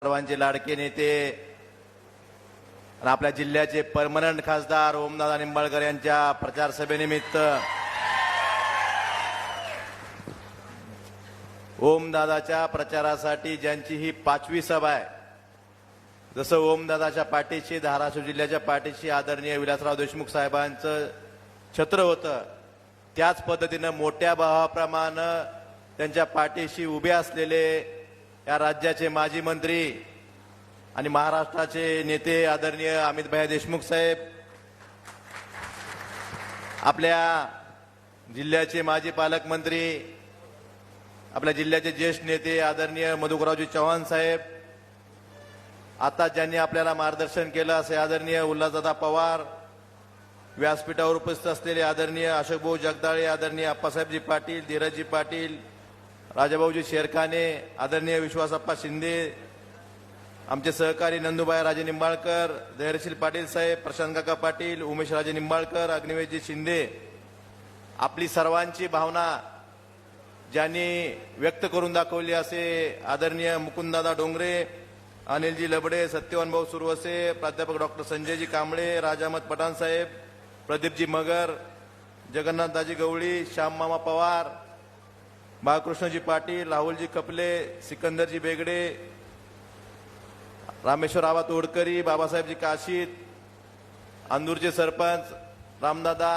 सर्वांचे लाडके नेते आणि आपल्या जिल्ह्याचे परमनंट खासदार ओमदादा निंबाळकर यांच्या प्रचार सभेनिमित्त ओमदादाच्या प्रचारासाठी ज्यांची ही 5वी सभा आहे, जसं ओमदादाच्या पाठीशी धाराशिव जिल्ह्याच्या पाठीशी आदरणीय विलासराव देशमुख साहेबांचं छत्र होतं, त्याच पद्धतीनं मोठ्या भावाप्रमाणे त्यांच्या पाठीशी उभे असलेले या राज्याचे माजी मंत्री आणि महाराष्ट्राचे नेते आदरणीय अमितभाई देशमुख साहेब, आपल्या जिल्ह्याचे माजी पालकमंत्री, आपल्या जिल्ह्याचे ज्येष्ठ नेते आदरणीय मधुकररावजी चव्हाण साहेब, आता ज्यांनी आपल्याला मार्गदर्शन केलं असे आदरणीय उल्हासदादा पवार, व्यासपीठावर उपस्थित असलेले आदरणीय अशोकभाऊ जगदाळे, आदरणीय अप्पासाहेबजी पाटील, धीरजजी पाटील, राजाभाऊजी शेरखाने, आदरणीय विश्वासप्पा शिंदे, आमचे सहकारी नंदुबाई राजे निंबाळकर, धैर्यशील पाटील साहेब, प्रशांतकाका पाटील, उमेश राजे निंबाळकर, अग्निवेशजी शिंदे, आपली सर्वांची भावना ज्यांनी व्यक्त करून दाखवली असे आदरणीय मुकुंददादा डोंगरे, अनिलजी लबडे, सत्यवान भाऊ सुरवसे, प्राध्यापक डॉक्टर संजयजी कांबळे, राजा अहमद पठाण साहेब, प्रदीपजी मगर, जगन्नाथदाजी गवळी, श्याममामा पवार, बाळकृष्णजी पाटील, राहुलजी कपले, सिकंदरजी बेगडे, रामेश्वर आबा तोडकरी, बाबासाहेबजी काशीद, अंदूरचे सरपंच रामदादा,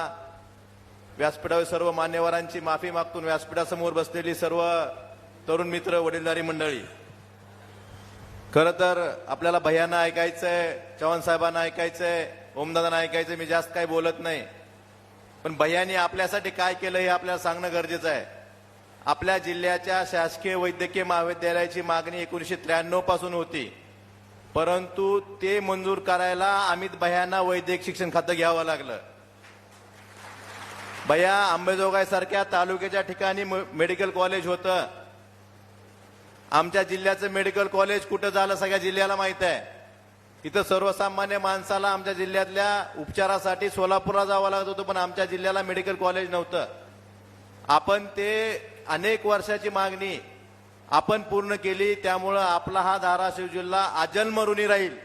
व्यासपीठावर सर्व मान्यवरांची माफी मागतून व्यासपीठासमोर बसलेली सर्व तरुण मित्र, वडीलधारी मंडळी, खरं तर आपल्याला भैयांना ऐकायचंय, चव्हाण साहेबांना ऐकायचंय, ओमदादांना ऐकायचंय, मी जास्त काही बोलत नाही, पण भैयांनी आपल्यासाठी काय केलं हे आपल्याला सांगणं गरजेचं आहे. आपल्या जिल्ह्याच्या शासकीय वैद्यकीय महाविद्यालयाची मागणी 1993 पासून होती, परंतु ते मंजूर करायला अमित भैयांना वैद्यकीय शिक्षण खातं घ्यावं लागलं. भैया अंबेजोगाई सारख्या तालुक्याच्या ठिकाणी मेडिकल कॉलेज होतं. आमच्या जिल्ह्याचं मेडिकल कॉलेज कुठं झालं सगळ्या जिल्ह्याला माहित आहे. तिथं सर्वसामान्य माणसाला आमच्या जिल्ह्यातल्या उपचारासाठी सोलापूरला जावं लागत होतं, पण आमच्या जिल्ह्याला मेडिकल कॉलेज नव्हतं. आपण ते अनेक वर्षाची मागणी आपण पूर्ण केली, त्यामुळं आपला हा धाराशिव जिल्हा आजन्म ऋणी राहील.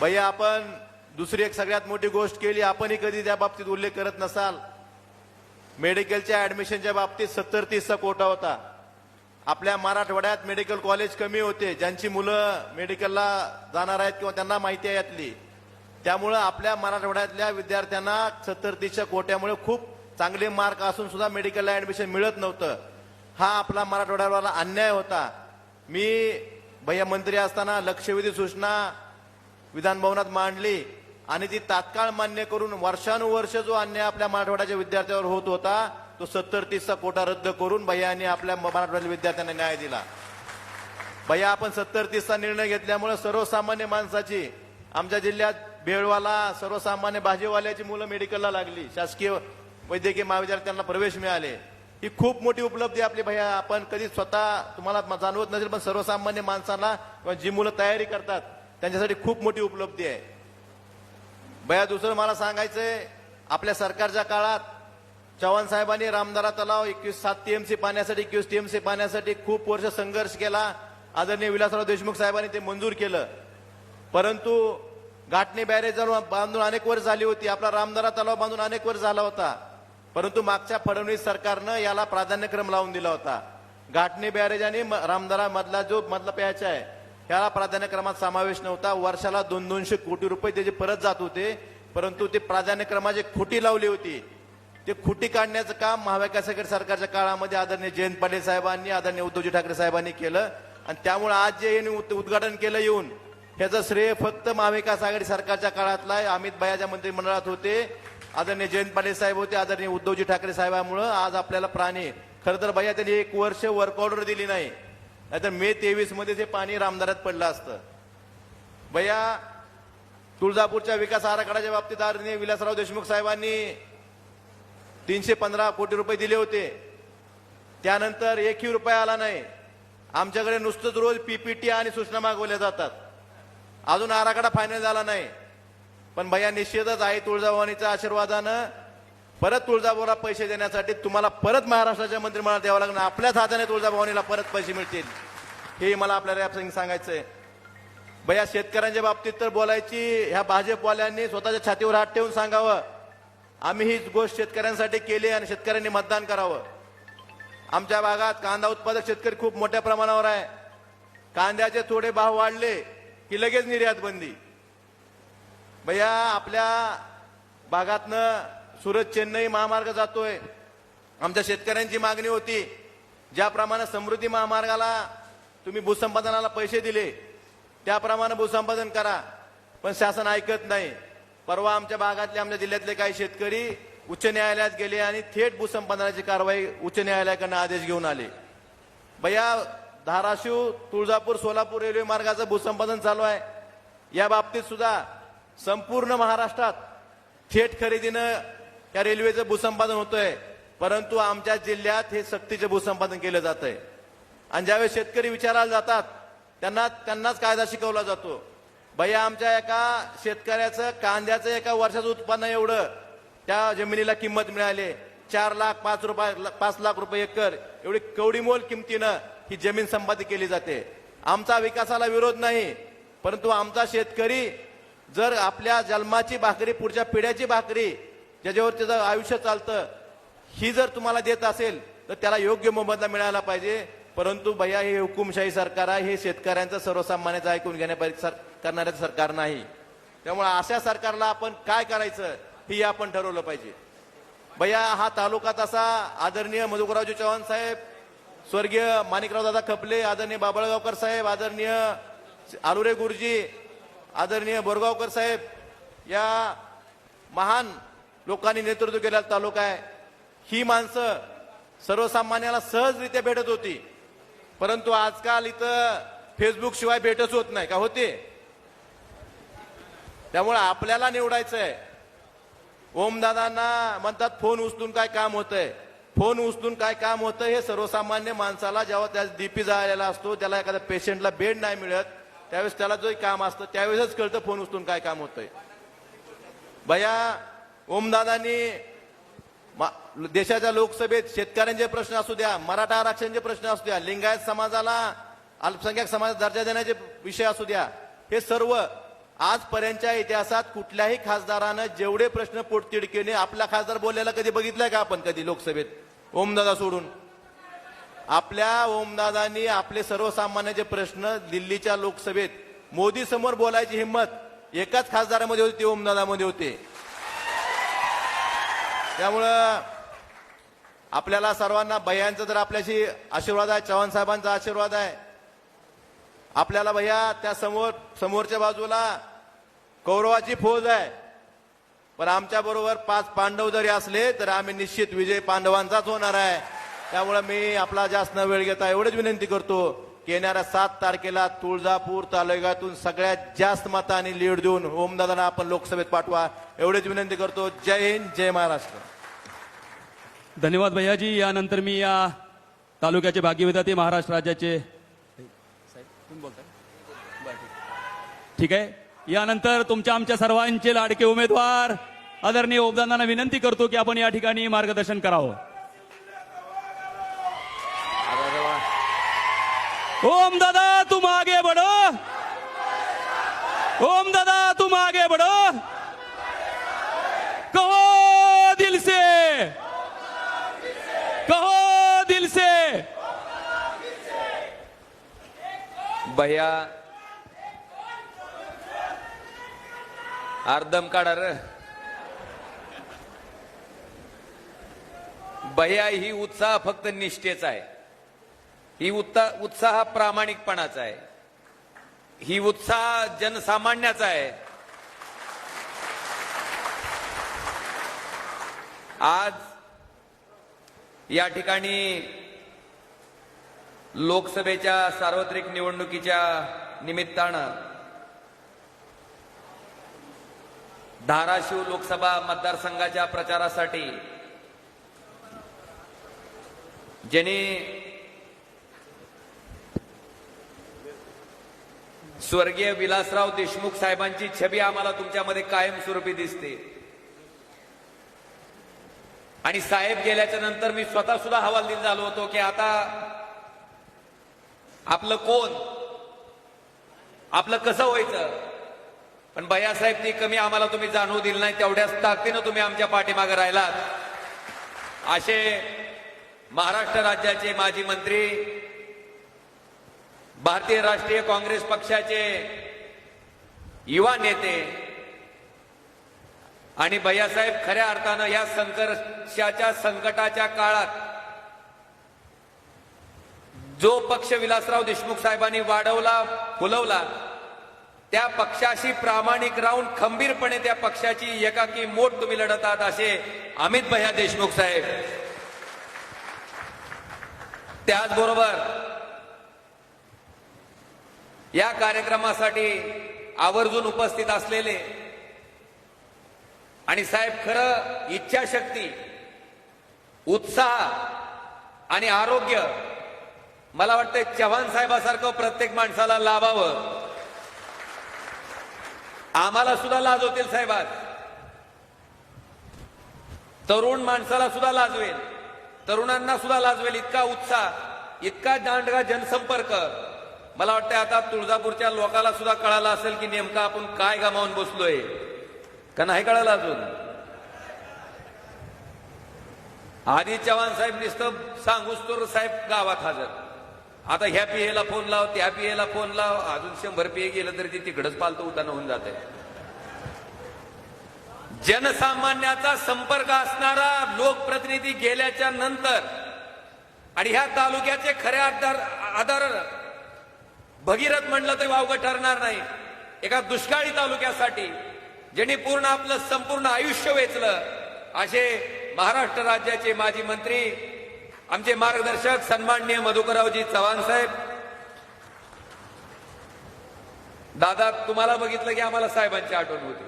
भैया आपण दुसरी एक सगळ्यात मोठी गोष्ट केली, आपणही कधी त्या बाबतीत उल्लेख करत नसाल. मेडिकलच्या ऍडमिशनच्या बाबतीत 70-30चा कोटा होता. आपल्या मराठवाड्यात मेडिकल कॉलेज कमी होते, ज्यांची मुलं मेडिकलला जाणार आहेत किंवा त्यांना माहिती आहे यातली, त्यामुळं आपल्या मराठवाड्यातल्या विद्यार्थ्यांना 70-30च्या कोट्यामुळे खूप चांगले मार्क असून सुद्धा मेडिकलला ऍडमिशन मिळत नव्हतं. हा आपला मराठवाड्याला अन्याय होता. मी भैया मंत्री असताना लक्षवेधी सूचना विधानभवनात मांडली आणि ती तात्काळ मान्य करून वर्षानुवर्ष जो अन्याय आपल्या मराठवाड्याच्या विद्यार्थ्यांवर होत होता तो 70-30चा कोटा रद्द करून भैयांनी आपल्या मराठवाड्यातील विद्यार्थ्यांना न्याय दिला. भैया आपण 70-30चा निर्णय घेतल्यामुळे सर्वसामान्य माणसाची, आमच्या जिल्ह्यात भेळवाला, सर्वसामान्य भाजीवाल्याची मुलं मेडिकलला लागली, शासकीय वैद्यकीय महाविद्यालयात त्यांना प्रवेश मिळाले. ही खूप मोठी उपलब्धी आपली भैया. आपण कधी स्वतः तुम्हाला जाणवत नसेल, पण सर्वसामान्य माणसाला किंवा जी मुलं तयारी करतात त्यांच्यासाठी खूप मोठी उपलब्धी आहे. भैया दुसरं मला सांगायचंय, आपल्या सरकारच्या काळात चव्हाण साहेबांनी रामदारा तलाव 7 TMC पाण्यासाठी 21 TMC पाण्यासाठी खूप वर्ष संघर्ष केला. आदरणीय विलासराव देशमुख साहेबांनी ते मंजूर केलं, परंतु घाटणी बॅरेज बांधून अनेक वर्ष झाली होती, आपला रामदारा तलाव बांधून अनेक वर्ष झाला होता, परंतु मागच्या फडणवीस सरकारनं याला प्राधान्यक्रम लावून दिला होता. घाटणी बॅरेज आणि रामदारा मधला जो पॅच आहे याला प्राधान्यक्रमात समावेश नव्हता. वर्षाला 200-200 कोटी रुपये त्याचे परत जात होते, परंतु ते प्राधान्यक्रमाची खुटी लावली होती. ते खुटी काढण्याचं काम महाविकास आघाडी सरकारच्या काळामध्ये आदरणीय जयंत पाटील साहेबांनी, आदरणीय उद्धवजी ठाकरे साहेबांनी केलं, आणि त्यामुळे आज जे उद्घाटन केलं येऊन ह्याचं श्रेय फक्त महाविकास आघाडी सरकारच्या काळातला आहे. अमित भैयाच्या मंत्रिमंडळात होते, आदरणीय जयंत पाटील साहेब होते, आदरणीय उद्धवजी ठाकरे साहेबांमुळे आज आपल्याला प्राणी. खरं तर भैया त्यांनी 1 वर्ष वर्क ऑर्डर दिली नाही, नाहीतर मे 23 मध्ये ते पाणी रामदारात पडलं असतं. भैया तुळजापूरच्या विकास आराखड्याच्या बाबतीत आदरणीय विलासराव देशमुख साहेबांनी 315 कोटी रुपये दिले होते, त्यानंतर 1ही रुपया आला नाही. आमच्याकडे नुसतंच रोज PPT आणि सूचना मागवल्या जातात, अजून आराखडा फायनल झाला नाही. पण भैया निश्चितच आहे तुळजाभवानीच्या आशीर्वादानं परत तुळजाभवानीला पैसे देण्यासाठी तुम्हाला परत महाराष्ट्राच्या मंत्रिमंडळात द्यावं लागणार. आपल्याच हाताने तुळजाभवानीला परत पैसे मिळतील. हे मला आपल्याला याप्रसंगी सांगायचं आहे. भैया शेतकऱ्यांच्या बाबतीत तर बोलायची, ह्या भाजपवाल्यांनी स्वतःच्या छातीवर हात ठेवून सांगावं आम्ही ही गोष्ट शेतकऱ्यांसाठी केली आणि शेतकऱ्यांनी मतदान करावं. आमच्या भागात कांदा उत्पादक शेतकरी खूप मोठ्या प्रमाणावर आहे. कांद्याचे थोडे भाव वाढले की लगेच निर्यात बंदी. भैया आपल्या भागातनं सुरत चेन्नई महामार्ग जातोय. आमच्या शेतकऱ्यांची मागणी होती ज्याप्रमाणे समृद्धी महामार्गाला तुम्ही भूसंपादनाला पैसे दिले त्याप्रमाणे भूसंपादन करा, पण शासन ऐकत नाही. परवा आमच्या भागातले आमच्या जिल्ह्यातले काही शेतकरी उच्च न्यायालयात गेले आणि थेट भूसंपादनाची कारवाई उच्च न्यायालयाकडून आदेश घेऊन आले. भैया धाराशिव तुळजापूर सोलापूर रेल्वे मार्गाचं भूसंपादन चालू आहे. या बाबतीत सुद्धा संपूर्ण महाराष्ट्रात थेट खरेदीनं या रेल्वेचं भूसंपादन होतंय, परंतु आमच्या जिल्ह्यात हे सक्तीचे भूसंपादन केलं जात आहे. आणि ज्यावेळेस शेतकरी विचारायला जातात त्यांनाच कायदा शिकवला जातो. भैया आमच्या एका शेतकऱ्याचं कांद्याचं एका वर्षाचं उत्पन्न एवढं, त्या जमिनीला किंमत मिळाली 4 लाख 5 लाख रुपये एकर, एवढी कवडीमोल किमतीनं ही जमीन संपादित केली जाते. आमचा विकासाला विरोध नाही, परंतु आमचा शेतकरी जर आपल्या जन्माची भाकरी, पुढच्या पिढ्याची भाकरी, ज्याच्यावर त्याचं आयुष्य चालतं, ही जर तुम्हाला देत असेल तर त्याला योग्य मोबदला मिळाला पाहिजे. परंतु भैया हे हुकुमशाही सरकार आहे, हे शेतकऱ्यांचं सर्वसामान्याचं ऐकून घेण्यापर्यंत करणाऱ्या सरकार नाही. त्यामुळे अशा सरकारला आपण काय करायचं हे आपण ठरवलं पाहिजे. भैया हा तालुका तसा आदरणीय मधुकररावजी चव्हाण साहेब, स्वर्गीय माणिकराव दादा खपले, आदरणीय बाबळगावकर साहेब, आदरणीय आलुरे गुरुजी, आदरणीय बोरगावकर साहेब, या महान लोकांनी नेतृत्व केलेला तालुका आहे. ही माणसं सर्वसामान्याला सहजरित्या भेटत होती, परंतु आजकाल इथं फेसबुक शिवाय भेटच होत नाही का होते. त्यामुळे आपल्याला निवडायचं आहे. ओमदादांना म्हणतात फोन उचलून काय काम होतंय, फोन उचलून काय काम होतं हे सर्वसामान्य माणसाला जेव्हा त्या डीपी झालेला असतो, त्याला एखाद्या पेशंटला बेड नाही मिळत, त्यावेळेस त्याला जो काम असतं त्यावेळेसच कळतं फोन उचलून काय काम होतंय. भैया ओमदादांनी देशाच्या लोकसभेत शेतकऱ्यांचे प्रश्न असू द्या, मराठा आरक्षणाचे प्रश्न असू द्या, लिंगायत समाजाला अल्पसंख्याक समाज दर्जा देण्याचे विषय असू द्या, हे सर्व आजपर्यंतच्या इतिहासात कुठल्याही खासदारानं जेवढे प्रश्न पोटतिडकीने आपला खासदार बोललेला कधी बघितलाय का आपण कधी लोकसभेत ओमदादा सोडून? आपल्या ओमदादांनी आपले सर्वसामान्यांचे प्रश्न दिल्लीच्या लोकसभेत मोदी समोर बोलायची हिंमत एकाच खासदारामध्ये होती, ती ओमदादामध्ये होते. त्यामुळं आपल्याला सर्वांना भैयांचा तर आपल्याशी आशीर्वाद आहे, चव्हाण साहेबांचा आशीर्वाद आहे. आपल्याला भैया त्या समोरच्या बाजूला कौरवाची फौज आहे, पण आमच्या बरोबर 5 पांडव जरी असले तर आम्ही निश्चित विजय पांडवांचाच होणार आहे. त्यामुळे मी आपला जास्त न वेळ घेता एवढीच विनंती करतो की येणाऱ्या 7 तारखेला तुळजापूर तालुक्यातून सगळ्यात जास्त मतांनी लीड देऊन ओमदादांना आपण लोकसभेत पाठवा, एवढीच विनंती करतो. जय हिंद, जय महाराष्ट्र. धन्यवाद भैयाजी. यानंतर मी या तालुक्याचे भाग्यविधाते महाराष्ट्र राज्याचे ठीक आहे, यानंतर तुमच्या आमच्या सर्वांचे लाडके उमेदवार आदरणीय ओमदादांना विनंती करतो की आपण या ठिकाणी मार्गदर्शन करावं. ओम दादा तुम आगे बढ़ो, ओम दादा तुम आगे बढ़ो, कहो दिल से, कहो दिल से. भैया अर्धम काढा र भैया. ही उत्साह फक्त निष्ठेचा आहे, ही उत्साह प्रामाणिकपणाचा आहे, ही उत्साह जनसामान्याचा आहे. आज या ठिकाणी लोकसभेच्या सार्वत्रिक निवडणुकीच्या निमित्तानं धाराशिव लोकसभा मतदारसंघाच्या प्रचारासाठी ज्यांनी स्वर्गीय विलासराव देशमुख साहेबांची छबी आम्हाला तुमच्यामध्ये कायमस्वरूपी दिसते, आणि साहेब गेल्याच्या नंतर मी स्वतः सुद्धा हवालदिल झालो होतो की आता आपलं कोण, आपलं कसं व्हायचं. पण भैयासाहेब ती कमी आम्हाला तुम्ही जाणवू दिली नाही, तेवढ्याच ताकदीनं तुम्ही आमच्या पाठीमागे राहिलात. असे महाराष्ट्र राज्याचे माजी मंत्री, भारतीय राष्ट्रीय काँग्रेस पक्षाचे युवा नेते आणि भैयासाहेब खऱ्या अर्थानं या संघर्षाच्या संकटाच्या काळात जो पक्ष विलासराव देशमुख साहेबांनी वाढवला, फुलवला, त्या पक्षाशी प्रामाणिक राहून खंबीरपणे त्या पक्षाची एकाकी मोठ तुम्ही लढत आहात असे अमित भैया देशमुख साहेब. त्याचबरोबर या कार्यक्रमासाठी आवर्जून उपस्थित असलेले आणि साहेब खरं इच्छाशक्ती, उत्साह आणि आरोग्य मला वाटतं चव्हाण साहेबासारखं प्रत्येक माणसाला लाभावं. आम्हाला सुद्धा लाज होतील साहेब, आज तरुण माणसाला सुद्धा लाजवेल, तरुणांना सुद्धा लाजवेल इतका उत्साह, इतका दांडगा जनसंपर्क. मला वाटतं आता तुळजापूरच्या लोकांना सुद्धा कळालं असेल की नेमकं आपण काय गमावून बसलोय का नाही कळालं अजून. आधी चव्हाण साहेब नुसतं सांगूच तर साहेब गावात हजर, आता ह्या पियेला फोन लाव, त्या पियेला फोन लाव, अजून 100 पिये गेलं तरी ते तिकडच पालतं उताना होऊन जाते. जनसामान्याचा संपर्क असणारा लोकप्रतिनिधी गेल्याच्या नंतर आणि ह्या तालुक्याचे खरे आधार भगीरथ म्हणलं तरी वावगं ठरणार नाही. एका दुष्काळी तालुक्यासाठी ज्यांनी पूर्ण आपलं संपूर्ण आयुष्य वेचलं असे महाराष्ट्र राज्याचे माजी मंत्री, आमचे मार्गदर्शक सन्माननीय मधुकररावजी चव्हाण साहेब. दादा, तुम्हाला बघितलं की आम्हाला साहेबांची आठवण होती.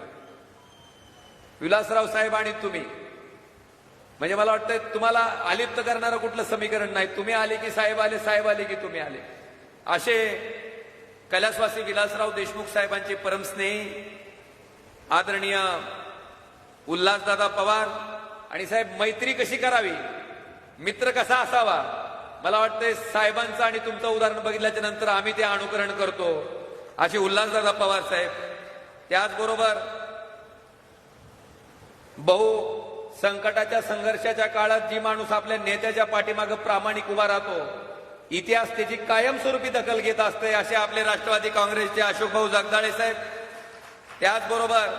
विलासराव साहेब आणि तुम्ही म्हणजे मला वाटतं तुम्हाला अलिप्त करणारं कुठलं समीकरण नाही. तुम्ही आले की साहेब आले, साहेब आले की तुम्ही आले. असे कैलासवासी विलासराव देशमुख साहेबांचे परमस्नेही आदरणीय उल्हासदादा पवार. आणि साहेब मैत्री कशी करावी, मित्र कसा असावा, मला वाटतंय साहेबांचं आणि तुमचं उदाहरण बघितल्याच्या नंतर आम्ही ते अनुकरण करतो असे उल्हासदादा पवार साहेब. त्याचबरोबर संकटाच्या संघर्षाच्या काळात जी माणूस आपल्या नेत्याच्या पाठीमागे प्रामाणिक उभा राहतो, इतिहास त्याची कायमस्वरूपी दखल घेत असते असे आपले राष्ट्रवादी काँग्रेसचे अशोकभाऊ जगदाळे साहेब. त्याचबरोबर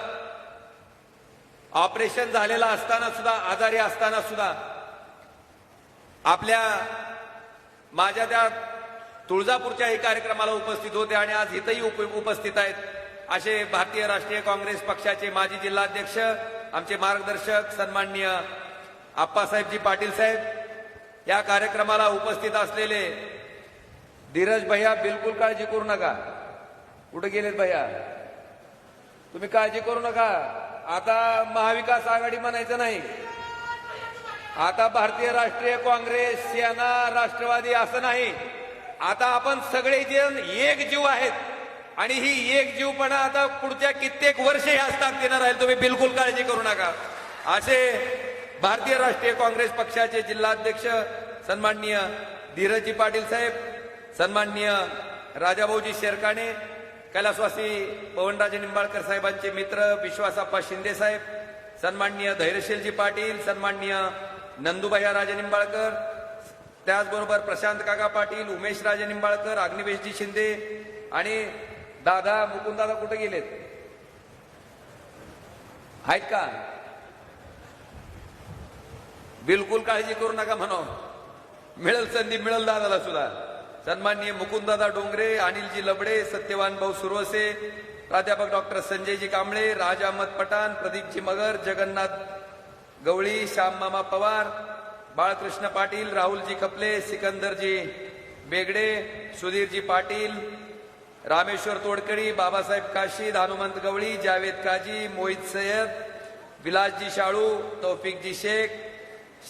ऑपरेशन झालेला असताना सुद्धा, आजारी असताना सुद्धा माझ्या त्या तुळजापूरच्याही कार्यक्रमाला उपस्थित होते आणि आज इथंही उपस्थित आहेत असे भारतीय राष्ट्रीय काँग्रेस पक्षाचे माजी जिल्हाध्यक्ष, आमचे मार्गदर्शक सन्माननीय आप्पासाहेबजी पाटील साहेब. या कार्यक्रमाला उपस्थित असलेले धीरज भैया, बिलकुल काळजी करू नका. कुठे गेलेत भैया? तुम्ही काळजी करू नका. आता महाविकास आघाडी म्हणायचं नाही, आता भारतीय राष्ट्रीय काँग्रेस, सेना, राष्ट्रवादी असं नाही. आता आपण सगळे जण एक जीव आहेत आणि ही एक जीवपणा आता पुढच्या कित्येक वर्ष ह्याच ताकदीनं राहील. तुम्ही बिलकुल काळजी करू नका. असे भारतीय राष्ट्रीय काँग्रेस पक्षाचे जिल्हाध्यक्ष सन्माननीय धीरजजी पाटील साहेब, सन्माननीय राजाभाऊजी शेरकाणे, कैलासवासी पवनराजे निंबाळकर साहेबांचे मित्र विश्वासाप्पा शिंदे साहेब, सन्माननीय धैर्यशीलजी पाटील, सन्माननीय नंदुभैया राजे निंबाळकर, त्याचबरोबर प्रशांत काका पाटील, उमेश राजे निंबाळकर, अग्निवेशजी शिंदे आणि दादा मुकुंदादा कुठे गेलेत? आहेत का? बिलकुल काळजी करू नका म्हणो, मिळेल संधी, मिळेल दादाला सुद्धा. सन्माननीय मुकुंददादा डोंगरे, अनिलजी लबडे, सत्यवान भाऊ सुरवसे, प्राध्यापक डॉक्टर संजयजी कांबळे, राज अहमद पठाण, प्रदीपजी मगर, जगन्नाथ गवळी, श्याममामा पवार, बाळकृष्ण पाटील, राहुलजी कपले, सिकंदरजी बेगडे, सुधीरजी पाटील, रामेश्वर तोडकरी, बाबासाहेब काशीद, हनुमंत गवळी, जावेद काजी, मोहित सय्यद, विलासजी शाळू, तौफिकजी शेख,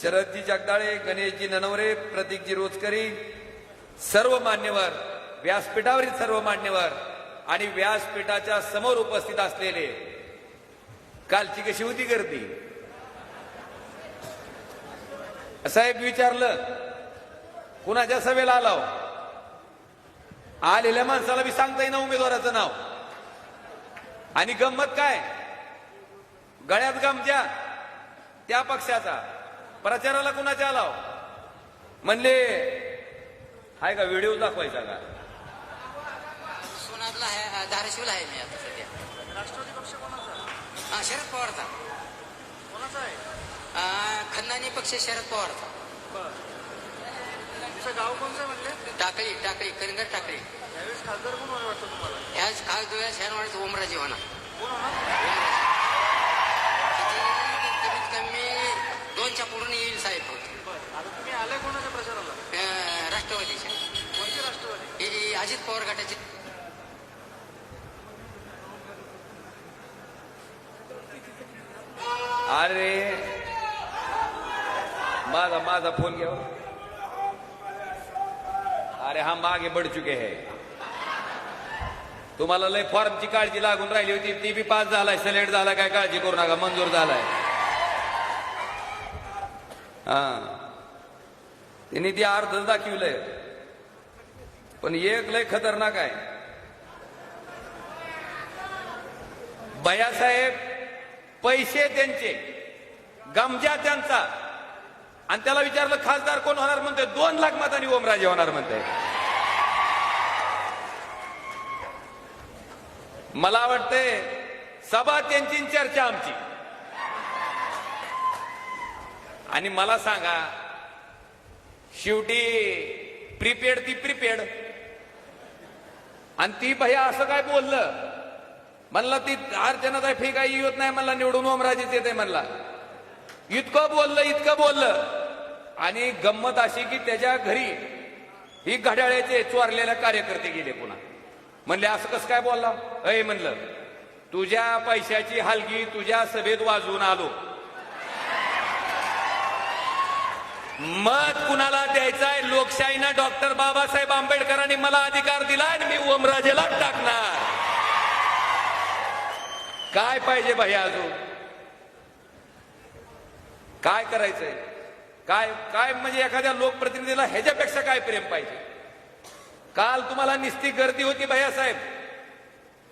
शरदजी जगदाळे, गणेशजी ननवरे, प्रतीकजी रोजकरी, सर्व मान्यवर, व्यासपीठावरील सर्व मान्यवर आणि व्यासपीठाच्या समोर उपस्थित असलेले. कालची कशी होती गर्दी? साहेब विचारलं कुणाच्या सभेला आलाव? आलेल्या माणसाला बी सांगता येईना उमेदवाराचं नाव. आणि गंमत काय, गळ्यात गमजा त्या पक्षाचा, प्रचाराला कुणाच्या लाव म्हणले. हाय का व्हिडिओ दाखवायचा का? सोनारला आहे, धाराशिवला आहे मी आता सध्या. राष्ट्रवादी पक्ष कोणाचा? हा, शरद पवारचा. कोणाचा आहे? खंदानी पक्ष शरद पवारचा. तुमचं गाव कोणतं म्हणले? टाकळी टाकळी करिंगर टाकळी. यावेळेस खासदार कोण होणार वाटतं तुम्हाला? ह्याच खास डोळ्या शहरवाडीचं ओमराजे होणार. कोण होणार? किती कमीत कमी 2च्या पुढून येईल साहेब. बरं, आता तुम्ही आले कोणाच्या प्रचाराला? राष्ट्रवादीच्या. कोणती राष्ट्रवादी? हे अजित पवार गटाचे. अरे माझा फोन घ्या. अरे हा मागे बढ़ चुके है. तुम्हाला लय फॉर्मची काळजी लागून राहिली होती, ती बी पास झालाय, सिलेक्ट झाला, काय काळजी करू नका, मंजूर झालाय. हा, त्यांनी ती अर्ध दाखवलंय. पण एक लय खतरनाक आहे. भैयासाहेब पैसे त्यांचे, गमजा त्यांचा, आणि त्याला विचारलं खासदार कोण होणार, म्हणते 2 लाख मतांनी ओमराजे होणार म्हणते. मला वाटते सभा त्यांची, चर्चा आमची. आणि मला सांगा, शेवटी प्रीपेड ती प्रीपेड, आणि ती भैया असं काय बोललं, म्हणला ती अर्चनाताई फी काही येत नाही, म्हणला निवडून ओमराजेच येते म्हणला. इतकं बोललं. आणि गंमत अशी की त्याच्या घरी ही घड्याळ्याचे चोरलेले कार्यकर्ते गेले पुन्हा. म्हणले असं कसं काय बोलला? अय म्हणलं, तुझ्या पैशाची हलगी तुझ्या सभेत वाजवून आलो. मत कुणाला द्यायचंय? लोकशाहीनं डॉक्टर बाबासाहेब आंबेडकरांनी मला अधिकार दिला आणि मी ओमराजेला टाकणार. काय पाहिजे भैया अजून? काय करायचंय? काय म्हणजे एखाद्या लोकप्रतिनिधीला ह्याच्यापेक्षा काय प्रेम पाहिजे? काल तुम्हाला निस्ती गर्दी होती भैयासाहेब,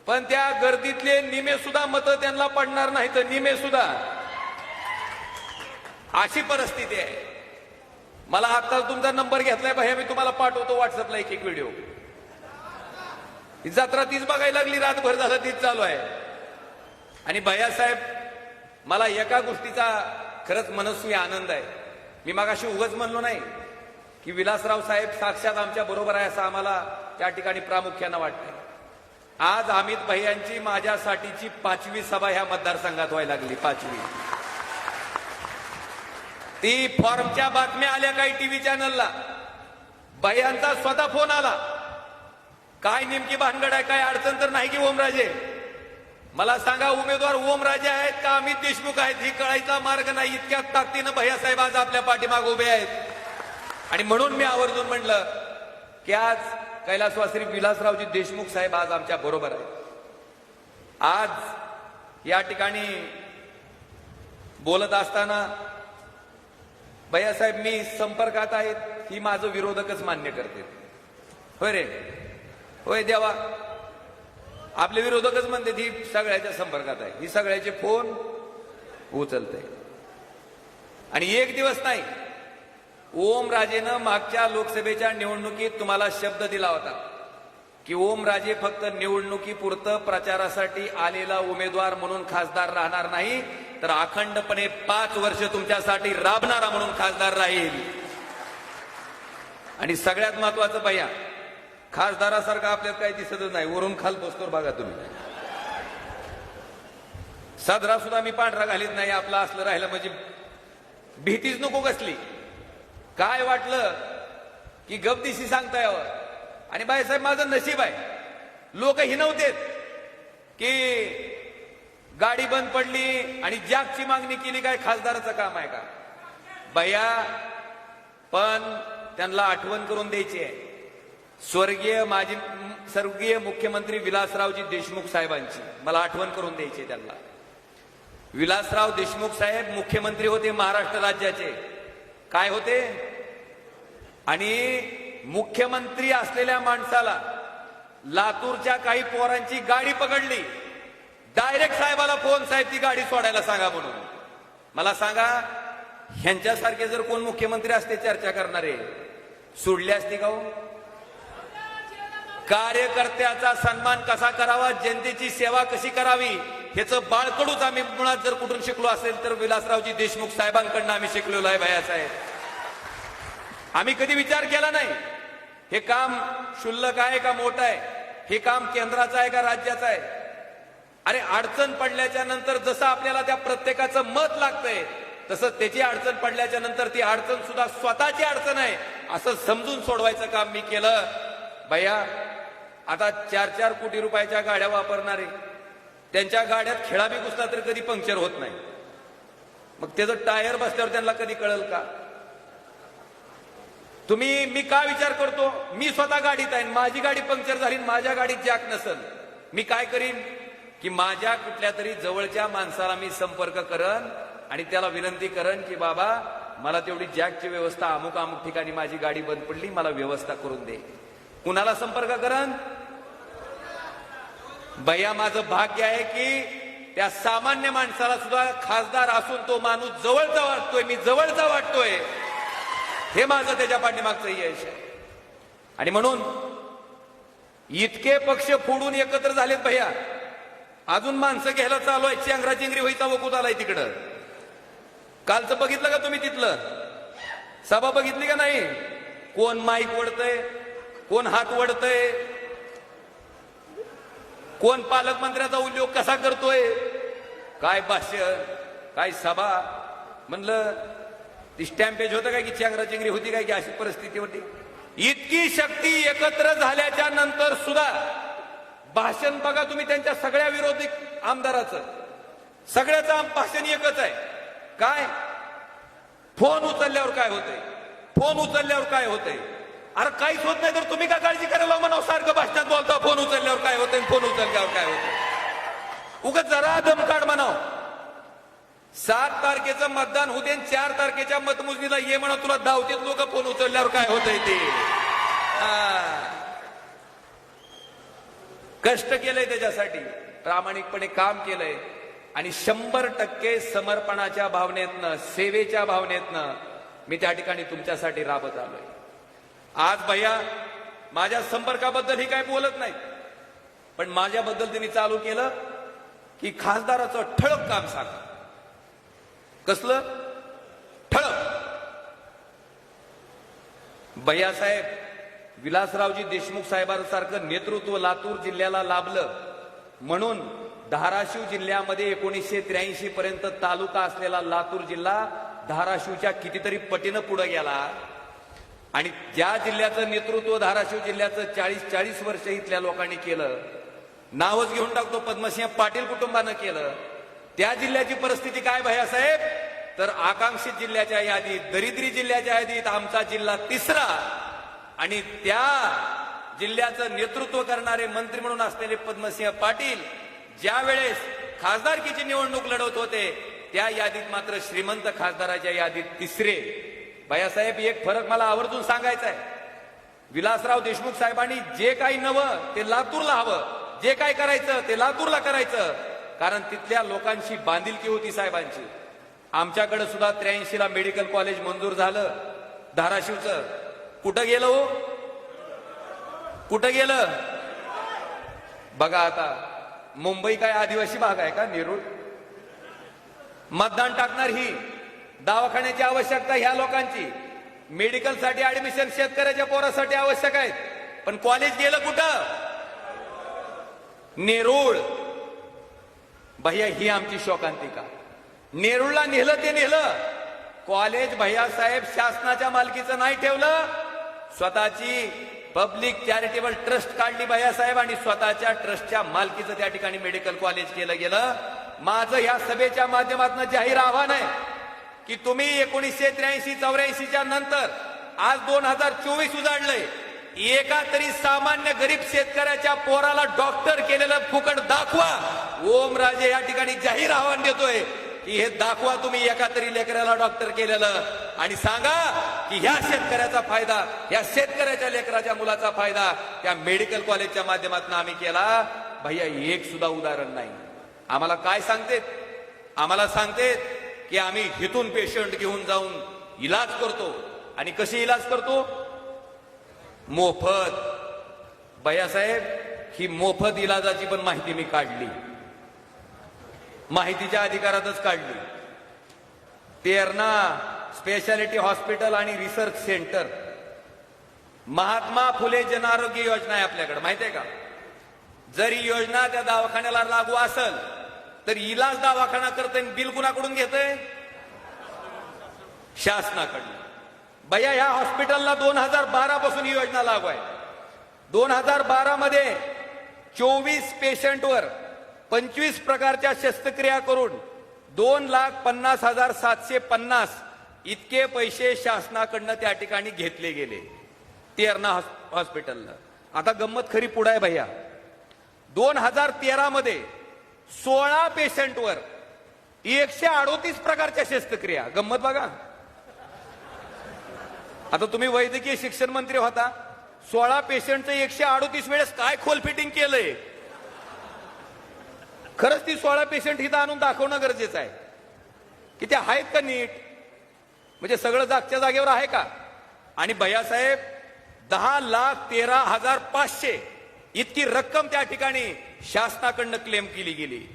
पण त्या गर्दीतले निमे सुद्धा मतं त्यांना पडणार नाही, तर निमे सुद्धा. अशी परिस्थिती आहे. मला आता तुमचा नंबर घेतलाय भैया, मी तुम्हाला पाठवतो व्हॉट्सअपला एक व्हिडिओ. ही जत्रा तीच बघायला लागली, रातभर झालं तीच चालू आहे. आणि भैयासाहेब, मला एका गोष्टीचा खरंच मनस्वी आनंद आहे. मी मगाशी उगाच म्हणलो नाही की विलासराव साहेब साक्षात आमच्या बरोबर आहे, असं आम्हाला त्या ठिकाणी प्रामुख्यानं वाटतंय. आज अमित भैयांची माझ्यासाठीची 5वी सभा ह्या मतदारसंघात व्हायला लागली. 5वी. ती फॉर्मच्या बातम्या आल्या काही टीव्ही चॅनलला, भैयांचा स्वतः फोन आला, काय नेमकी भानगड आहे, काय अडचण तर नाही की ओमराजे? मला सांगा, उमेदवार ओमराजे आहेत का अमित देशमुख आहेत ही कळायचा मार्ग नाही. इतक्या ताकदीनं भैयासाहेब आज आपल्या पाठीमागे उभे आहेत. आणि म्हणून मी आवर्जून म्हणलं की आज कैलासवासी विलासरावजी देशमुख साहेब आज आमच्या बरोबर आहेत. आज या ठिकाणी बोलत असताना भैयासाहेब मी संपर्कात आहेत, ही माझं विरोधकच मान्य करते. होय रे, होय देवा, आपले विरोधकच म्हणते ही सगळ्याच्या संपर्कात आहे, ही सगळ्याचे फोन उचलते. आणि एक दिवस नाही, ओमराजेनं मागच्या लोकसभेच्या निवडणुकीत तुम्हाला शब्द दिला होता की ओमराजे फक्त निवडणुकीपुरतं प्रचारासाठी आलेला उमेदवार म्हणून खासदार राहणार नाही, तर अखंडपणे 5 वर्ष तुमच्यासाठी राबणारा म्हणून खासदार राहील. आणि सगळ्यात महत्वाचं भैया, खासदारासारखं आपल्यात काही दिसतच नाही, वरून खाल पोचतो बघा तुम्ही. सदरा सुद्धा मी पांढरा घालीत नाही, आपला असलं राहिलं म्हणजे भीतीच नको कसली. काय वाटलं की गपदिशी सांगता यावं. आणि बाईसाहेब माझं नशीब आहे, लोक हिनवतेत की गाडी बंद पडली आणि जॅकची मागणी केली, काय खासदाराचं काम आहे का? भैया, पण त्यांना आठवण करून द्यायची आहे स्वर्गीय मुख्यमंत्री विलासरावजी देशमुख साहेबांची. मला आठवण करून द्यायची त्यांना. विलासराव देशमुख साहेब मुख्यमंत्री होते महाराष्ट्र राज्याचे. काय होते? आणि मुख्यमंत्री असलेल्या माणसाला लातूरच्या काही पोरांची गाडी पकडली, डायरेक्ट साहेबाला फोन, साहेब ती गाडी सोडायला सांगा म्हणून. मला सांगा, ह्यांच्यासारखे जर कोण मुख्यमंत्री असते चर्चा करणारे, सोडले असते का हो? कार्यकर्त्याचा सन्मान कसा करावा, जनतेची सेवा कशी करावी, ह्याचं बाळकडूच आम्ही मुळात जर कुठून शिकलो असेल तर विलासरावजी देशमुख साहेबांकडनं आम्ही शिकलेलो आहे भैयासाहेब. आम्ही कधी विचार केला नाही हे काम क्षुल्लक आहे का मोठं आहे, हे काम केंद्राचं आहे का राज्याचं आहे. अरे अडचण पडल्याच्या नंतर जसं आपल्याला त्या प्रत्येकाचं मत लागतंय, तसं त्याची अडचण पडल्याच्या नंतर ती अडचण सुद्धा स्वतःची अडचण आहे असं समजून सोडवायचं काम मी केलं. भैया, आता 4-4 कोटी रुपयाच्या गाड्या वापरणारे, त्यांच्या गाड्यात खेळा बी घुसला तरी कधी पंक्चर होत नाही. मग त्याचं टायर बसल्यावर त्यांना कधी कळेल का? मी का विचार करतो, मी स्वतः गाडीत आहे, माझी गाडी पंक्चर झाली, माझ्या गाडीत जॅक नसेल, मी काय करीन की माझ्या कुठल्या तरी जवळच्या माणसाला मी संपर्क करन आणि त्याला विनंती करन की बाबा मला तेवढी जॅकची व्यवस्था अमुक अमुक ठिकाणी माझी गाडी बंद पडली, मला व्यवस्था करून दे. कुणाला संपर्क करन? भैया, माझं भाग्य आहे की त्या सामान्य माणसाला सुद्धा खासदार असून तो माणूस जवळचा वाटतोय, मी जवळचा वाटतोय, हे माझं त्याच्या पाठीमागचं यश आहे. आणि म्हणून इतके पक्ष फोडून एकत्र झालेत भैया, अजून माणसं घ्यायला चालू आहे, चेंगराचेंगरी व्हायचा वकूत आलाय तिकडं. कालचं बघितलं का तुम्ही? तिथलं सभा बघितली का नाही? कोण माईक वडतय, कोण हात वडतय, कोण पालकमंत्र्याचा उल्लेख कसा करतोय, काय भाषण, काय सभा. म्हणलं ती स्टॅम्पेज होतं काय की चेंगराचेंगरी होती काय की अशी परिस्थिती होती? इतकी शक्ती एकत्र झाल्याच्या नंतर सुद्धा भाषण बघा तुम्ही त्यांच्या सगळ्या विरोधी आमदाराचं, सगळ्याचं भाषण एकच आहे. काय? फोन उचलल्यावर काय होतंय, फोन उचलल्यावर काय होतंय. अरे काहीच होत नाही तर तुम्ही का काळजी करायला म्हणाव, सारखं भाषणात बोलता फोन उचलल्यावर काय होतंय, फोन उचलल्यावर काय होतंय. उगाच जरा दमकाड म्हणाव. 7 तारखेचं मतदान होऊ दे, 4 तारखेच्या मतमोजणीला ये म्हणा, तुला धावतेत लोक फोन उचलल्यावर काय होतंय ते. कष्ट केलंय त्याच्यासाठी, प्रामाणिकपणे काम केलंय आणि 100% समर्पणाच्या भावनेतनं, सेवेच्या भावनेतनं मी त्या ठिकाणी तुमच्यासाठी राबत आलोय. आज भैया माझ्या संपर्काबद्दल ही काय बोलत नाही, पण माझ्याबद्दल त्यांनी चालू केलं की खासदाराचं ठळक काम सांगा. कसलं ठळक? भैयासाहेब, विलासरावजी देशमुख साहेबांसारखं नेतृत्व लातूर जिल्ह्याला लाभलं म्हणून धाराशिव जिल्ह्यामध्ये 1983 पर्यंत तालुका असलेला लातूर जिल्हा धाराशिवच्या कितीतरी पटीनं पुढे गेला. आणि ज्या जिल्ह्याचं नेतृत्व धाराशिव जिल्ह्याचं 40 वर्ष इथल्या लोकांनी केलं, नावच घेऊन टाकतो, पद्मसिंह पाटील कुटुंबानं केलं. त्या जिल्ह्याची परिस्थिती काय भैयासाहेब? तर आकांक्षित जिल्ह्याच्या यादीत, दरिद्री जिल्ह्याच्या यादीत आमचा जिल्हा 3रा. आणि त्या जिल्ह्याचं नेतृत्व करणारे मंत्री म्हणून असलेले पद्मसिंह पाटील ज्या वेळेस खासदारकीची निवडणूक लढवत होते, त्या यादीत मात्र श्रीमंत खासदाराच्या यादीत 3रे. भैयासाहेब, एक फरक मला आवर्जून सांगायचा आहे. विलासराव देशमुख साहेबांनी जे काही नवं ते लातूरला हवं, जे काय करायचं ते लातूरला करायचं, कारण तिथल्या लोकांची बांधिलकी होती साहेबांची. आमच्याकडे सुद्धा 83ला मेडिकल कॉलेज मंजूर झालं धाराशिवचं. कुठं गेलं हो? कुठं गेलं? बघा आता, मुंबई काय आदिवासी भाग आहे का? नेरूळ मतदान टाकणार ही दवाखान्याची आवश्यकता ह्या लोकांची, मेडिकलसाठी ऍडमिशन शेतकऱ्याच्या पोरासाठी आवश्यक आहेत, पण कॉलेज गेलं कुठं? नेरूळ. भैया, ही आमची शोकांतिका. नेरूळला नेलं ते नेलं. कॉलेज भैयासाहेब शासनाच्या मालकीचं नाही ठेवलं, स्वतःची पब्लिक चॅरिटेबल ट्रस्ट काढली भैयासाहेब आणि स्वतःच्या ट्रस्टच्या मालकीचं त्या ठिकाणी मेडिकल कॉलेज केलं गेलं. माझं या सभेच्या माध्यमातून जाहीर आव्हान आहे की तुम्ही 1983-84च्या नंतर आज 2024 उजाडलंय, एका तरी सामान्य गरीब शेतकऱ्याच्या पोराला डॉक्टर केलेलं फुकट दाखवा. ओमराजे या ठिकाणी जाहीर आव्हान देतोय. की हे दाखवा तुम्ही एका तरी लेकराला डॉक्टर केलेलं आणि सांगा की ह्या शेतकऱ्याचा फायदा, ह्या शेतकऱ्याच्या लेकराच्या मुलाचा फायदा त्या मेडिकल कॉलेजच्या माध्यमातून आम्ही केला. भैया एक सुद्धा उदाहरण नाही. आम्हाला काय सांगतेत? आम्हाला सांगतेत की आम्ही हिथून पेशंट घेऊन जाऊन इलाज करतो. आणि कशी इलाज करतो? मोफत. भैयासाहेब, ही मोफत इलाजाची पण माहिती मी काढली, माहितीच्या अधिकारातच काढली. तेरणा स्पेशालिटी हॉस्पिटल आणि रिसर्च सेंटर, महात्मा फुले जन आरोग्य योजना आहे आपल्याकडे, माहिती आहे का? जर ही योजना त्या दवाखान्याला लागू असेल तर इलाज दवाखाना करते, बिल कुणाकडून घेतंय? शासनाकडून. भैया, ह्या हॉस्पिटलला 2012 पासून ही योजना लागू आहे. 2012 मध्ये 24 पेशंटवर 25 प्रकारच्या शस्त्रक्रिया करून 2,50,750 इतके पैसे शासनाकडनं त्या ठिकाणी घेतले गेले तेरणा हॉस्पिटलला. आता गंमत खरी पुढे आहे भैया. 2013 मध्ये 16 पेशंटवर 138 प्रकारच्या शस्त्रक्रिया. गंमत बघा. आता तुम्ही वैद्यकीय शिक्षण मंत्री होता, 16 पेशंटचं 138 वेळेस काय खोल फिटिंग केलंय? खरंच ती 16 पेशंट इथं आणून दाखवणं गरजेचं आहे की त्या आहेत का नीट, म्हणजे सगळं जागच्या जागेवर आहे का? आणि भैयासाहेब, 10,13,500 इतकी रक्कम त्या ठिकाणी शासनाकडनं क्लेम केली गेली.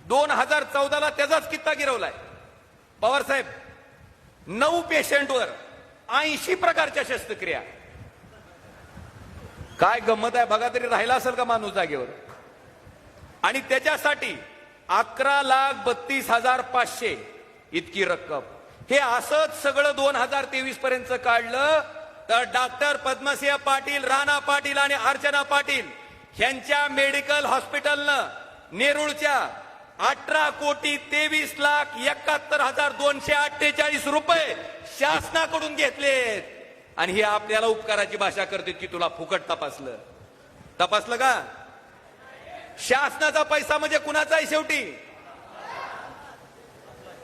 2014ला त्याचाच कित्ता गिरवलाय. पवार साहेब, 9 पेशंटवर 80 प्रकारच्या शस्त्रक्रिया. काय गंमत आहे बघा, तरी राहिला असेल का माणूस जागेवर? आणि त्याच्यासाठी 11,32,500 इतकी रक्कम. हे असंच सगळं 2023 पर्यंत काढलं तर डॉक्टर पद्मसिंह पाटील, राणा पाटील आणि अर्चना पाटील यांच्या मेडिकल हॉस्पिटलनं नेरूळच्या 18,23,71,248 रुपये शासनाकडून घेतलेत. आणि हे आपल्याला उपकाराची भाषा करते की तुला फुकट तपासलं. तपासलं का? शासनाचा पैसा म्हणजे कुणाचा आहे शेवटी?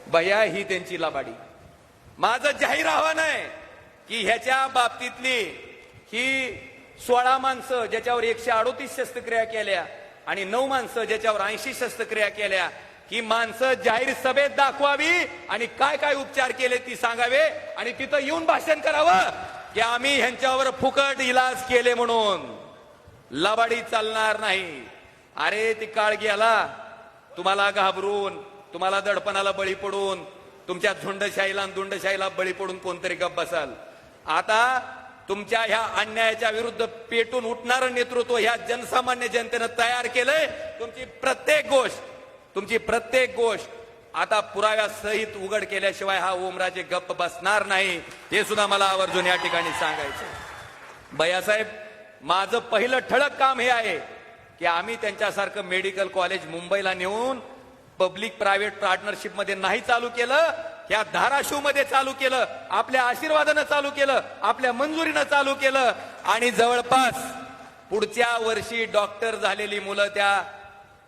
भैया, ही त्यांची लबाडी. माझं जाहीर आव्हान आहे की ह्याच्या बाबतीतली ही 16 माणसं ज्याच्यावर 138 शस्त्रक्रिया केल्या आणि 9 माणसं ज्याच्यावर 80 शस्त्रक्रिया केल्या, ही माणसं जाहीर सभेत दाखवावी आणि काय काय उपचार केले ती सांगावे आणि तिथं येऊन भाषण करावं की आम्ही ह्यांच्यावर फुकट इलाज केले म्हणून. लबाडी चालणार नाही. अरे, ती काळ गेला. तुम्हाला घाबरून, तुम्हाला दडपणाला बळी पडून, तुमच्या झुंडशाहीला आणि दुंडशाहीला बळी पडून कोणतरी गप्प बसाल. आता तुमच्या ह्या अन्यायाच्या विरुद्ध पेटून उठणारं नेतृत्व ह्या जनसामान्य जनतेनं तयार केलंय. तुमची प्रत्येक गोष्ट आता पुराव्यासहित उघड केल्याशिवाय हा ओमराजे गप्प बसणार नाही, हे सुद्धा मला आवर्जून या ठिकाणी सांगायचं. भैयासाहेब, माझं पहिलं ठळक काम हे आहे की आम्ही त्यांच्यासारखं मेडिकल कॉलेज मुंबईला नेऊन पब्लिक प्रायव्हेट पार्टनरशिप मध्ये नाही चालू केलं, ह्या धाराशिव मध्ये चालू केलं, आपल्या आशीर्वादानं चालू केलं, आपल्या मंजुरीनं चालू केलं. आणि जवळपास पुढच्या वर्षी डॉक्टर झालेली मुलं त्या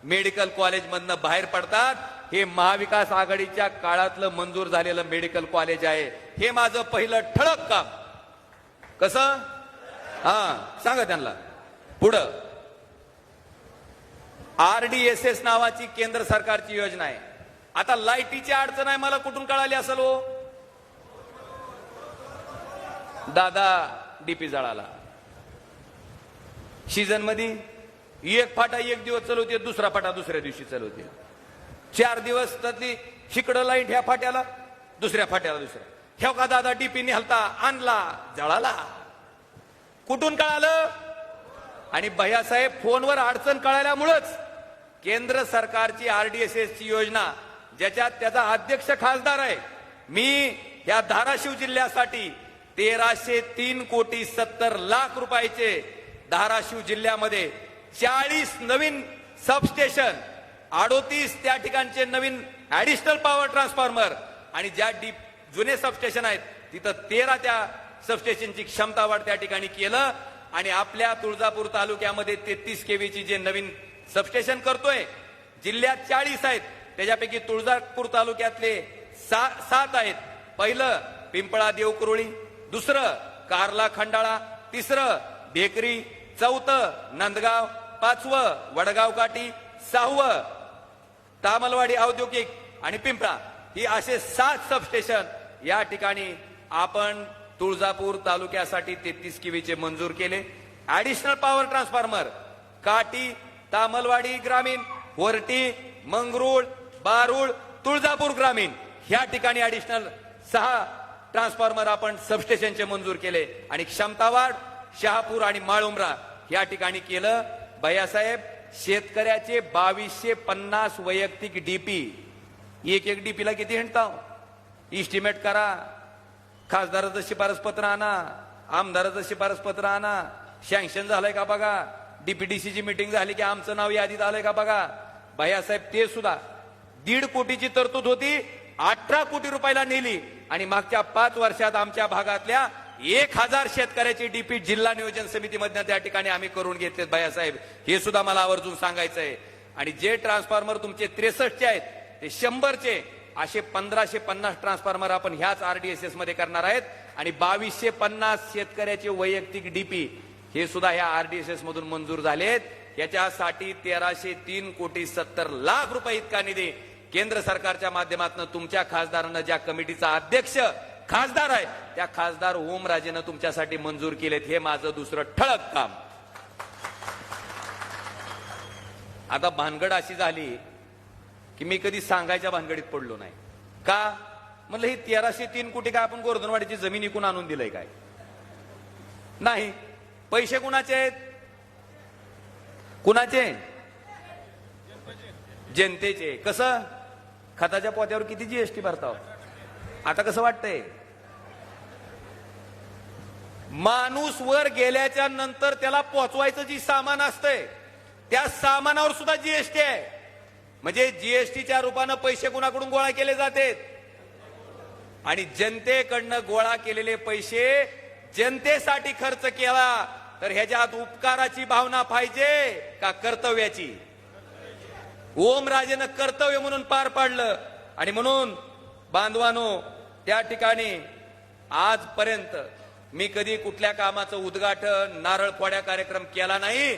मेडिकल कॉलेज मधनं बाहेर पडतात. हे महाविकास आघाडीच्या काळातलं मंजूर झालेलं मेडिकल कॉलेज आहे. हे माझं पहिलं ठळक काम. कसं? सांगा त्यांना. पुढं RDSS नावाची केंद्र सरकारची योजना आहे. आता लाईटीची अडचण आहे, मला कुठून कळाली असेल हो? दादा डीपी जळाला. सीझन मध्ये एक फाटा एक दिवस चालवते, दुसरा फाटा दुसऱ्या दिवशी चालवते. 4 दिवस त्यातली शिकडं लाईट ह्या फाट्याला, दुसऱ्या फाट्याला दुसऱ्या. ह्या का दादा डीपी निघालता आणला, जळाला. कुठून कळालं? आणि भैयासाहेब, फोनवर अडचण कळाल्यामुळेच केंद्र सरकारची RDSS ची योजना, ज्याच्यात त्याचा अध्यक्ष खासदार आहे, मी या धाराशिव जिल्ह्यासाठी 1,303,70,00,000 रुपयाचे धाराशिव जिल्ह्यामध्ये 40 नवीन सबस्टेशन, 38 त्या ठिकाणचे नवीन ऍडिशनल पॉवर ट्रान्सफॉर्मर आणि ज्या जुने सबस्टेशन आहेत तिथं 13 त्या सबस्टेशनची क्षमता वाढ त्या ठिकाणी केलं. आणि आपल्या तुळजापूर तालुक्यामध्ये 33 kV ची जे नवीन सबस्टेशन करतोय, जिल्ह्यात 40 आहेत त्याच्यापैकी तुळजापूर तालुक्यातले 7 आहेत. पहिलं पिंपळा देवकुरळी, दुसरं कारला खंडाळा, तिसरं भेकरी, चौथं नंदगाव, 5वं वडगाव काठी, 6वं तामलवाडी औद्योगिक आणि पिंपळा. ही असे 7 सबस्टेशन या ठिकाणी आपण तुळजापूर तालुक्यासाठी 33 केव्हीचे मंजूर केले. ऍडिशनल पॉवर ट्रान्सफॉर्मर काटी, तामलवाडी ग्रामीण, वरटी, मंगरुळ, बारूळ, तुळजापूर ग्रामीण ह्या ठिकाणी ऍडिशनल 6 ट्रान्सफॉर्मर आपण सबस्टेशनचे मंजूर केले. आणि क्षमतावाढ शहापूर आणि माळुंब्रा या ठिकाणी केलं. भैयासाहेब, शेतकऱ्याचे 2250 वैयक्तिक डीपी, एक डीपीला किती हिंडताव इस्टिमेट करा. खासदाराचं शिफारस पत्र आणा, आमदाराचं शिफारस पत्र आणा, सँक्शन झालंय का बघा, डीपीडीसीची मीटिंग झाली की आमचं नाव यादीत आलंय का बघा. भैयासाहेब, ते सुद्धा 1.5 कोटीची तरतूद होती, 18 कोटी रुपयाला नेली. आणि मागच्या 5 वर्षात आमच्या भागातल्या 1000 शेतकऱ्याची डीपी जिल्हा नियोजन समितीमधनं त्या ठिकाणी आम्ही करून घेतलेत. भैयासाहेब, हे सुद्धा मला आवर्जून सांगायचंय. आणि जे ट्रान्सफॉर्मर तुमचे 63चे आहेत ते 100चे असे 1550 ट्रान्सफॉर्मर आपण ह्याच RDSS मध्ये करणार आहेत. आणि 2250 शेतकऱ्याचे वैयक्तिक डीपी हे सुद्धा ह्या RDSS मधून मंजूर झालेत. याच्यासाठी 1303 कोटी 70 लाख रुपये इतका निधी केंद्र सरकारच्या माध्यमातून तुमच्या खासदारांना, ज्या कमिटीचा अध्यक्ष खासदार आहे त्या खासदार ओमराजेनं तुमच्यासाठी मंजूर केलेत. हे माझं दुसरं ठळक काम. आता भानगड अशी झाली की मी कधी सांगायच्या भानगडीत पडलो नाही. का म्हणलं ही 1303 कोटी काय आपण गोर्धनवाडीची जमीन इकून आणून दिलंय काय? नाही. पैसे कुणाचे आहेत? कुणाचे? जनतेचे. कसं? खताच्या पोत्यावर किती जीएसटी भरताव? आता कसं वाटतंय? माणूस वर गेल्याच्या नंतर त्याला पोचवायचं जी सामान असतंय त्या सामानावर सुद्धा जीएसटी आहे. म्हणजे जीएसटीच्या रूपानं पैसे कुणाकडून गोळा केले जातात? आणि जनतेकडनं गोळा केलेले पैसे जनतेसाठी खर्च केला तर ह्याच्यात उपकाराची भावना पाहिजे का कर्तव्याची? ओमराजेनं कर्तव्य म्हणून पार पाडलं. आणि म्हणून बांधवानो, त्या ठिकाणी आजपर्यंत मी कधी कुठल्या कामाचं उद्घाटन, नारळ फोड्या कार्यक्रम केला नाही.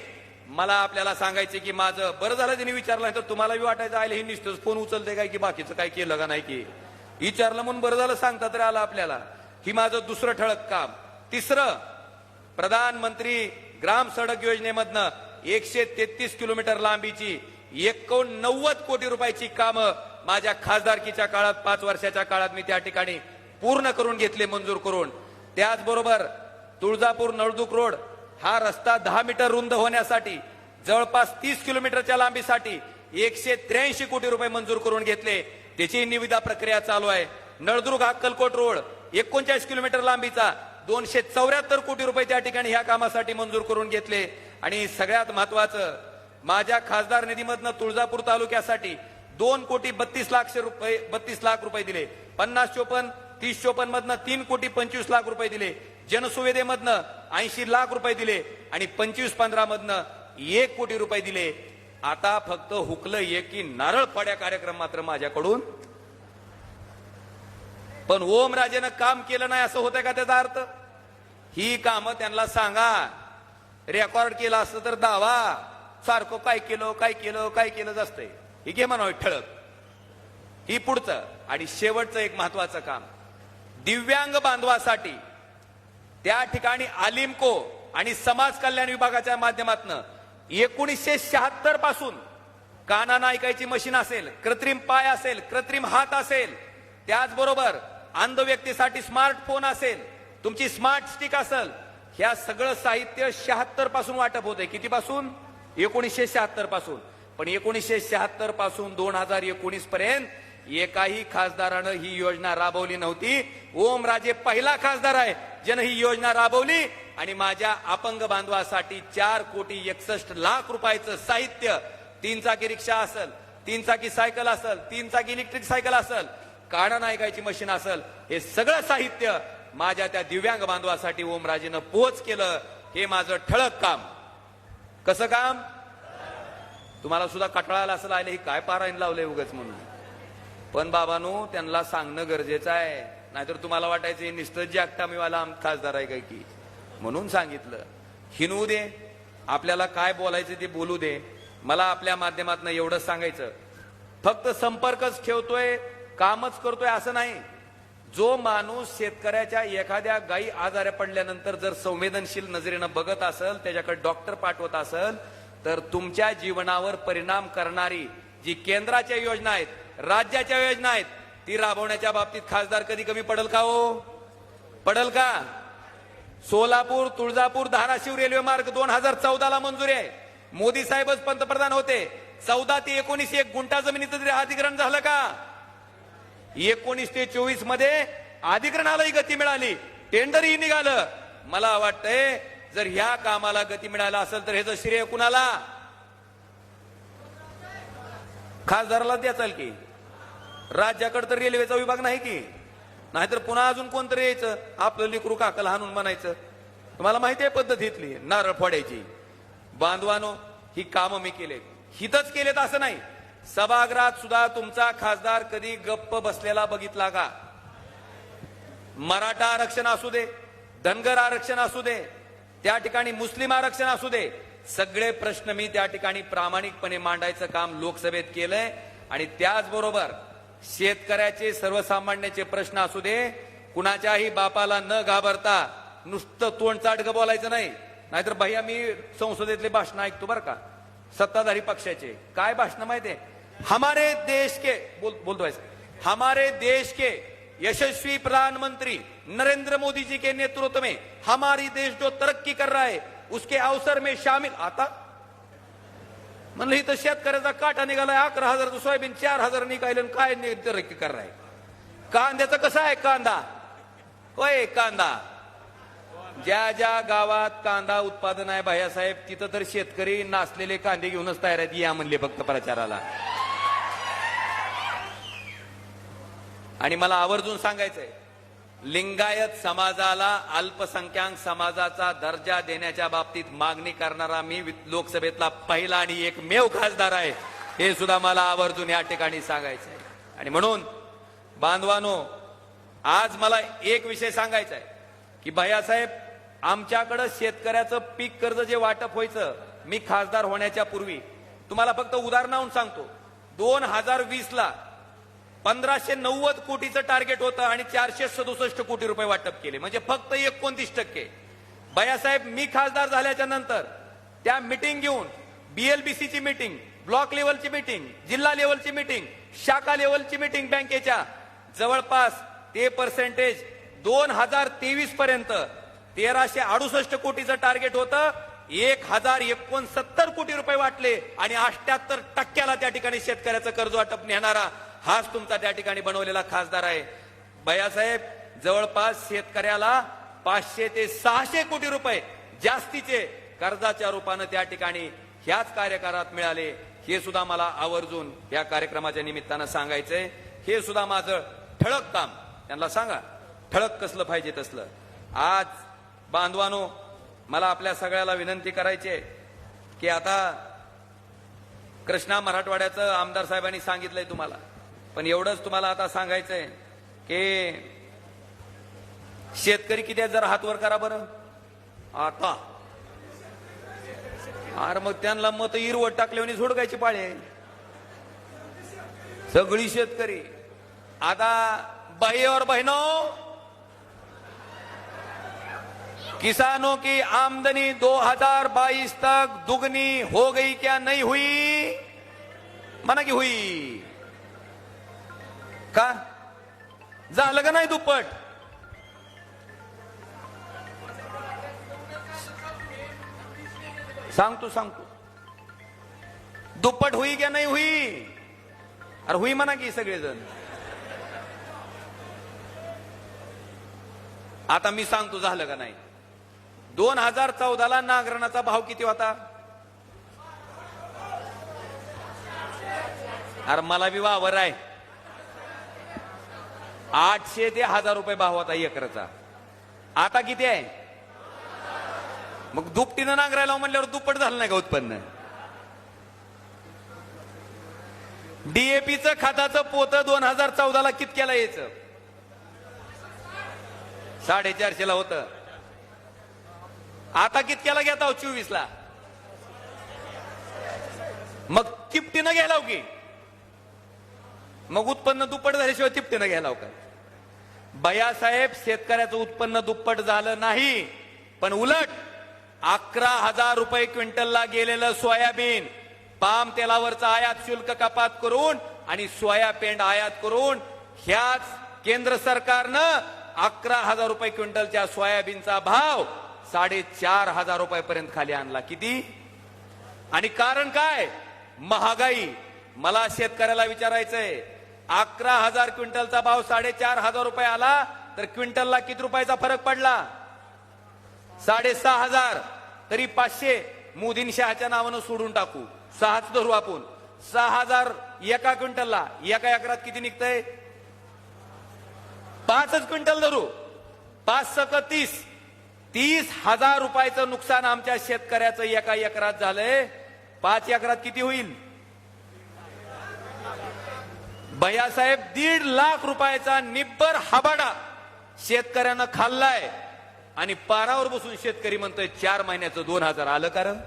मला आपल्याला सांगायचे की माझं बरं झालं त्यांनी विचारलं, तर तुम्हाला बी वाटायचं आले हे नुसतंच फोन उचलते काय की बाकीचं काय केलं का नाही की विचारलं म्हणून बरं झालं सांगता तरी आलं आपल्याला. ही माझं दुसरं ठळक काम. तिसरं, प्रधानमंत्री ग्राम सडक योजनेमधनं 133 किलोमीटर लांबीची 89 कोटी रुपयाची कामं माझ्या खासदारकीच्या काळात 5 वर्षाच्या काळात मी त्या ठिकाणी पूर्ण करून घेतले, मंजूर करून. त्याचबरोबर तुळजापूर नळदुर्ग रोड हा रस्ता 10 मीटर रुंद होण्यासाठी जवळपास 30 किलोमीटरच्या लांबीसाठी 183 कोटी रुपये मंजूर करून घेतले. त्याची निविदा प्रक्रिया चालू आहे. नळदुर्ग अक्कलकोट रोड 39 किलोमीटर लांबीचा 274 कोटी रुपये त्या ठिकाणी ह्या कामासाठी मंजूर करून घेतले. आणि सगळ्यात महत्वाचं, माझ्या खासदार निधीमधनं तुळजापूर तालुक्यासाठी 2 कोटी 32 लाख रुपये दिले. 50-54, 30-54 मधनं 3 कोटी 25 लाख रुपये दिले. जनसुविधेमधनं 80 लाख रुपये दिले. आणि 25-15 मधनं 1 कोटी रुपये दिले. आता फक्त हुकलं एक की नारळ फोड्या कार्यक्रम मात्र माझ्याकडून. पण ओमराजेनं काम केलं नाही असं होतंय का त्याचा अर्थ? ही कामं त्यांना सांगा. रेकॉर्ड केलं असतं तर दावा सारखं काय केलं असतंय. ही घे म्हणावं ठळक. ही पुढचं आणि शेवटचं एक महत्वाचं काम, दिव्यांग बांधवासाठी त्या ठिकाणी आलिमको आणि समाज कल्याण विभागाच्या माध्यमातून 1976 पासून कानानं ऐकायची मशीन असेल, कृत्रिम पाय असेल, कृत्रिम हात असेल, त्याचबरोबर अंध व्यक्तीसाठी स्मार्टफोन असेल, तुमची स्मार्ट स्टिक असेल, ह्या सगळं साहित्य 76 पासून वाटप होतंय. कितीपासून? 1976 पासून. पण 1976 पासून 2019 पर्यंत एकाही खासदारानं ही योजना राबवली नव्हती. ओमराजे पहिला खासदार आहे ज्यानं ही योजना राबवली. आणि माझ्या अपंग बांधवासाठी 4 कोटी 61 लाख रुपयाचं साहित्य, 3 चाकी रिक्षा असेल, 3 चाकी सायकल असेल, 3 चाकी इलेक्ट्रिक सायकल असेल, कानानं ऐकायची मशीन असेल, हे सगळं साहित्य माझ्या त्या दिव्यांग बांधवासाठी ओमराजेनं पोच केलं. हे माझं ठळक काम. कसं काम? तुम्हाला सुद्धा कटाळा आला असेल, आले ही काय पारायण लावलंय उगाच म्हणून. पण बाबांनो त्यांना सांगणं गरजेचं आहे, नाहीतर तुम्हाला वाटायचं हे नुसतं जगतामीवाला खासदार आहे काय की, म्हणून सांगितलं. हिनवू दे, आपल्याला काय बोलायचं ते बोलू दे. मला आपल्या माध्यमातून एवढंच सांगायचं, फक्त संपर्कच ठेवतोय, कामच करतोय असं नाही. जो माणूस शेतकऱ्याच्या एखाद्या गायी आजारी पडल्यानंतर जर संवेदनशील नजरेनं बघत असेल, त्याच्याकडे डॉक्टर पाठवत असेल, तर तुमच्या जीवनावर परिणाम करणारी जी केंद्राच्या योजना आहेत, राज्याच्या योजना आहेत, ती राबवण्याच्या बाबतीत खासदार कधी कमी पडेल का हो? पडेल का? सोलापूर, तुळजापूर, धाराशिव रेल्वे मार्ग 2014ला मंजुरी आहे. मोदी साहेबच पंतप्रधान होते. 14 ते 19 एक गुंठा जमिनीचं तरी अधिग्रहण झालं का? 19 ते 24 मध्ये अधिग्रहणालाही गती मिळाली, टेंडरही निघालं. मला वाटतंय जर ह्या कामाला गती मिळाला असेल तर ह्याचं श्रेय कुणाला? खासदाराला द्याचाल की? राज्याकडे तर रेल्वेचा विभाग नाही की, नाहीतर पुन्हा अजून कोणतरी यायचं, आपलं लेकरू काकाला हाणून म्हणायचं. तुम्हाला माहिती आहे पद्धतीतली नारळ फोडायची. बांधवानो, ही कामं मी केले, हितच केलेत असं नाही. सभागृहात सुद्धा तुमचा खासदार कधी गप्प बसलेला बघितला का? मराठा आरक्षण असू दे, धनगर आरक्षण असू दे, त्या ठिकाणी मुस्लिम आरक्षण असू दे, सगळे प्रश्न मी त्या ठिकाणी प्रामाणिकपणे मांडायचं काम लोकसभेत केलंय. आणि त्याचबरोबर शेतकऱ्याचे, सर्वसामान्याचे प्रश्न असू दे, कुणाच्याही बापाला न घाबरता नुसतं तोंडचाटक बोलायचं नाही. नाहीतर भैया मी संसदेतले भाषण ऐकतो बरं का, सत्ताधारी पक्षाचे काय भाषण माहितीये? हमारे देश के बोलतो हमारे देश के यशस्वी प्रधानमंत्री नरेंद्र मोदी जी के नेतृत्व में हमारी देश जो तरक्की कर रहा है उसके अवसर में शामिल. आता म्हणलं इथं शेतकऱ्याचा काटा निघालाय, 11,000 सोयाबीन 4,000 निघाले, काय तरक्की कर रहा है? कांद्याचं कसं आहे? कांदा होय, कांदा ज्या ज्या गावात कांदा उत्पादन आहे भाईसाहेब, तिथं तर शेतकरी नासलेले कांदे घेऊनच तयार आहेत, या म्हणले फक्त प्रचाराला. आणि मला आवर्जून सांगायचंय, लिंगायत समाजाला अल्पसंख्याक समाजाचा दर्जा देण्याच्या बाबतीत मागणी करणारा मी लोकसभेतला पहिला आणि एकमेव खासदार आहे, हे सुद्धा मला आवर्जून या ठिकाणी सांगायचंय. आणि म्हणून बांधवानो, आज मला एक विषय सांगायचा आहे की भैयासाहेब, आमच्याकडं शेतकऱ्याचं पीक कर्ज जे वाटप व्हायचं, मी खासदार होण्याच्या पूर्वी तुम्हाला फक्त उदाहरणावरून सांगतो, 2020ला 1590 कोटीचं टार्गेट होतं आणि 467 कोटी रुपये वाटप केले, म्हणजे फक्त 29%. भैयासाहेब, मी खासदार झाल्याच्या नंतर त्या मीटिंग घेऊन, BLBCची मीटिंग, ब्लॉक लेवलची मीटिंग, जिल्हा लेवलची मीटिंग, शाखा लेवलची मीटिंग बँकेच्या, जवळपास ते पर्सेंटेज 2023 पर्यंत 1368 कोटीचं टार्गेट होतं, 1069 कोटी रुपये वाटले आणि 78% त्या ठिकाणी शेतकऱ्याचं कर्ज वाटप नेणारा हाच तुमचा त्या ठिकाणी बनवलेला खासदार आहे. भैयासाहेब, जवळपास शेतकऱ्याला 500 ते 600 कोटी रुपये जास्तीचे कर्जाच्या रूपानं त्या ठिकाणी ह्याच कार्यकाळात मिळाले, हे सुद्धा मला आवर्जून या कार्यक्रमाच्या निमित्तानं सांगायचंय. हे सुद्धा माझं ठळक काम, त्यांना सांगा ठळक कसलं पाहिजे तसलं. आज बांधवानो, मला आपल्या सगळ्याला विनंती करायची आहे की आता कृष्णा मराठवाड्याचं आमदार साहेबांनी सांगितलंय तुम्हाला, पण एवढंच तुम्हाला आता सांगायचंय की शेतकरी किती जरा हातवर करा बरं. आता अरे मग त्यांना मत इरवट टाकल्याने सोडकायची पाळी आहे सगळी शेतकरी. आता भाई और बहनों, किसानों की आमदनी 2022 तक दुगनी हो गई क्या नहीं हुई? माना की हुई का? झालं का नाही दुप्पट? सांगतो दुप्पट हुई क्या नहीं हुई? अरे हुई म्हणा की सगळेजण. आता मी सांगतो झालं का नाही. 2014ला नांगरणाचा भाव किती होता? अरे मला बी वावर आहे, 800 ते 1000 रुपये भाव होता एकरचा. आता किती आहे? मग दुपटीनं नांगरायला म्हणल्यावर दुप्पट झालं नाही का उत्पन्न? डीएपीचं खताचं पोतं 2014ला कितक्याला यायचं? 450 ला होतं. आता कितक्याला घेता 24ला? मग तिपटीनं घ्यायला की मग उत्पन्न दुप्पट झाल्याशिवाय तिपटीनं घ्यायला का? भैयासाहेब, शेतकऱ्याचं उत्पन्न दुप्पट झालं नाही, पण उलट 11,000 रुपये क्विंटलला गेलेलं सोयाबीन, पाम तेलावरचा आयात शुल्क कपात करून आणि सोया पेंड आयात करून ह्याच केंद्र सरकारनं 11,000 रुपये क्विंटलच्या सोयाबीनचा भाव 4,500 रुपयापर्यंत खाली आणला. किती? आणि कारण काय? महागाई. मला शेतकऱ्याला विचारायचंय, 11,000 क्विंटलचा भाव 4,500 रुपये आला तर क्विंटलला किती रुपयाचा फरक पडला? 6,500. तरी 500 मोदींशहाच्या नावानं सोडून टाकू, 6च धरू आपण. 6,000 एका क्विंटलला. एका एकरात किती निघतंय? 5च क्विंटल धरू. 5 सक 30. 30,000 रुपयाचं नुकसान आमच्या शेतकऱ्याचं एका एकरात झालंय. 5 एकरात किती होईल? भैयासाहेब, 1.5 लाख रुपयाचा निब्बर हाबाडा शेतकऱ्यानं खाल्लाय आणि पारावर बसून शेतकरी म्हणतोय 4 महिन्याचं 2,000 आलं. कारण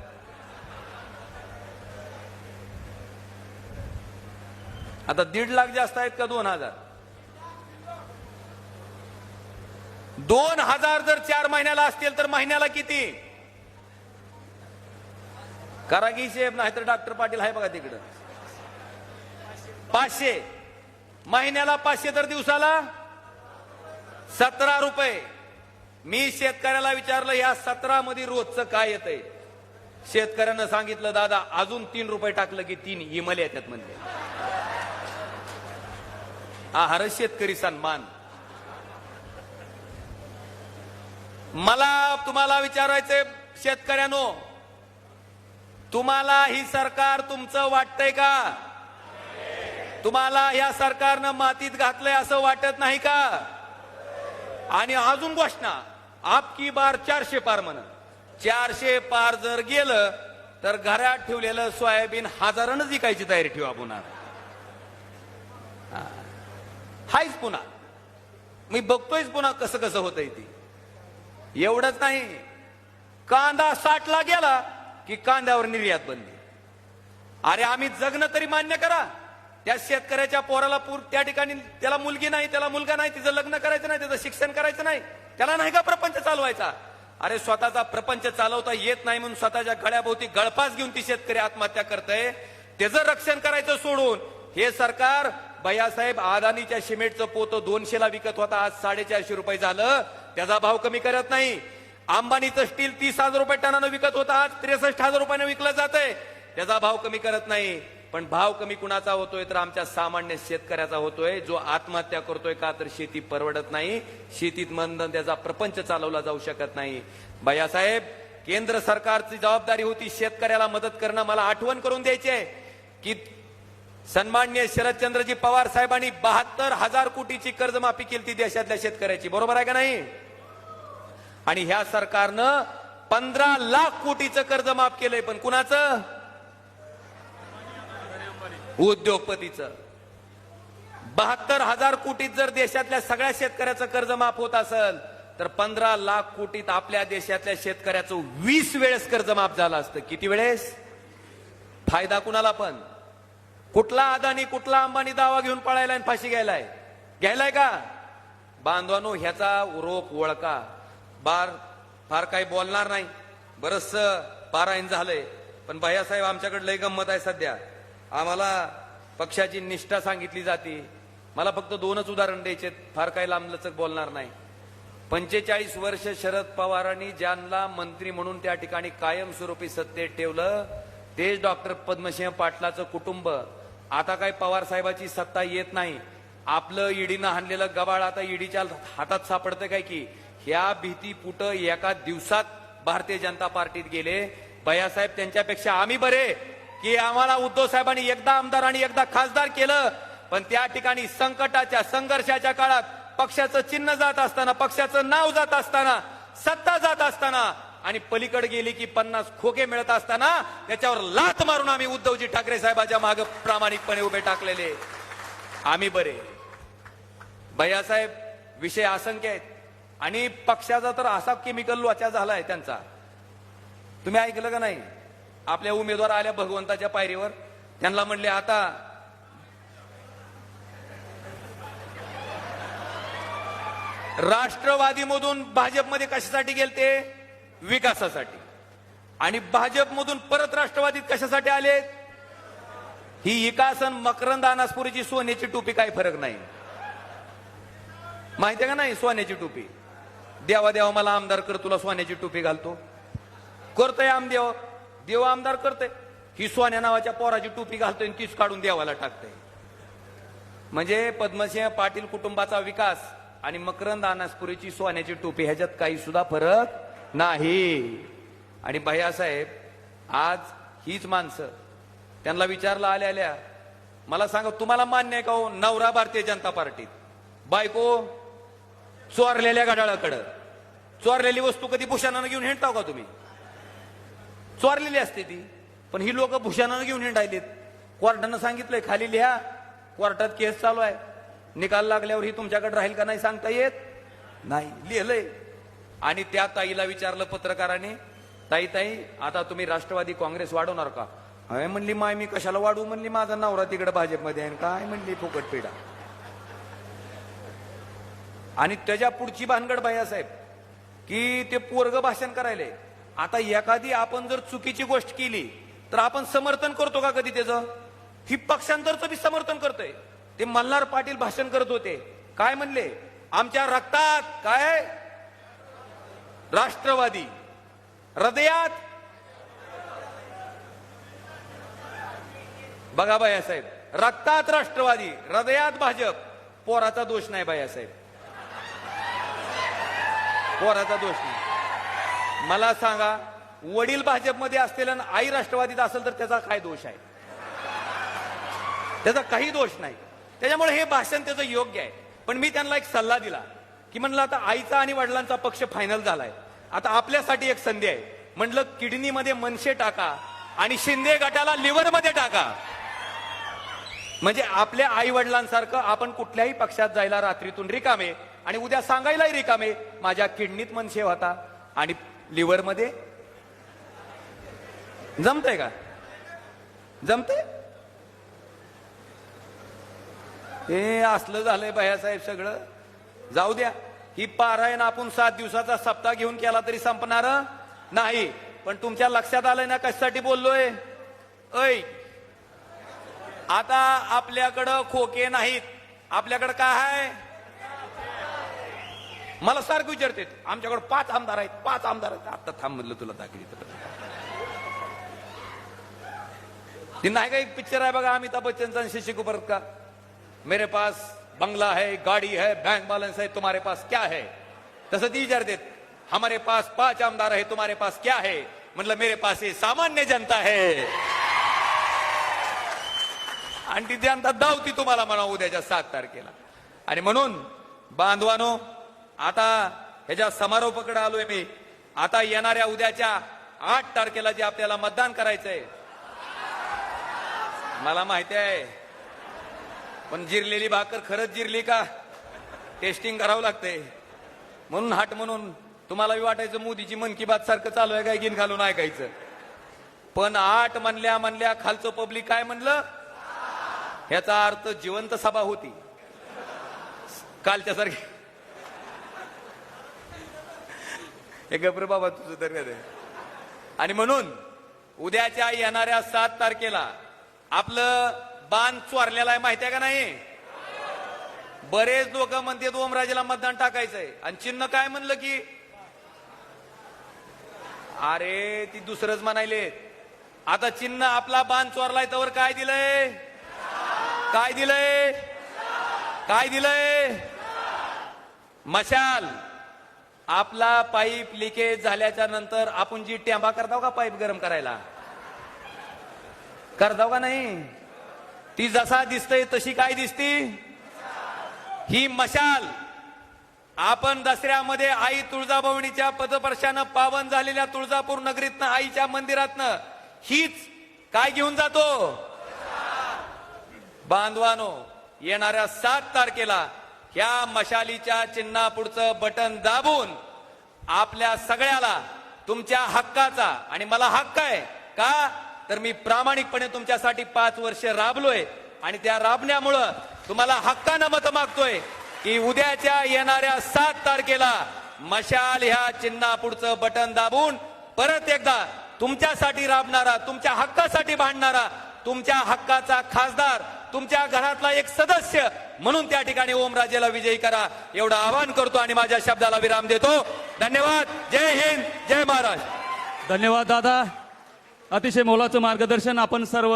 आता 1.5 लाख जास्त आहेत का 2,000? 2,000 जर 4 महिन्याला असतील तर महिन्याला किती? करा की साहेब, नाहीतर डॉक्टर पाटील आहे बघा तिकडं. 500 महिन्याला, 500 तर दिवसाला 17 रुपये. मी शेतकऱ्याला विचारलं या 17 मध्ये रोजचं काय येतंय? शेतकऱ्यानं सांगितलं, दादा अजून 3 रुपये टाकलं की 3 इमल येतात म्हणले. आहार शेतकरी सन्मान. मला तुम्हाला विचारायचंय शेतकऱ्यानो, तुम्हाला ही सरकार तुमचं वाटतंय का? तुम्हाला या सरकारनं मातीत घातलंय असं वाटत नाही का? आणि अजून घोषणा, आपकी बार 400 पार म्हणून. 400 पार जर गेलं तर घरात ठेवलेलं सोयाबीन हजारानं विकायची तयारी ठेवा पुन्हा. हायच पुन्हा. मी बघतोयच पुन्हा कसं कसं होतंय ती. एवढंच नाही, कांदा 60ला गेला की कांद्यावर निर्यात बंदी. अरे आम्ही जगणं तरी मान्य करा. त्या शेतकऱ्याच्या पोराला त्या ठिकाणी त्याला मुलगी नाही, त्याला मुलगा नाही, तिचं लग्न करायचं नाही, त्याचं शिक्षण करायचं नाही, त्याला नाही का प्रपंच चालवायचा? अरे स्वतःचा प्रपंच चालवता येत नाही म्हणून स्वतःच्या गळ्याभोवती गळफास घेऊन ती शेतकरी आत्महत्या करतय. त्याचं रक्षण करायचं सोडून हे सरकार, भैयासाहेब, अदानीच्या सिमेंटचं पोतं 200ला विकत होता, आज 450 रुपये झालं. त्याचा भाव कमी करत नाही. अंबानीचं स्टील 30,000 रुपये टनानं विकत होता, आज 63,000 रुपयानं विकलं जातंय. त्याचा भाव कमी करत नाही. पण भाव कमी कुणाचा होतोय? तर आमच्या सामान्य शेतकऱ्याचा होतोय, जो आत्महत्या करतोय. का तर शेती परवडत नाही, शेतीत मंद, त्याचा प्रपंच चालवला जाऊ शकत नाही. भैयासाहेब, केंद्र सरकारची जबाबदारी होती शेतकऱ्याला मदत करणं. मला आठवण करून द्यायची आहे की सन्माननीय शरदचंद्रजी पवार साहेबांनी 72,000 कोटीची कर्जमाफी केली ती देशातल्या शेतकऱ्याची. बरोबर आहे का नाही? आणि ह्या सरकारनं 15 लाख कोटीचं कर्ज माफ केलंय. पण कुणाचं? उद्योगपतीचं. 72,000 कोटीत जर देशातल्या सगळ्या शेतकऱ्याचं कर्ज माफ होत असेल तर 15 लाख कोटीत आपल्या देशातल्या शेतकऱ्याचं 20 वेळेस कर्ज माफ झालं असतं. किती वेळेस? फायदा कुणाला? पण कुठला अदानी, कुठला अंबानी दावा घेऊन पळायलाय आणि फाशी घ्यायलाय का? बांधवानो, ह्याचा रोप ओळखा. फार काही बोलणार नाही, बरंच पारायण झालंय. पण भैयासाहेब, आमच्याकडे लय गंमत आहे सध्या. आम्हाला पक्षाची निष्ठा सांगितली जाते. मला फक्त 2च उदाहरण द्यायचे, फार काही लांबलचक बोलणार नाही. 45 वर्ष शरद पवारांनी ज्यांना मंत्री म्हणून त्या ठिकाणी कायमस्वरूपी सत्तेत ठेवलं, तेच डॉक्टर पद्मसिंह पाटलाचं कुटुंब. आता काय पवार साहेबाची सत्ता येत नाही. आपलं ईडीनं हाणलेलं गबाळ आता ईडीच्या हातात सापडतं काय? की ह्या भीतीपुट एका दिवसात भारतीय जनता पार्टीत गेले. भैयासाहेब, त्यांच्यापेक्षा आम्ही बरे की आम्हाला उद्धव साहेबांनी एकदा आमदार आणि एकदा खासदार केलं. पण त्या ठिकाणी संकटाच्या, संघर्षाच्या काळात पक्षाचं चिन्ह जात असताना, पक्षाचं नाव जात असताना, सत्ता जात असताना आणि पलीकडे गेली की 50 खोके मिळत असताना त्याच्यावर लात मारून आम्ही उद्धवजी ठाकरे साहेबांच्या मागे प्रामाणिकपणे उभे टाकलेले आम्ही बरे. भैयासाहेब विषय असंख्य आहेत आणि पक्षाचा तर असा केमिकल लोचा झालाय त्यांचा. तुम्ही ऐकलं का नाही? आपल्या उमेदवार आल्या भगवंताच्या पायरीवर, त्यांना म्हणले आता राष्ट्रवादीमधून भाजपमध्ये कशासाठी गेलते? विकासासाठी. आणि भाजपमधून परत राष्ट्रवादीत कशासाठी आले? ही विकासन मकरंद अनासपुरीची सोन्याची टोपी, काय फरक नाही. माहितीये का नाही? सोन्याची टोपी. देवा देवा मला आमदार कर, तुला सोन्याची टोपी घालतो. करतोय आमदेव, देव आमदार करतोय. ही सोन्या नावाच्या पोराची टोपी घालतोय आणि तीच काढून देवाला टाकतोय. म्हणजे पद्मसिंह पाटील कुटुंबाचा विकास आणि मकरंद अनासपुरीची सोन्याची टोपी ह्याच्यात काही सुद्धा फरक नाही. आणि भैयासाहेब आज हीच माणसं, त्यांना विचारलं आल्या आल्या, मला सांगा तुम्हाला मान्य आहे का हो नवरा भारतीय जनता पार्टीत, बायको चोरलेल्या घड्याळाकडं? चोरलेली वस्तू कधी भूषणानं घेऊन हिंडताव का तुम्ही? चोरलेली असते ती, पण ही लोक भूषणानं घेऊन हिंडायलेत. कोर्टानं सांगितलंय खाली लिहा, कोर्टात केस चालू आहे, निकाल लागल्यावर ही तुमच्याकडे राहील का नाही सांगता येत नाही, लिहिलंय. आणि त्या ताईला विचारलं पत्रकाराने, ताई ताई आता तुम्ही राष्ट्रवादी काँग्रेस वाढवणार का? अय म्हणली माय मी कशाला वाढवू म्हणली, माझा नवरा तिकडे भाजपमध्ये आहे. काय म्हणली फुकट पेडा. आणि त्याच्या पुढची भानगड भैयासाहेब की ते पोरग भाषण करायले. आता एखादी आपण जर चुकीची गोष्ट केली तर आपण समर्थन करतो का कधी त्याचं? ही पक्षांतरचं बी समर्थन करतोय. ते मल्हार पाटील भाषण करत होते, काय म्हणले? आमच्या रक्तात काय राष्ट्रवादी, हृदयात. बघा भैयासाहेब, रक्तात राष्ट्रवादी, हृदयात भाजप. पोराचा दोष नाही भैयासाहेब, पोराचा दोष नाही. मला सांगा, वडील भाजपमध्ये असलेला आणि आई राष्ट्रवादीत असेल तर त्याचा काय दोष आहे? त्याचा काही दोष नाही. त्याच्यामुळे हे भाषण त्याचं योग्य आहे. पण मी त्यांना एक सल्ला दिला की म्हणलं आता आईचा आणि वडिलांचा पक्ष फायनल झालाय, आता आपल्यासाठी एक संधी आहे. म्हटलं किडनीमध्ये मनसे टाका आणि शिंदे गटाला लिव्हर मध्ये टाका. म्हणजे आपल्या आई वडिलांसारखं आपण कुठल्याही पक्षात जायला रात्रीतून रिकामे आणि उद्या सांगायलाही रिकामे, माझ्या किडनीत मनसे होता आणि लिव्हर मध्ये. जमतंय का? जमतंय? हे असलं झालंय भैयासाहेब सगळं. जाऊ द्या, ही पारायण आपण 7 दिवसाचा सप्ताह घेऊन केला तरी संपणार नाही. पण तुमच्या लक्षात आलंय ना कशासाठी बोललोय? ऐ, आता आपल्याकडं खोके नाहीत, आपल्याकडं काय आहे? मला सारखं विचारते, आमच्याकडे 5 आमदार आहेत, 5 आमदार आहेत. आता थांब म्हणलं तुला दाखली. ती नाही का एक पिक्चर आहे बघा अमिताभ बच्चनचा आणि शशी कपूर का, मेरे पास बंगला है, गाड़ी है, बैंक बैलेंस है, तुम्हारे पास क्या है? तसं ती विचारते, हमारे पास 5 आमदार है, तुम्हारे पास क्या है? मतलब मेरे पास ये सामान्य जनता है. आणि ती जनता दावती तुम्हाला म्हणा उद्याच्या 7 तारखेला. आणि म्हणून बांधवानो, आता ह्याच्या समारोपाकडे आलोय मी. आता येणाऱ्या उद्याच्या 8 तारखेला जे आपल्याला मतदान करायचंय, मला माहिती आहे, पण जिरलेली भाकर खरंच जिरली का टेस्टिंग करावं लागतंय. म्हणून हाट म्हणून तुम्हाला वाटायचं मोदीची मन की बात सारखं चालू आहे काय, गिन घालून ऐकायचं. पण 8 म्हणल्या खालचं पब्लिक काय म्हणलं? ह्याचा अर्थ जिवंत सभा होती कालच्या सारखी. हे गप्र बाबा तुझं तर. आणि म्हणून उद्याच्या येणाऱ्या 7 तारखेला आपलं बाण चोरलेला आहे, माहिती आहे का नाही? बरेच लोक म्हणते ओमराजेला मतदान टाकायचंय आणि चिन्ह काय म्हणलं की अरे ती दुसरंच म्हणायले. आता चिन्ह आपला बाण चोरलाय तर काय दिलंय? काय दिलंय? काय दिलंय? मशाल. आपला पाईप लिकेज झाल्याच्या नंतर आपण जी टेंबा करताव का पाईप गरम करायला, करताव का नाही? ती जसा दिसतंय तशी काय दिसती? ही मशाल. आपण दसऱ्यामध्ये आई तुळजाभवानीच्या पदस्पर्शानं पावन झालेल्या तुळजापूर नगरीतनं आईच्या मंदिरातनं हीच काय घेऊन जातो? बांधवानो, येणाऱ्या 7 तारखेला ह्या मशालीच्या चिन्हापुढचं बटन दाबून आपल्या सगळ्याला तुमच्या हक्काचा, आणि मला हक्क आहे का, तर मी प्रामाणिकपणे तुमच्यासाठी 5 वर्ष राबलोय आणि त्या राबण्यामुळं तुम्हाला हक्कानं मत मागतोय की उद्याच्या येणाऱ्या 7 तारखेला मशाल ह्या चिन्हापुढचं बटन दाबून परत एकदा तुमच्यासाठी राबणारा, तुमच्या हक्कासाठी भांडणारा, तुमच्या हक्काचा खासदार, तुमच्या घरातला एक सदस्य म्हणून त्या ठिकाणी ओमराजेला विजयी करा एवढं आवाहन करतो आणि माझ्या शब्दाला विराम देतो. धन्यवाद. जय हिंद, जय महाराष्ट्र. धन्यवाद दादा. अतिशय मोलाचं मार्गदर्शन आपण सर्व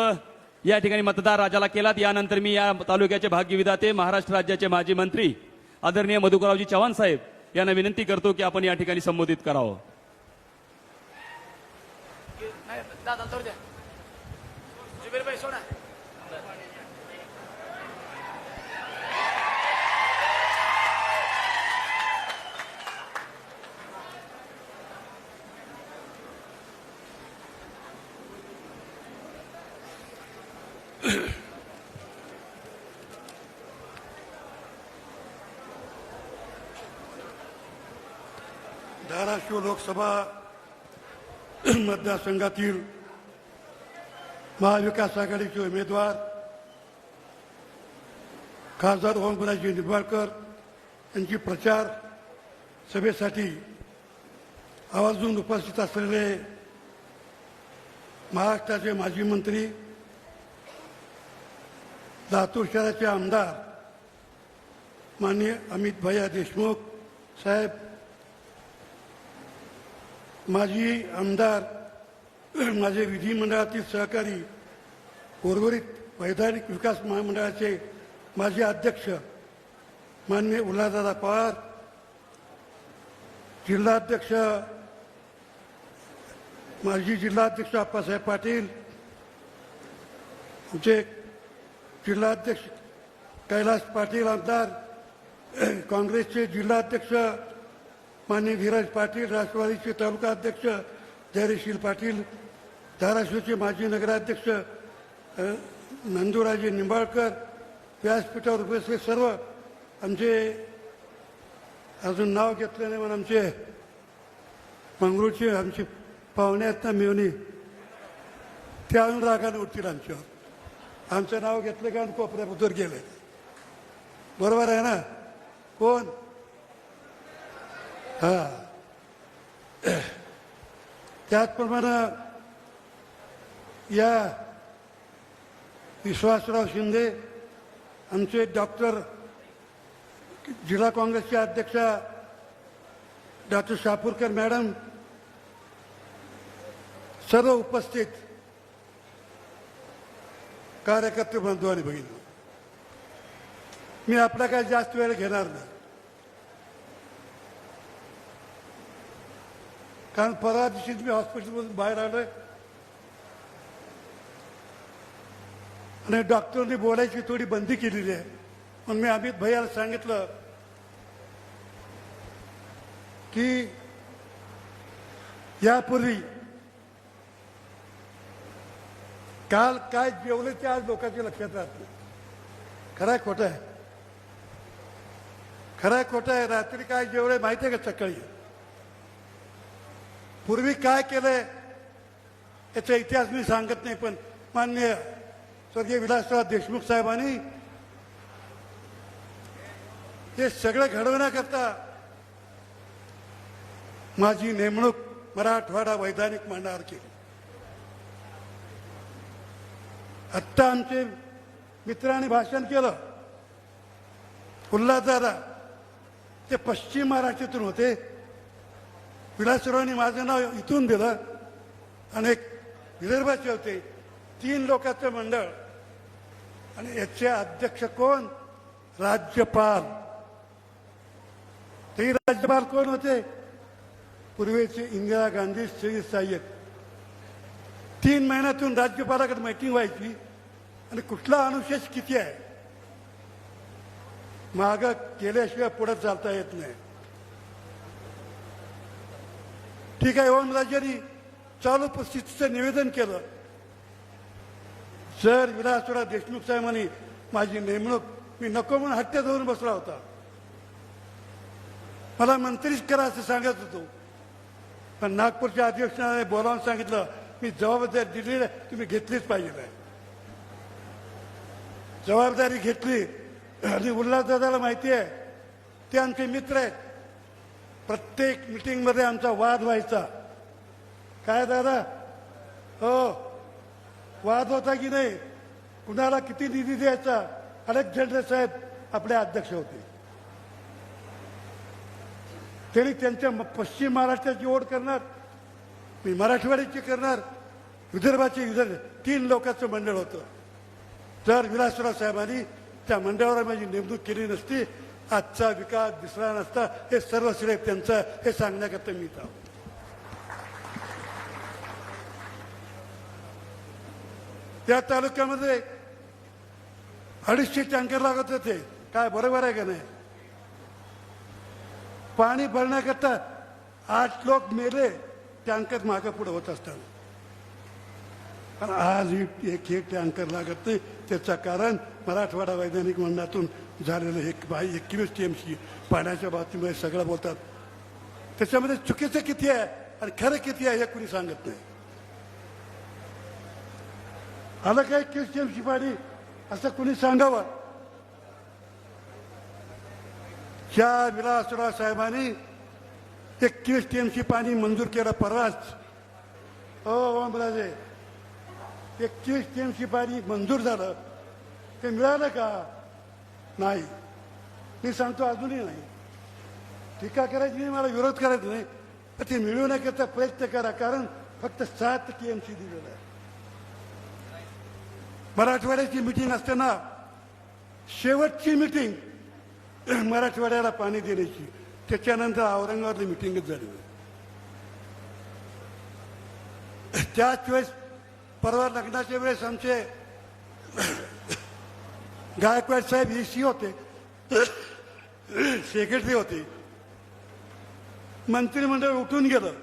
या ठिकाणी मतदार राजाला केलात. यानंतर मी या तालुक्याचे भाग्यविधाते महाराष्ट्र राज्याचे माजी मंत्री आदरणीय मधुकररावजी चव्हाण साहेब यांना विनंती करतो की आपण या ठिकाणी संबोधित करावं. नाही दादा तर द्या. जुबेर भाई सोडा. धाराशिव लोकसभा मतदारसंघातील महाविकास आघाडीचे उमेदवार खासदार ओमराजे निंबाळकर यांची प्रचार सभेसाठी आवर्जून उपस्थित असलेले महाराष्ट्राचे माजी मंत्री, लातूर शहराचे आमदार माननीय अमित भैया देशमुख साहेब, माजी आमदार, माझे विधिमंडळातील सहकारी, उर्वरित वैधानिक विकास महामंडळाचे माजी अध्यक्ष माननीय उल्हासदादा पवार, जिल्हाध्यक्ष, माजी जिल्हाध्यक्ष आप्पासाहेब पाटील, आमचे जिल्हाध्यक्ष कैलास पाटील आमदार, काँग्रेसचे जिल्हाध्यक्ष माननीय धीरज पाटील, राष्ट्रवादीचे तालुका अध्यक्ष धैर्यशील पाटील, धाराशिवचे माजी नगराध्यक्ष नंदुराजे निंबाळकर, व्यासपीठावर उपस्थित सर्व आमचे, अजून नाव घेतलं नाही पण आमचे मंगरूळचे आमचे पाहुणे आहेत ना मिळवणी, ते अजून रागाने उठतील आमच्यावर. आमचं नाव घेतलं का कोपऱ्याबद्दल गेले. बरोबर आहे ना? कोण? हा, त्याचप्रमाणे या विश्वासराव शिंदे, आमचे डॉक्टर, जिल्हा काँग्रेसचे अध्यक्ष डॉक्टर शापूरकर मॅडम, सर्व उपस्थित कार्यकर्ते बंधू आणि भगिनी, मी आपला काय जास्त वेळ घेणार नाही, कारण परवा दिवशी मी हॉस्पिटलमधून बाहेर आलोय आणि डॉक्टरने बोलायची थोडी बंदी केलेली आहे. म्हणून मी अमित भैयाला सांगितलं की यापूर्वी काल काय जेवले ते आज लोकांच्या लक्षात राहत नाही. खरं आहे खोटं आहे? खरं आहे खोटं आहे? रात्री काय जेवले माहिती आहे का? सकाळी पूर्वी काय केलंय याचा इतिहास मी सांगत नाही, पण माननीय स्वर्गीय विलासराव देशमुख साहेबांनी हे सगळं घडवण्याकरता माझी नेमणूक मराठवाडा वैधानिक मंडळावर केली. आत्ता आमचे मित्रांनी भाषण केलं, उल्हासदादा, ते पश्चिम महाराष्ट्रातून होते, विलासरावांनी माझं नाव इथून दिलं आणि एक विदर्भाचे होते, 3 लोकांचं मंडळ, आणि याचे अध्यक्ष कोण? राज्यपाल. ते राज्यपाल कोण होते? पूर्वीचे इंदिरा गांधी श्री सहाय्यक. 3 महिन्यातून राज्यपालाकडे मीटिंग व्हायची आणि कुठला अनुशेष किती आहे मागं केल्याशिवाय पुढे चालता येत नाही. ठीक आहे, ओमराजेंनी चालू परिस्थितीचं निवेदन केलं. जर विलासराव देशमुख साहेबांनी माझी नेमणूक मी नको म्हणून हट्ट धरून बसला होता, मला मंत्रीच करा असं सांगत होतो, पण नागपूरच्या अध्यक्षाने बोलावून सांगितलं मी जबाबदारी दिली आहे, तुम्ही घेतलीच पाहिजे. जबाबदारी घेतली. आणि उल्हासदादाला माहिती आहे ते आमचे मित्र आहेत. प्रत्येक मिटिंगमध्ये आमचा वाद व्हायचा. काय दादा, हो वाद होता की नाही, कुणाला किती निधी द्यायचा. अलेक्झांडर साहेब आपले अध्यक्ष होते. तरी त्यांच्या पश्चिम महाराष्ट्राची ओढ करणार, मी मराठवाड्याची करणार, विदर्भाची 3 लोकांचं मंडळ होतं. जर विलासराव साहेबांनी त्या मंडळावर माझी नेमणूक केली नसती, आजचा विकास दिसला नसता. हे सर्व श्रेय त्यांचं, हे सांगण्याकरता मी इथं. त्या तालुक्यामध्ये 250 टँकर लागत होते. काय बरोबर आहे का नाही? पाणी भरण्याकरता 8 लोक मेले टँकर मागे पुढे होत असताना. पण आज एक टँकर लागत नाही. त्याचं कारण मराठवाडा वैज्ञानिक मंडळातून झालेलं 21 TMC पाण्याच्या बाबतीमध्ये सगळं बोलतात. त्याच्यामध्ये चुकीचं किती आहे आणि खरं किती आहे हे कुणी सांगत नाही. आलं काय 21 TMC पाणी असं कुणी सांगावं. ज्या विलासराव साहेबांनी 21 TMC पाणी मंजूर केलं परवाच, हो ओमराजे, 21 TMC पाणी मंजूर झालं, ते मिळालं का? नाही. मी सांगतो अजूनही नाही. टीका करायची नाही, मला विरोध करायचा नाही, पण ते मिळवण्याकरता प्रयत्न करा. कारण फक्त 7 TMC दिलेलं आहे. मराठवाड्याची मिटिंग असताना शेवटची मिटिंग मराठवाड्याला पाणी देण्याची, त्याच्यानंतर औरंगाबादला मिटिंगच झाली. त्याच वेळेस परवा लग्नाच्या वेळेस आमचे गायकवाड साहेब EC होते, सेक्रेटरी होते. मंत्रिमंडळ उठून गेलं.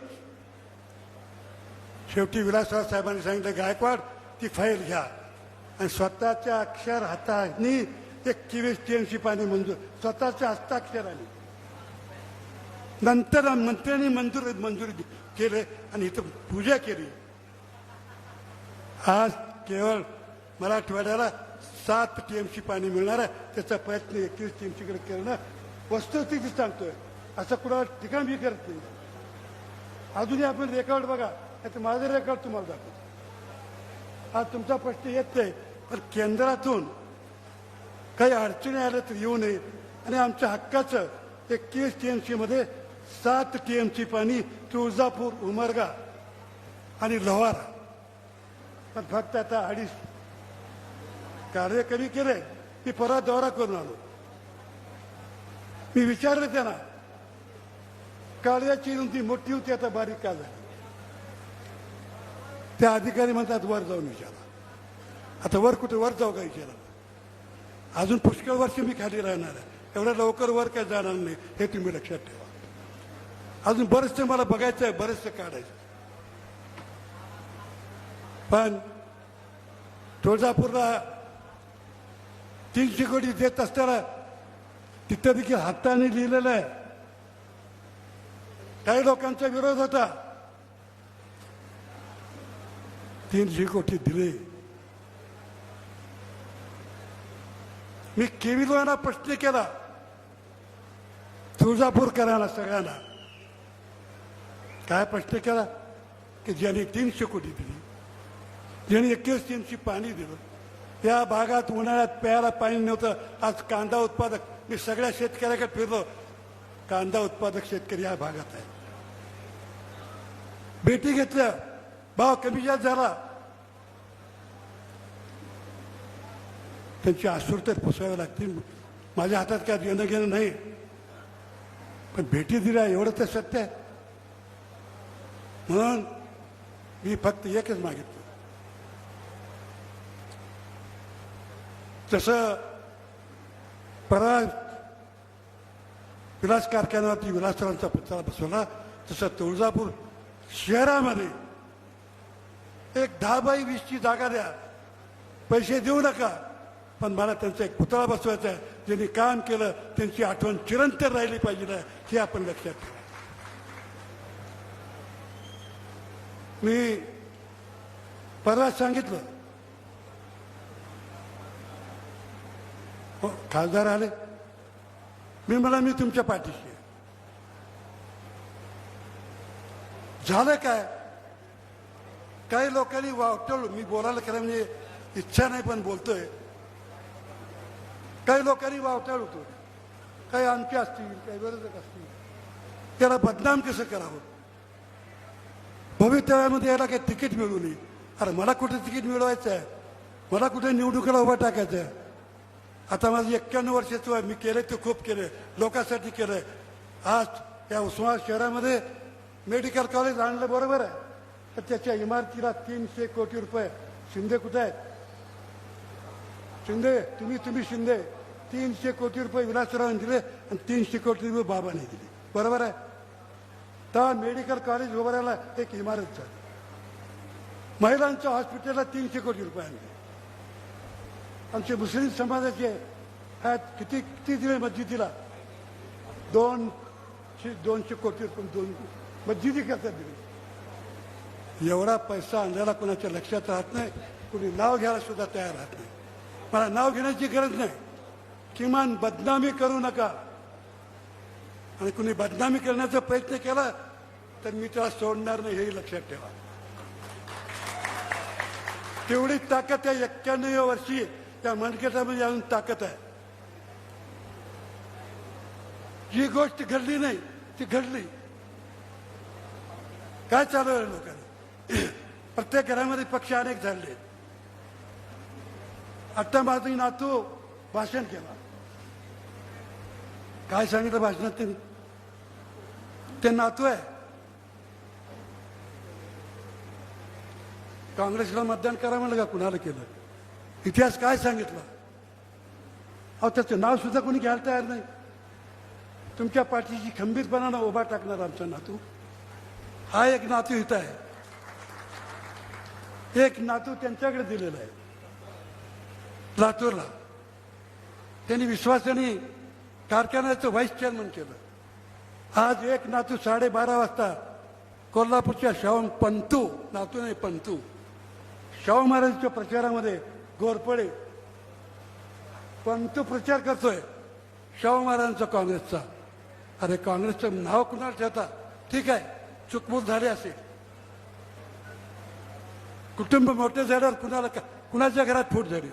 शेवटी विलासराव साहेबांनी सांगितलं गायकवाड ती फाईल घ्या, आणि स्वतःच्या अक्षर हाताने 21 TMC पाणी मंजूर, स्वतःच्या हस्ताक्षराने. नंतर मंत्र्यांनी मंजूर केले आणि इथं पूजा केली. आज केवळ मराठवाड्याला 7 TMC पाणी मिळणार आहे. त्याचा प्रयत्न 21 TMC कडे करणं वस्तुस्थिती सांगतोय. असं कुणाला ठिकाण बी करत नाही. अजूनही आपण रेकॉर्ड बघा, आता माझं रेकॉर्ड तुम्हाला दाखवतो. आज तुमचा प्रश्न येत नाही, पण केंद्रातून काही अडचणी आल्या तर येऊ नये. आणि आमच्या हक्काचं 21 TMC मध्ये 7 TMC पाणी तुळजापूर, उमरगा आणि लोहारा. पण फक्त आता 2.5 कार्य कमी केले. मी परवा दौरा करून आलो. मी विचारलं त्यांना, काळ्याची रुंदी मोठी होती आता बारीक का झाली? त्या अधिकारी म्हणतात वर जाऊन विचारा. आता वर कुठे, वर जाऊ का विचारा? अजून पुष्कळ वर्ष मी खाली राहणार आहे. एवढ्या लवकर वर काय जाणार नाही, हे तुम्ही लक्षात ठेवा. अजून बरेचसे मला बघायचं आहे, बरेचसे काढायचं. पण तुळजापूरला 300 कोटी देत असताना तिथं देखील हाताने लिहिलेलं आहे. काही लोकांचा विरोध होता. 300 कोटी दिले. मी केविलवाना प्रश्न केला तुळजापूरकरांना सगळ्यांना. काय प्रश्न केला की ज्यांनी 300 कोटी दिली, ज्यांनी 21 TMC पाणी दिलं, त्या भागात उन्हाळ्यात प्यायला पाणी नव्हतं. आज कांदा उत्पादक, मी सगळ्या शेतकऱ्याकडे फिरलो, कांदा उत्पादक शेतकरी या भागात आहे. भेटी घेतल्या, भाव कमी जास्त झाला. त्यांची आसूर तर पुसावे लागतील. माझ्या हातात काय देणं घेणं नाही, पण भेटी दिल्या एवढं तर सत्य आहे. म्हणून मी फक्त एकच मागितलं, जसं परवा विलास कारखान्यावरती विलासरावांचा पुतळा बसवला, तसं तुळजापूर शहरामध्ये एक 10x20ची जागा द्या, पैसे देऊ नका, पण मला त्यांचा एक पुतळा बसवायचा आहे. ज्यांनी काम केलं त्यांची आठवण चिरंतन राहिली पाहिजे ना, हे आपण लक्षात ठेवा. मी परवा सांगितलं, हो, खासदार आले, मी तुमच्या पाठीशी आहे. झालं काय, काही लोकांनी वावटळून, मी बोलायला खरं म्हणजे इच्छा नाही पण बोलतोय, काही लोकांनी वावटाळ होतो, काही आमचे असतील, काही विरोधक असतील, त्याला बदनाम कसं करावं, भवितव्यामध्ये याला काही तिकीट मिळू नये. अरे मला कुठे तिकीट मिळवायचं आहे, मला कुठे निवडणुकीला उभा टाकायचं आहे. आता माझं 91 वर्षाचं आहे, मी केलं ते खूप केलं, लोकांसाठी केलंय. आज या उस्मानाबाद शहरामध्ये मेडिकल कॉलेज आणलं, बरोबर आहे, तर त्याच्या इमारतीला 300 कोटी रुपये. शिंदे कुठे आहेत? शिंदे, तुम्ही शिंदे, 300 कोटी रुपये विलासरावांनी दिले आणि 300 कोटी रुपये बाबांनी दिले, बरोबर आहे. तर मेडिकल कॉलेज उभारायला एक इमारत झाली. महिलांच्या हॉस्पिटलला 300 कोटी रुपये आणले. आमचे मुस्लिम समाजाचे आहेत, किती दिले मस्जिदीला? 200 कोटी रुपये 2 मस्जिदी करता दिले. एवढा पैसा आणल्याला कोणाच्या लक्षात राहत नाही, कोणी नाव घ्यायला सुद्धा तयार राहत नाही. मला नाव घेण्याची गरज नाही, किमान बदनामी करू नका. आणि कुणी बदनामी करण्याचा प्रयत्न केला तर मी त्याला सोडणार नाही, हेही लक्षात ठेवा. तेवढी ताकद आहे 91 वर्षी त्या मनगटामध्ये अजून ताकद आहे. जी गोष्ट घडली नाही ती घडली. काय चालू आहे लोकांना? प्रत्येक घरामध्ये पक्ष अनेक झाले. आता माझी नातू भाषण केला, काय सांगितलं भाषणात त्यांनी? ते नातू आहे, काँग्रेसला मतदान करा म्हणलं का, कुणाला केलं? इतिहास काय सांगितलं? अहो त्याचं नाव सुद्धा कोणी घ्यायला तयार नाही. तुमच्या पाठीशी खंबीरपणानं उभा टाकणार आमचा नातू. हा एक नातू इथं आहे, एक नातू त्यांच्याकडे दिलेला आहे लातूरला. त्यांनी विश्वासाने कारखान्याचं व्हाईस चेअरमन केलं. आज एक नातू 12:30 वाजता कोल्हापूरच्या शाहू पंतू, नातू नाही पंतू, शाहू महाराजांच्या प्रचारामध्ये घोरपडे पंतू प्रचार करतोय शाहू महाराजांचा, काँग्रेसचा. अरे काँग्रेसचं नाव कुणाला ठेवता? ठीक आहे, चुकबुक झाली असेल, कुटुंब मोठे झाल्यावर कुणाच्या घरात फूट झाली.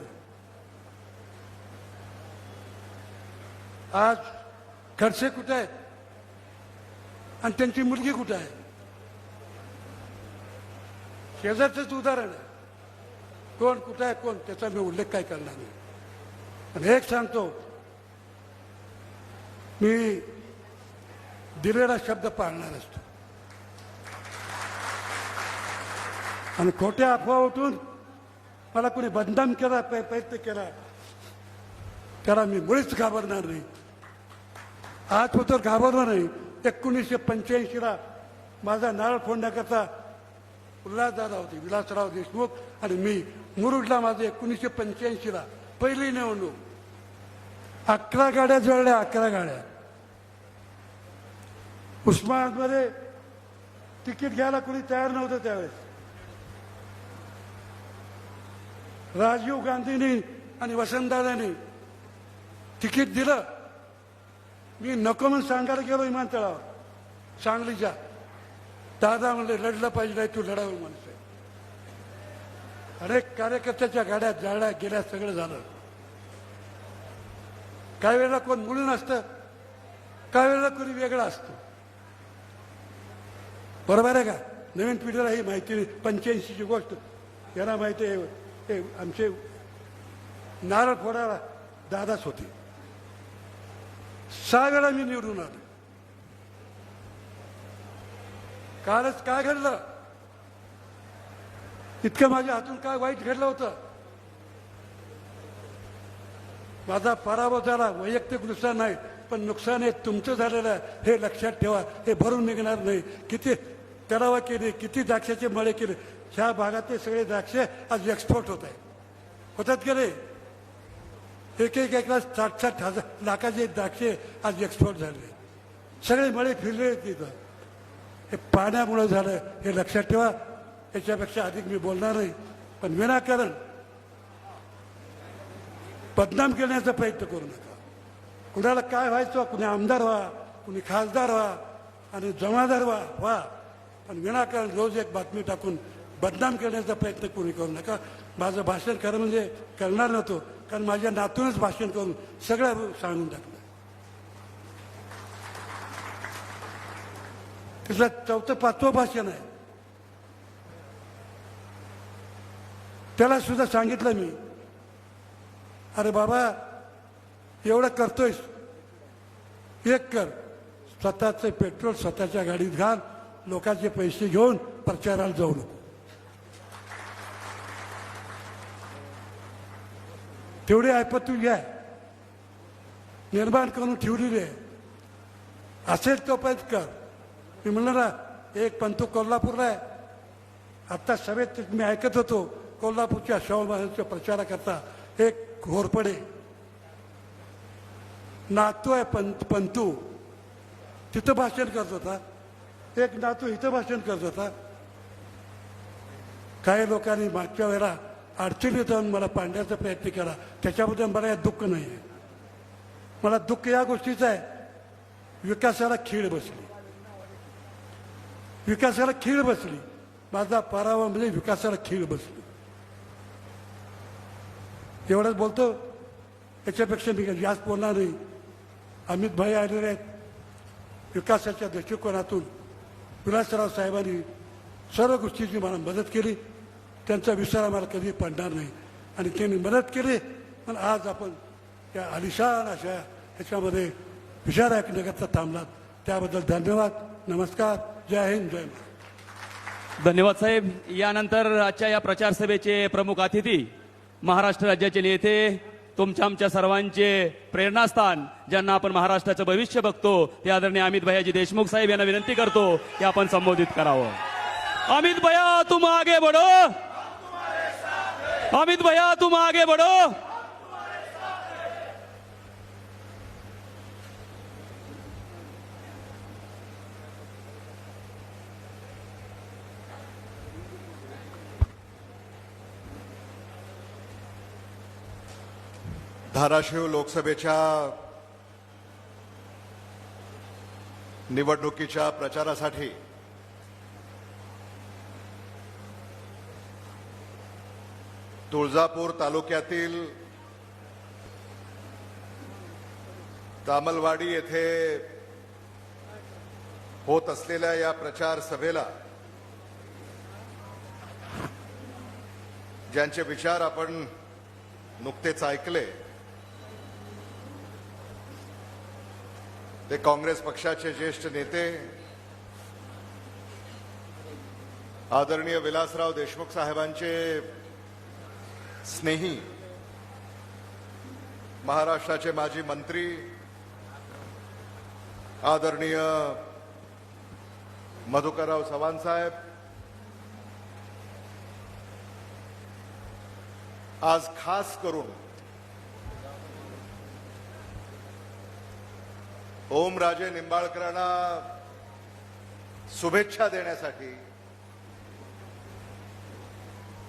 आज खडसे कुठे आहेत आणि त्यांची मुलगी कुठे आहे? शेजारचंच उदाहरण आहे. कोण कुठे आहे, कोण, त्याचा मी उल्लेख काय करणार नाही. आणि एक सांगतो, मी दिलेला शब्द पाळणार असतो. आणि खोट्या अफवा उठून मला कोणी बदनाम केला, प्रयत्न केला, त्याला मी मुळीच घाबरणार नाही. आजपासून घाबरणार नाही. 1985ला माझा नारळ फोडण्याकरता उल्हासदादा होते, विलासराव देशमुख आणि मी. मुरुडला माझं 1985ला पहिली निवडणूक. 11 गाड्या जळल्या, 11 गाड्या. उस्मानाबादमध्ये तिकीट घ्यायला कोणी तयार नव्हतं त्यावेळेस. राजीव गांधींनी आणि वसंतदादांनी तिकीट दिलं. मी नको म्हणून सांगायला गेलो विमानतळावर सांगलीच्या. दादा म्हणले लढलं पाहिजे, नाही तू लढावं म्हणते. अनेक कार्यकर्त्याच्या गाड्या जाळल्या गेल्या, सगळं झालं. काही वेळेला कोण मुळून असतं, काही वेळेला कोणी वेगळं असतं, बरोबर आहे का? नवीन पिढीला ही माहिती नाही. 85ची गोष्ट यांना माहिती आहे. हे आमचे नारळ फोडायला दादाच होते. 6 वेळा मी निवडून आलो. कालच काय घडलं, इतकं माझ्या हातून काय वाईट घडलं होतं. माझा पराभव झाला, वैयक्तिक नुकसान नाही, पण नुकसान हे तुमचं झालेलं आहे, हे लक्षात ठेवा. हे भरून निघणार नाही. किती तलाव केले, किती द्राक्षाचे मळे केले. ह्या भागातले सगळे द्राक्ष आज एक्सपोर्ट होत आहे, होतात गेले. एक एकला 60-60 लाखाचे द्राक्षे आज एक्सपोर्ट झाले. सगळे मळे फिरले तिथं. हे पाण्यामुळं झालं, हे लक्षात ठेवा. याच्यापेक्षा अधिक मी बोलणार नाही. पण विनाकारण बदनाम करण्याचा प्रयत्न करू नका. कुणाला काय व्हायचं, कुणी आमदार व्हा, कुणी खासदार व्हा आणि जमादार व्हा, पण विनाकारण रोज एक बातमी टाकून बदनाम करण्याचा प्रयत्न कोणी करू नका. माझं भाषण खरं म्हणजे करणार नव्हतो, कारण माझ्या नातूनच भाषण करून सगळं सांगून टाकलं. तिथलं 4th-5वं भाषण आहे. त्याला सुद्धा सांगितलं मी, अरे बाबा एवढं करतोयस, एक कर, स्वतःचं पेट्रोल स्वतःच्या गाडीत घाल, लोकांचे पैसे घेऊन प्रचाराला जाऊ नको. तेवढी ऐपत तू घ्या, निर्माण करून ठेवलेली आहे. असेल तोपर्यंत कर. मी म्हणलं ना, एक पंतू कोल्हापूरला आहे. आत्ता सभेत मी ऐकत होतो, कोल्हापूरच्या शाहू महाराजांच्या प्रचाराकरता एक घोरपडे नातू आहे पंतू, तिथं भाषण करत होता. एक नातू इथं भाषण करत होता. काही लोकांनी मागच्या वेळेला अडचणीत जाऊन मला पाडण्याचा प्रयत्न केला. त्याच्याबद्दल मला या दुःख नाही आहे. मला दुःख या गोष्टीचं आहे, विकासाला खीळ बसली. विकासाला खीळ बसली. माझा पराभव म्हणजे विकासाला खीळ बसली. एवढंच बोलतो, याच्यापेक्षा मी जास्त बोलणार नाही. अमित भाई आलेले आहेत. विकासाच्या दृष्टिकोनातून विलासराव साहेबांनी सर्व गोष्टीची मला मदत केली. त्यांचा विसर आम्हाला कधी पडणार नाही. आणि त्यांनी मदत केली, पण आज आपण त्या आलिशान अशा ह्याच्यामध्ये विचार ऐकण्याकरता थांबलात, त्याबद्दल धन्यवाद. नमस्कार. जय हिंद, जय महाराष्ट्र. धन्यवाद साहेब. यानंतर आजच्या या प्रचार सभेचे प्रमुख अतिथी, महाराष्ट्र राज्याचे नेते, तुमच्या आमच्या सर्वांचे प्रेरणास्थान, ज्यांना आपण महाराष्ट्राचं भविष्य बघतो, ते आदरणीय अमित भैयाजी देशमुख साहेब यांना विनंती करतो की आपण संबोधित करावं. अमित भैया तुम आगे बढ़ो. अमित भैया तुम आगे बढ़ो. धाराशिव लोकसभेच्या निवडणुकीच्या प्रचारासाठी तुळजापूर तालुक्यातील तामलवाडी येथे होत असलेल्या या प्रचार सभेला ज्यांचे विचार आपण नुकतेच ऐकले, ते काँग्रेस पक्षाचे ज्येष्ठ नेते आदरणीय विलासराव देशमुख साहेबांचे स्नेही, महाराष्ट्राचे माजी मंत्री आदरणीय मधुकरराव चव्हाण साहेब, आज खास करून ओमराजे निंबाळकरांना शुभेच्छा देण्यासाठी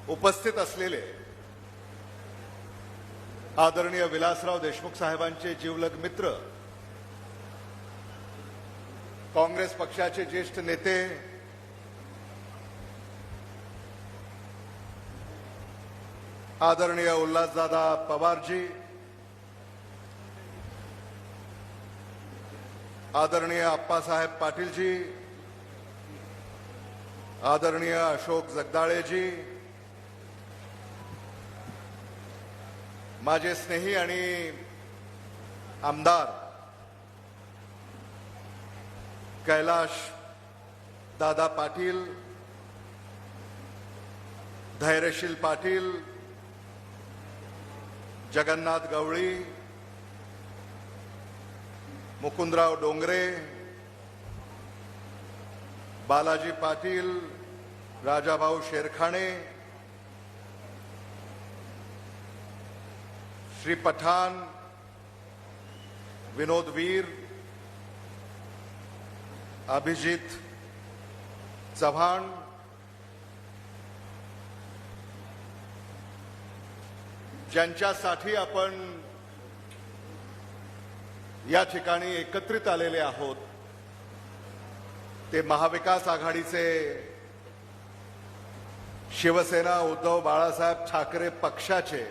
उपस्थित असलेले आदरणीय विलासराव देशमुख साहेबांचे जिवलग मित्र, काँग्रेस पक्षाचे ज्येष्ठ नेते आदरणीय उल्हासदादा पवारजी, आदरणीय अप्पासाहेब पाटीलजी, आदरणीय अशोक जगदाळेजी, माझे स्नेही आणि आमदार कैलाश दादा पाटील, धैर्यशील पाटील, जगन्नाथ गवळी, मुकुंदराव डोंगरे, बालाजी पाटील, राजाभाऊ शेरखाणे, श्री पठाण, विनोद वीर, अभिजित चव्हाण, ज्यांच्यासाठी आपण या ठिकाणी एकत्रित आलेले आहोत ते महाविकास आघाडीचे शिवसेना उद्धव बाळासाहेब ठाकरे पक्षाचे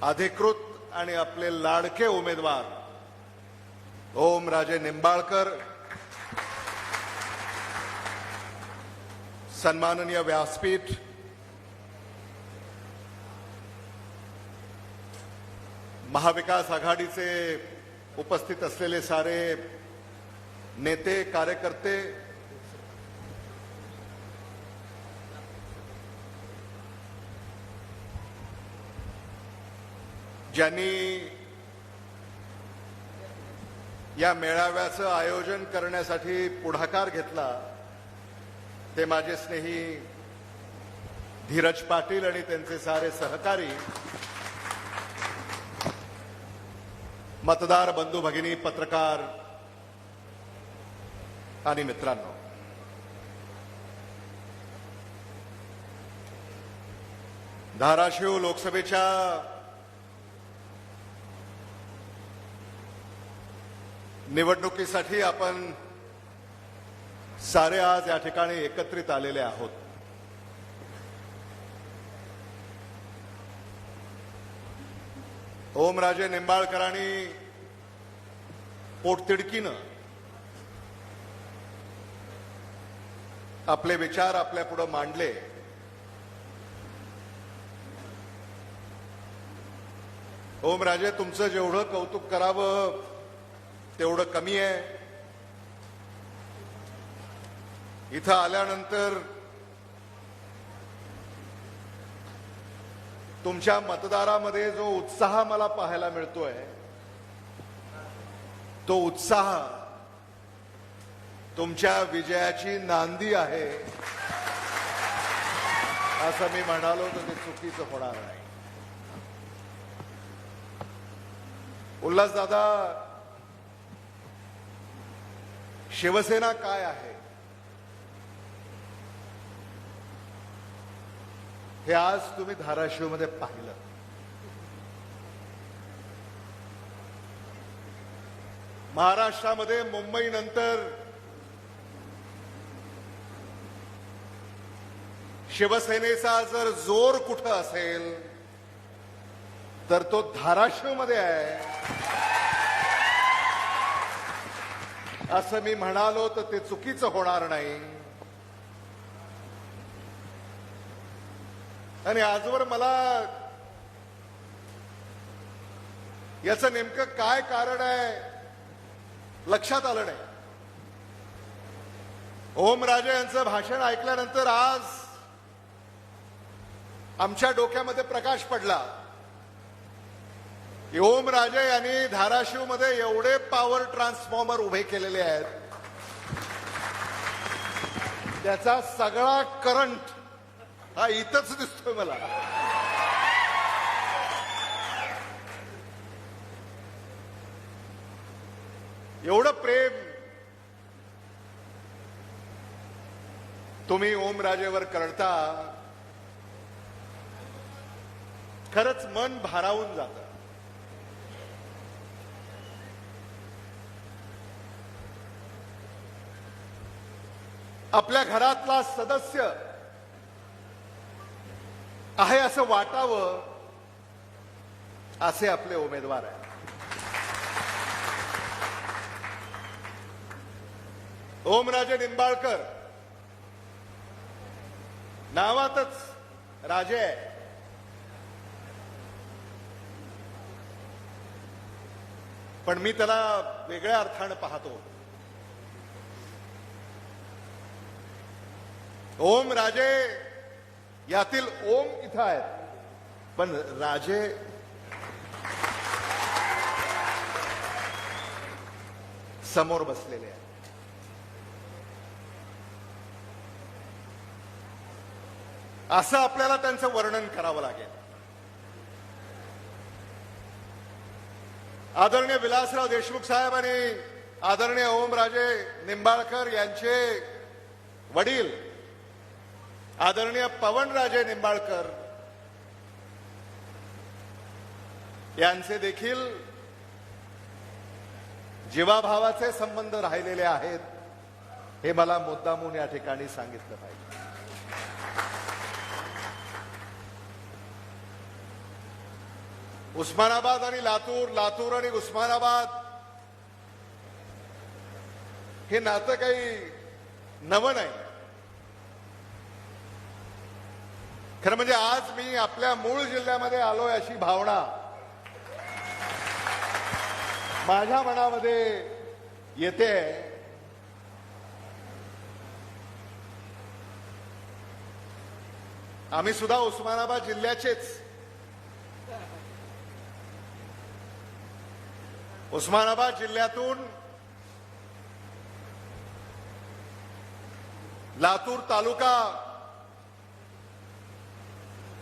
अधिकृत आणि आपले लाडके उमेदवार ओमराजे निंबाळकर, सन्माननीय व्यासपीठ, महाविकास आघाडीचे उपस्थित असलेले सारे नेते कार्यकर्ते, ज्यांनी या मेळाव्याचं आयोजन करण्यासाठी पुढाकार घेतला ते माझे स्नेही धीरज पाटील आणि त्यांचे सारे सहकारी, मतदार बंधू भगिनी, पत्रकार आणि मित्रांनो, धाराशिव लोकसभेच्या निवडणुकीसाठी आपण सारे आज या ठिकाणी एकत्रित आलेले आहोत. ओमराजे निंबाळकरांनी पोटतिडकीनं आपले विचार आपल्या पुढे मांडले. ओमराजे, तुमचं जेवढं कौतुक करावं तेवढं कमी आहे. इथं आल्यानंतर तुमच्या मतदारामध्ये जो उत्साह मला पाहायला मिळतोय तो उत्साह तुमच्या विजयाची नांदी आहे असं मी म्हणालो तर ते चुकीचं होणार नाही. उल्हासदादा, शिवसेना काय आहे हे आज तुम्ही धाराशिवमध्ये पाहिलं. महाराष्ट्रामध्ये मुंबईनंतर शिवसेनेचा जर जोर कुठं असेल तर तो धाराशिवमध्ये आहे असं मी म्हणालो तर ते चुकीचं होणार नाही. आणि आजवर मला याचं नेमकं काय कारण आहे लक्षात आलं नाही. ओमराजे यांचं भाषण ऐकल्यानंतर आज आमच्या डोक्यामध्ये प्रकाश पडला की ओमराजे यांनी धाराशिवमध्ये एवढे पॉवर ट्रान्सफॉर्मर उभे केलेले आहेत, त्याचा सगळा करंट हा इथंच दिसतोय मला. एवढं प्रेम तुम्ही ओमराजेवर करता, खरंच मन भारावून जातं. आपल्या घरातला सदस्य आहे असं वाटावं असे आपले उमेदवार आहेत. ओमराजे निंबाळकर नावातच राजे आहे, पण मी त्याला वेगळ्या अर्थानं पाहतो. ओम राजे यातील ओम इथं आहेत, पण राजे समोर बसलेले आहेत. असं आपल्याला त्यांचं वर्णन करावं लागेल. आदरणीय विलासराव देशमुख साहेब आणि आदरणीय ओमराजे निंबाळकर यांचे वडील आदरणीय पवनराजे निंबाळकर यांचे देखील जीवाभावाचे संबंध राहिलेले आहेत, हे मला मुद्दामून या ठिकाणी सांगितलं पाहिजे. उस्मानाबाद आणि लातूर, लातूर आणि उस्मानाबाद हे नातं काही नवं नाही. खरं म्हणजे आज मी आपल्या मूळ जिल्ह्यामध्ये आलोय अशी भावना माझ्या मनामध्ये येते. आम्ही सुद्धा उस्मानाबाद जिल्ह्याचेच. उस्मानाबाद जिल्ह्यातून लातूर तालुका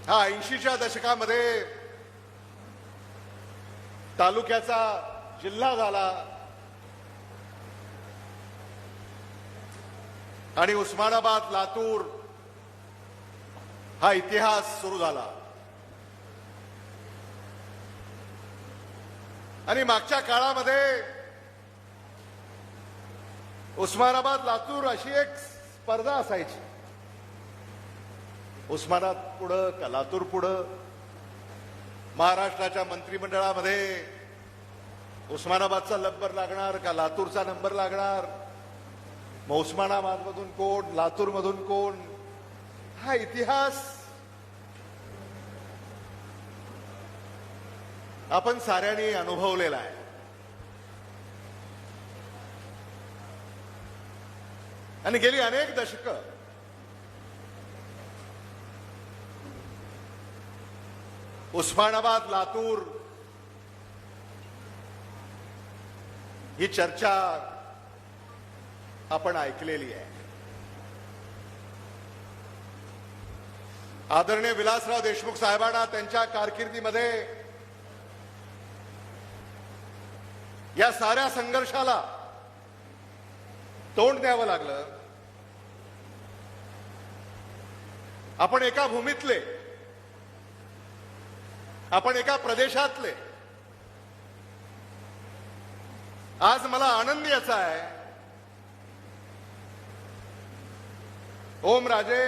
हा 80च्या दशकामध्ये तालुक्याचा जिल्हा झाला आणि उस्मानाबाद लातूर हा इतिहास सुरू झाला. आणि मागच्या काळामध्ये उस्मानाबाद लातूर अशी एक स्पर्धा असायची. उस्मानाबाद पुढं का लातूर पुढं. महाराष्ट्राच्या मंत्रिमंडळामध्ये उस्मानाबादचा नंबर लागणार का लातूरचा नंबर लागणार. मग उस्मानाबादमधून कोण, लातूरमधून कोण, हा इतिहास आपण साऱ्यांनी अनुभवलेला आहे. आणि गेली अनेक दशकं उस्मानाबाद लातूर ही चर्चा आपण ऐकलेली आहे. आदरणीय विलासराव देशमुख साहेबांना त्यांच्या कारकिर्दीमध्ये या साऱ्या संघर्षाला तोंड द्यावं लागलं. आपण एका भूमीतले, आपण एका प्रदेशातले. आज मला आनंद याचा आहे, ओमराजे,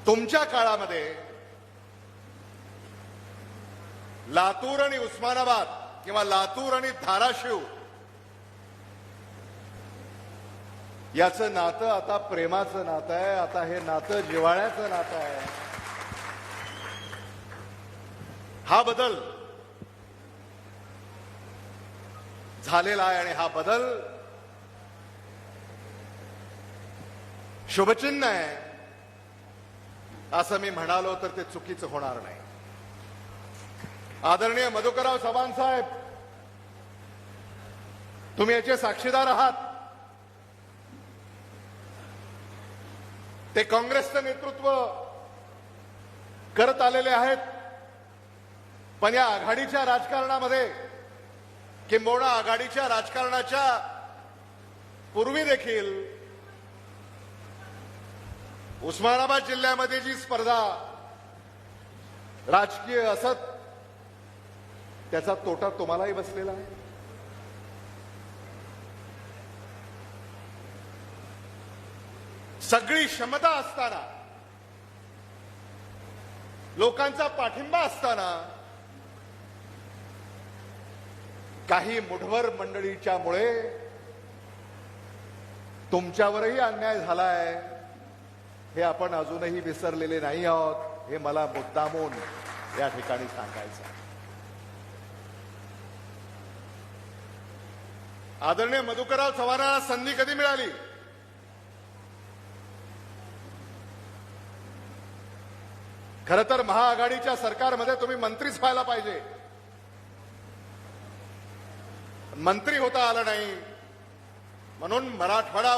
तुमच्या काळामध्ये लातूर आणि उस्मानाबाद किंवा लातूर आणि धाराशिव याचं नातं आता प्रेमाचं नातं आहे. आता हे नातं जिव्हाळ्याचं नातं आहे. हा बदल झालेला आहे आणि हा बदल शुभचिन्ह आहे असं मी म्हणालो तर ते चुकीचं होणार नाही. आदरणीय मधुकरराव चव्हाण साहेब, तुम्ही याचे साक्षीदार आहात. ते काँग्रेसचं नेतृत्व करत आलेले आहेत, पण या आघाडीच्या राजकारणामध्ये किंबहुना आघाडीच्या राजकारणाच्या पूर्वी देखील उस्मानाबाद जिल्ह्यामध्ये जी स्पर्धा राजकीय असत त्याचा तोटा तुम्हालाही बसलेला आहे. सगळी क्षमता असताना, लोकांचा पाठिंबा असताना काही मुठभर मंडळीच्यामुळे तुमच्यावरही अन्याय झालाय हे आपण अजूनही विसरलेले नाही आहोत. हे मला मुद्दामून या ठिकाणी सांगायचं आहे. आदरणीय मधुकरराव चव्हाणांना संधी कधी मिळाली? खरं तर महाआघाडीच्या सरकारमध्ये तुम्ही मंत्रीच व्हायला पाहिजे. मंत्री होता आला नाही. म्हणून मराठवाडा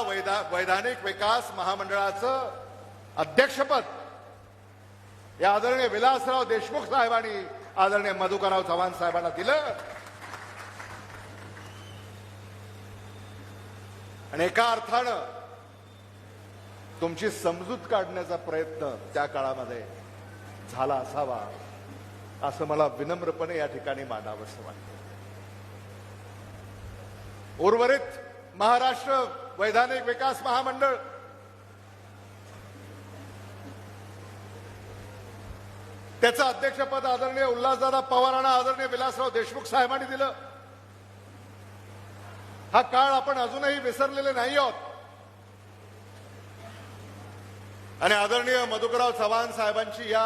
वैधानिक विकास महामंडळाचं अध्यक्षपद या आदरणीय विलासराव देशमुख साहेबांनी आदरणीय मधुकरराव चव्हाण साहेबांना दिलं. आणि एका अर्थानं तुमची समजूत काढण्याचा प्रयत्न त्या काळामध्ये झाला असावा असं मला विनम्रपणे या ठिकाणी मानावंसं वाटतं. उर्वरित महाराष्ट्र वैधानिक विकास महामंडळ त्याचं अध्यक्षपद आदरणीय उल्हासदादा पवारांना आदरणीय विलासराव देशमुख साहेबांनी दिलं. हा काळ आपण अजूनही विसरलेले नाही आहोत. आणि आदरणीय मधुकरराव चव्हाण साहेबांची या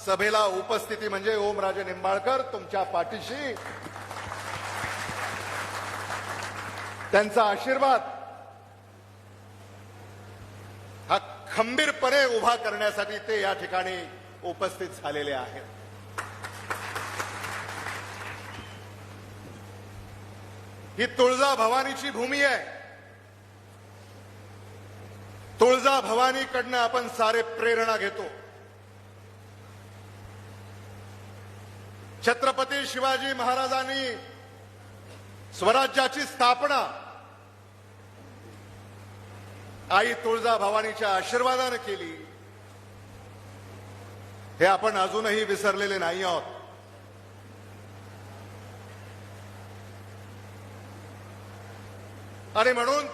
सभेला उपस्थिती म्हणजे ओमराजे निंबाळकर तुमच्या पाठीशी, त्यांचा आशीर्वाद हा खंबीरपणे उभा करण्यासाठी ते या ठिकाणी उपस्थित झालेले आहेत. ही तुळजा भवानीची भूमी आहे. तुळजा भवानीकडनं आपण सारे प्रेरणा घेतो. छत्रपती शिवाजी महाराजांनी स्वराज्याची स्थापना आई तुळजा भवानीच्या आशीर्वादानं केली. हे आपण अजूनही विसरलेले नाही आहोत. आणि म्हणून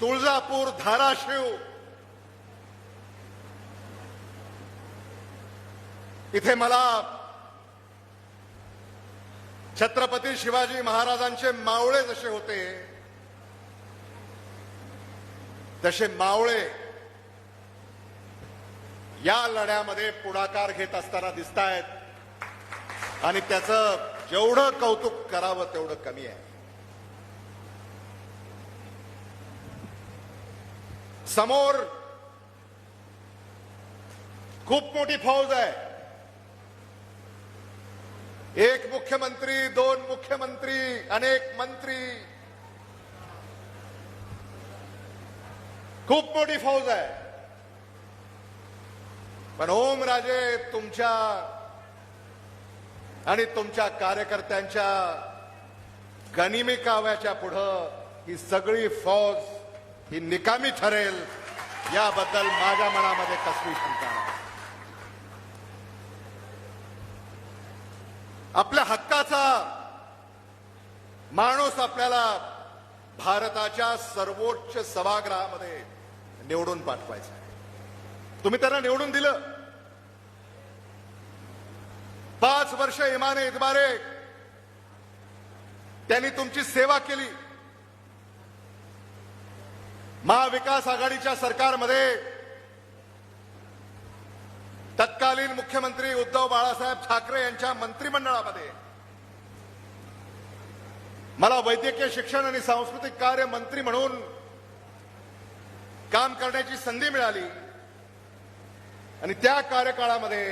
तुळजापूर, धाराशिव इथे मला छत्रपती शिवाजी महाराजांचे मावळे जसे होते तसे मावळे या लढ्यामध्ये पुढाकार घेत असताना दिसतायत. आणि त्याचं जेवढं कौतुक करावं तेवढं कमी आहे. समोर खूप मोठी फौज आहे. एक मुख्यमंत्री, दोन मुख्यमंत्री, अनेक मंत्री, खूप मोठी फौज आहे. पण ओमराजे तुमच्या आणि तुमच्या कार्यकर्त्यांच्या गनिमी काव्याच्या पुढं ही सगळी फौज ही निकामी ठरेल याबद्दल माझ्या मनामध्ये कसली शंका नाही. आपल्या हक्काचा माणूस आपल्याला भारताच्या सर्वोच्च सभागृहामध्ये निवडून पाठवायचा आहे. तुम्ही त्यांना निवडून दिलं. 5 वर्ष इमाने इतबारे त्यांनी तुमची सेवा केली. महाविकास आघाडीच्या सरकारमध्ये तत्कालीन मुख्यमंत्री उद्धव बाळासाहेब ठाकरे यांच्या मंत्रिमंडळामध्ये मला वैद्यकीय शिक्षण आणि सांस्कृतिक कार्य मंत्री म्हणून काम करण्याची संधी मिळाली. आणि त्या कार्यकाळामध्ये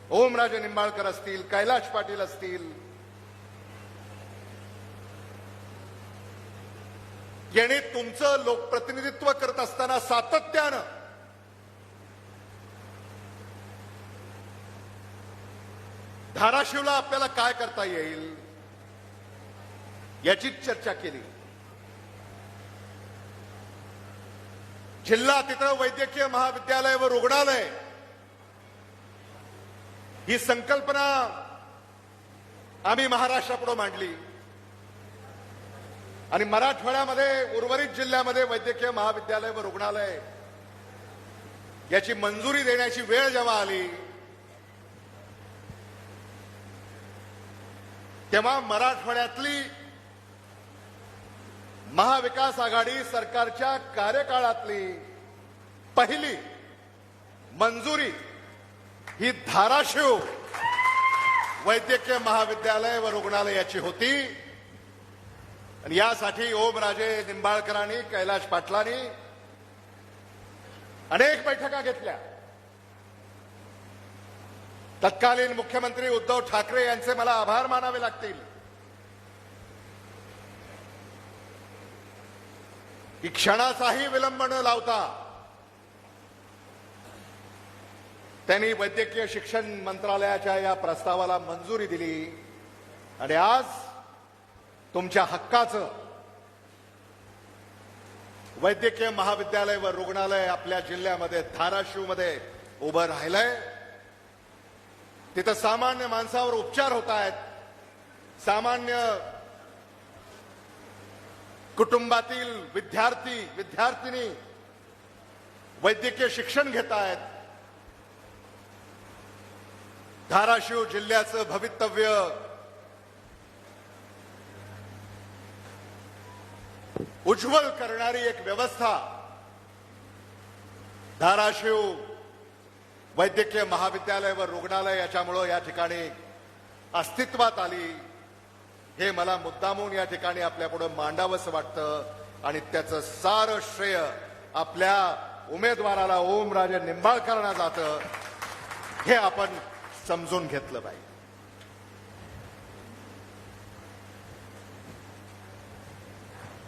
ओमराजे निंबाळकर असतील, कैलाश पाटील असतील, यांनी तुमचं लोकप्रतिनिधित्व करत असताना सातत्यानं धाराशिवला आपल्याला काय करता येईल याचीच चर्चा केली. जिल्हा तिथं वैद्यकीय महाविद्यालय व रुग्णालय ही संकल्पना आम्ही महाराष्ट्रापुढे मांडली. आणि मराठवाड्यामध्ये उर्वरित जिल्ह्यामध्ये वैद्यकीय महाविद्यालय व रुग्णालय याची मंजुरी देण्याची वेळ जेव्हा आली तेव्हा मराठवाड्यातली महाविकास आघाडी सरकारच्या कार्यकाळातली पहिली मंजुरी ही धाराशिव वैद्यकीय महाविद्यालय व रुग्णालयाची होती. आणि यासाठी ओमराजे निंबाळकरांनी, कैलाश पाटलांनी अनेक बैठका घेतल्या. तत्कालीन मुख्यमंत्री उद्धव ठाकरे यांचे मला आभार मानावे लागतील. की क्षणाचाही विलंब न लावता त्यांनी वैद्यकीय शिक्षण मंत्रालयाच्या या प्रस्तावाला मंजुरी दिली आणि आज तुमच्या हक्काचं वैद्यकीय महाविद्यालय व रुग्णालय आपल्या जिल्ह्यामध्ये धाराशिवमध्ये उभं राहिलंय. तिथं सामान्य माणसावर उपचार होत आहेत. सामान्य कुटुंबातील विद्यार्थी विद्यार्थिनी वैद्यकीय शिक्षण घेत आहेत. धाराशिव जिल्ह्याचं भवितव्य उज्ज्वल करणारी एक व्यवस्था धाराशिव वैद्यकीय महाविद्यालय व रुग्णालय याच्यामुळं या ठिकाणी अस्तित्वात आली. हे मला मुद्दामून या ठिकाणी आपल्यापुढे मांडावंसं वाटतं आणि त्याचं सारं श्रेय आपल्या उमेदवाराला ओमराजे निंबाळकरांना जातं. हे आपण समजून घेतलं पाहिजे.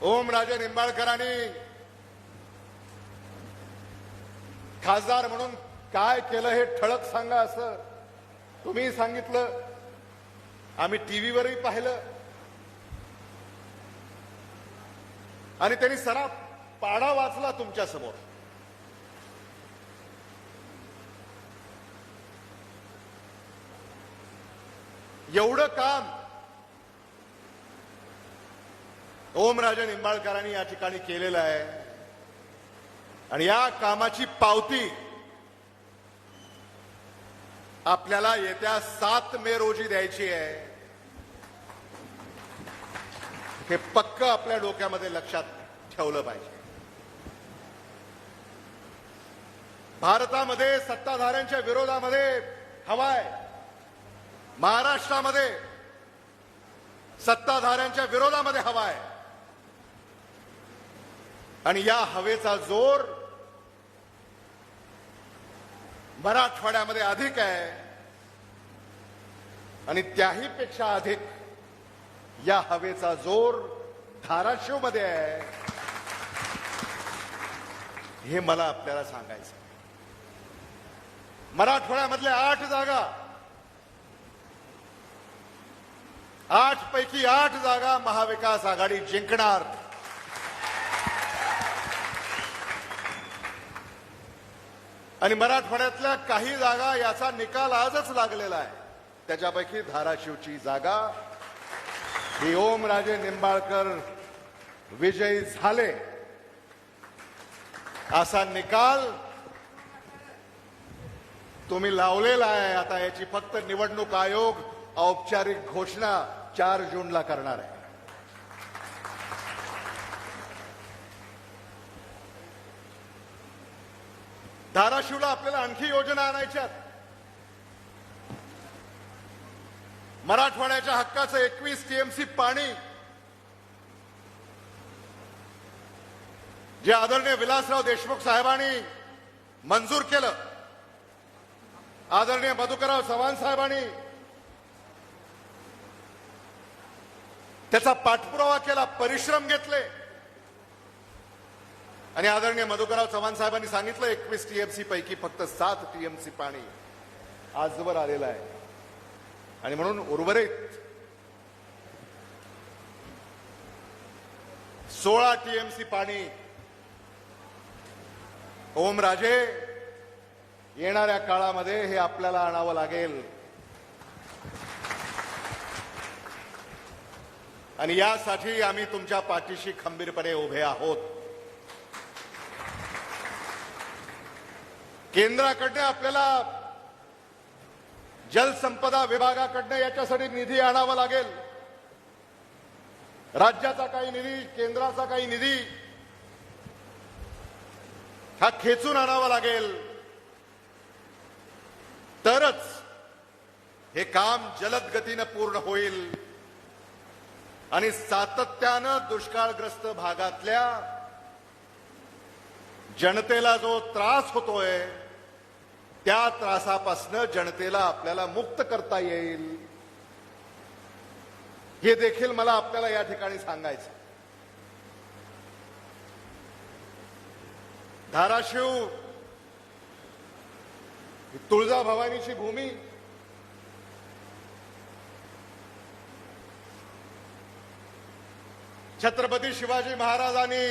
ओमराजे निंबाळकरांनी खासदार म्हणून काय केलं हे ठळक सांगा असं तुम्ही सांगितलं. आम्ही टीव्हीवरही पाहिलं आणि त्यांनी सरा पाडा वाचला तुमच्या समोर. एवढं काम ओमराजे निंबाळकरांनी या ठिकाणी केलेलं आहे आणि या कामाची पावती आपल्याला येत्या 7 मे रोजी द्यायची आहे. हे पक्क आपल्या डोक्यामध्ये लक्षात ठेवलं पाहिजे. भारतामध्ये सत्ताधाऱ्यांच्या विरोधामध्ये हवा आहे. महाराष्ट्रामध्ये सत्ताधाऱ्यांच्या विरोधामध्ये हवा आहे आणि या हवेचा जोर मराठवाड्यामध्ये अधिक आहे आणि त्याही पेक्षा अधिक या हवेचा जोर धाराशिवमध्ये आहे. हे मला आपल्याला सांगायचं. मराठवाड्यामधल्या 8 जागा 8 पैकी 8 जागा महाविकास आघाडी जिंकणार. आणि मराठवाड्यातल्या काही जागा याचा निकाल आजच लागलेला आहे. त्याच्यापैकी धाराशिवची जागा ही ओमराजे निंबाळकर विजयी झाले असा निकाल तुम्ही लावलेला आहे. आता याची फक्त निवडणूक आयोग औपचारिक घोषणा 4 जूनला करणार आहे. धाराशिवला आपल्याला आणखी योजना आणायच्यात. मराठवाड्याच्या हक्काचं 21 टीएमसी पाणी जे आदरणीय विलासराव देशमुख साहेबांनी मंजूर केलं, आदरणीय मधुकरराव चव्हाण साहेबांनी त्याचा पाठपुरावा केला, परिश्रम घेतले आणि आदरणीय मधुकरराव चव्हाण साहेबांनी सांगितलं 21 टीएमसी पैकी फक्त 7 टीएमसी पाणी आजवर आलेलं आहे आणि म्हणून उर्वरित 16 टीएमसी पाणी ओमराजे येणाऱ्या काळामध्ये हे आपल्याला आणावं लागेल. आणि यासाठी आम्ही तुमच्या पाठीशी खंबीरपणे उभे आहोत. केंद्राकडनं आपल्याला जलसंपदा विभागाकडनं याच्यासाठी निधी आणावा लागेल. राज्याचा काही निधी, केंद्राचा काही निधी हा खेचून आणावा लागेल. तरच हे काम जलद गतीनं पूर्ण होईल आणि सातत्यानं दुष्काळग्रस्त भागातल्या जनतेला जो त्रास होतोय त्या त्रासापासून जनतेला आपल्याला मुक्त करता येईल. हे देखील मला आपल्याला या ठिकाणी सांगायचं. धाराशिव ही तुळजाभवानीची भूमी, छत्रपती शिवाजी महाराजांनी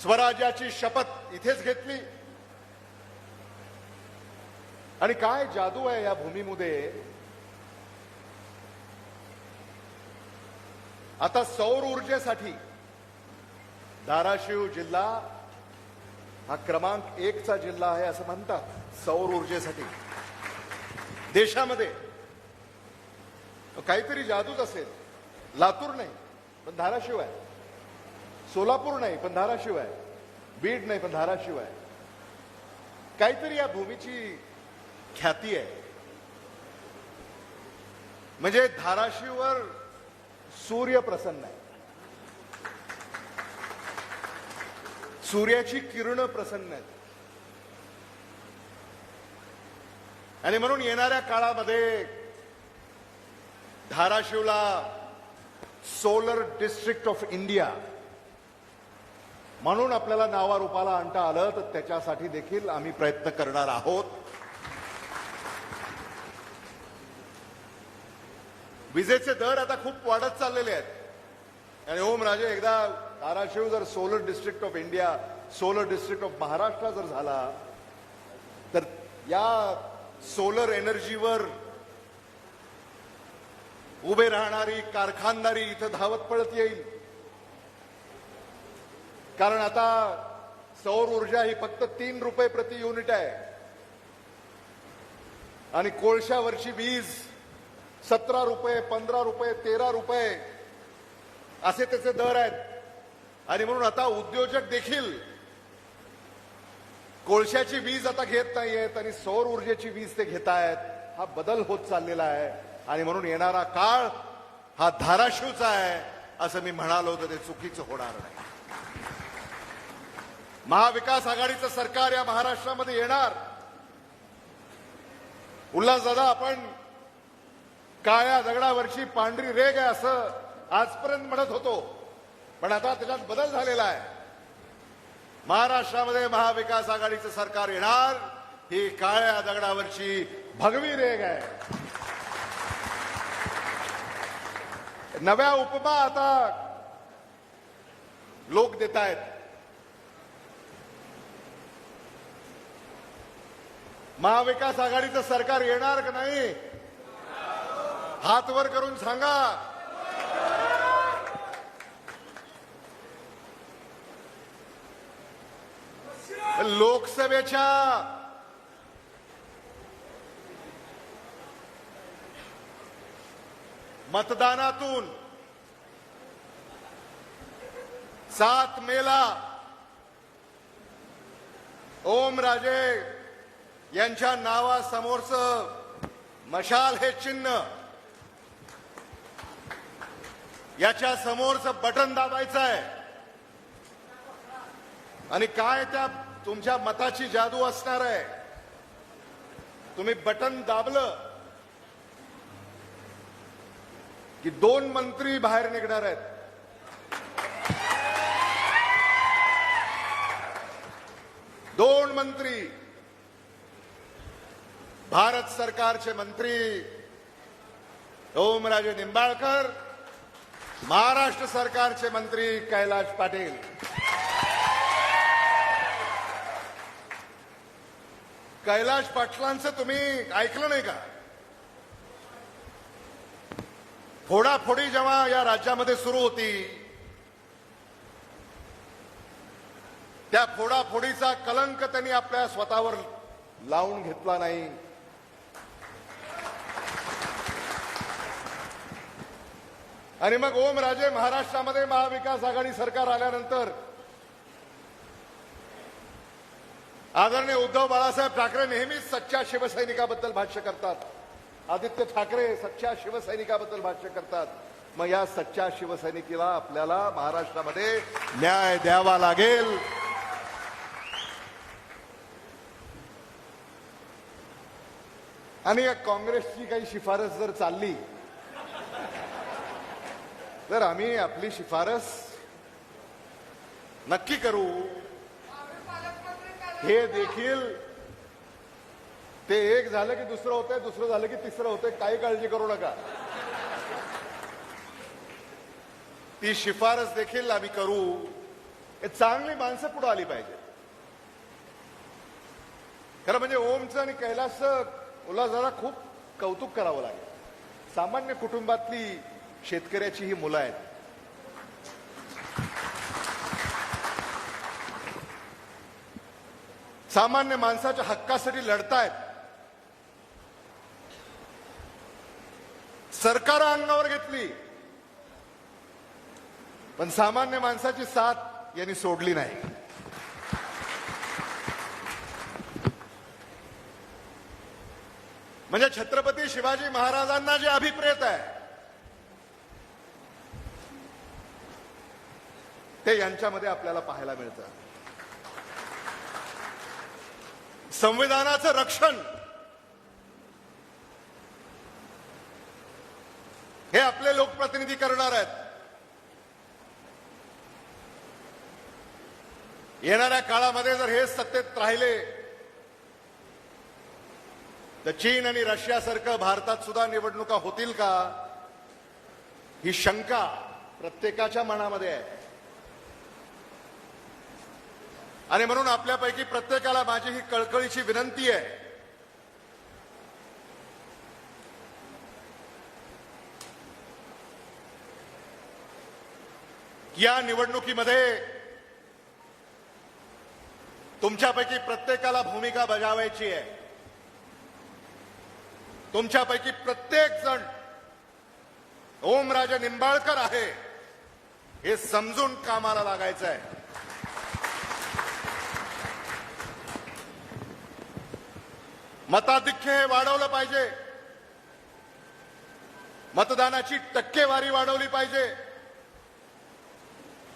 स्वराज्याची शपथ इथेच घेतली. आणि काय जादू आहे या भूमीमध्ये. आता सौर ऊर्जेसाठी धाराशिव जिल्हा हा क्रमांक 1चा जिल्हा आहे असं म्हणतात. सौर ऊर्जेसाठी देशामध्ये काहीतरी जादूच असेल. लातूर नाही पण धाराशिव आहे, सोलापूर नाही पण धाराशिव आहे, बीड नाही पण धाराशिव आहे. काहीतरी या भूमीची ख्याती आहे. म्हणजे धाराशिववर सूर्य प्रसन्न आहे, सूर्याची किरण प्रसन्न आहेत. आणि म्हणून येणाऱ्या काळामध्ये धाराशिवला सोलर डिस्ट्रिक्ट ऑफ इंडिया म्हणून आपल्याला नावारूपाला आणता आलं तर त्याच्यासाठी देखील आम्ही प्रयत्न करणार आहोत. विजेचे दर आता खूप वाढत चाललेले आहेत. आणि ओमराजे, एकदा धाराशिव जर solar district of India, solar district of Maharashtra जर झाला तर या सोलर एनर्जीवर उभे राहणारी कारखानदारी इथं धावत पळत येईल. कारण आता सौर ऊर्जा ही फक्त 3 रुपये प्रति युनिट आहे आणि कोळशावरची वीज 17 रुपये, 15 रुपये, 13 रुपये असे त्याचे दर आहेत. आणि म्हणून आता उद्योजक देखील कोळशाची वीज आता घेत नाहीयेत आणि सौर ऊर्जेची वीज ते घेत आहेत. हा बदल होत चाललेला आहे. आणि म्हणून येणारा काळ हा धाराशिवचा आहे असं मी म्हणालो तर ते चुकीचं होणार नाही. महाविकास आघाडीचं सरकार या महाराष्ट्रामध्ये येणार. उल्हासदादा, आपण काळ्या दगडावरची पांढरी रेघ आहे असं आजपर्यंत म्हणत होतो, पण आता त्याच्यात बदल झालेला आहे. महाराष्ट्रामध्ये महाविकास आघाडीचं सरकार येणार. ही काळ्या दगडावरची भगवी रेघ आहे. नव्या उपमा आता लोक देत आहेत. महाविकास आघाडीचं सरकार येणार का नाही? हात वर करून सांगा. लोकसभेच्या मतदानातून 7 मेला ओमराजे यांच्या नावासमोरचं मशाल हे चिन्ह, याच्या समोरचं बटन दाबायचं आहे. आणि काय त्या तुमच्या मताची जादू असणार आहे. तुम्ही बटन दाबलं की 2 मंत्री बाहेर निघणार आहेत. दोन मंत्री, भारत सरकारचे मंत्री ओमराजे निंबाळकर, महाराष्ट्र सरकारचे मंत्री कैलाश पाटील. कैलाश पाटलांचं तुम्ही ऐकलं नाही का? फोडाफोडी जेव्हा या राज्यामध्ये सुरू होती, त्या फोडाफोडीचा कलंक त्यांनी आपल्या स्वतःवर लावून घेतला नाही. आणि मग ओमराजे महाराष्ट्रामध्ये महाविकास आघाडी सरकार आल्यानंतर आदरणीय उद्धव बाळासाहेब ठाकरे नेहमीच सच्च्या शिवसैनिकाबद्दल भाष्य करतात. आदित्य ठाकरे सच्च्या शिवसैनिकाबद्दल भाष्य करतात. मग या सच्च्या शिवसैनिकाला आपल्याला महाराष्ट्रामध्ये न्याय द्यावा लागेल. आणि या काँग्रेसची काही शिफारस जर चालली तर आम्ही आपली शिफारस नक्की करू. हे देखील ते एक झालं की दुसरं होतंय, दुसरं झालं की तिसरं होतंय, काही काळजी करू नका. ती शिफारस देखील आम्ही करू. हे चांगली माणसं पुढे आली पाहिजे. खरं म्हणजे ओमचं आणि कैलासचं उला जरा खूप कौतुक करावं लागेल. सामान्य कुटुंबातली शेतकऱ्याची ही मुलं आहेत. सामान्य माणसाच्या हक्कासाठी लढतायत. सरकार अंगावर घेतली पण सामान्य माणसाची साथ यांनी सोडली नाही. म्हणजे छत्रपती शिवाजी महाराजांना जे अभिप्रेत आहे ते यांच्यामध्ये आपल्याला पाहायला मिळतं. संविधानाचं रक्षण हे आपले लोकप्रतिनिधी करणार आहेत. येणाऱ्या काळामध्ये जर हे सत्तेत राहिले तर चीन आणि रशियासारखं भारतात सुद्धा निवडणुका होतील का ही शंका प्रत्येकाच्या मनामध्ये आहे. आणि म्हणून आपल्यापैकी प्रत्येकाला माझी ही कळकळीची विनंती आहे या निवडणुकीमध्ये तुमच्यापैकी प्रत्येकाला भूमिका बजावायची आहे. तुमच्यापैकी प्रत्येक जण ओमराजे निंबाळकर आहे हे समजून कामाला लागायचं आहे. मताधिक्य हे वाढवलं पाहिजे. मतदानाची टक्केवारी वाढवली पाहिजे.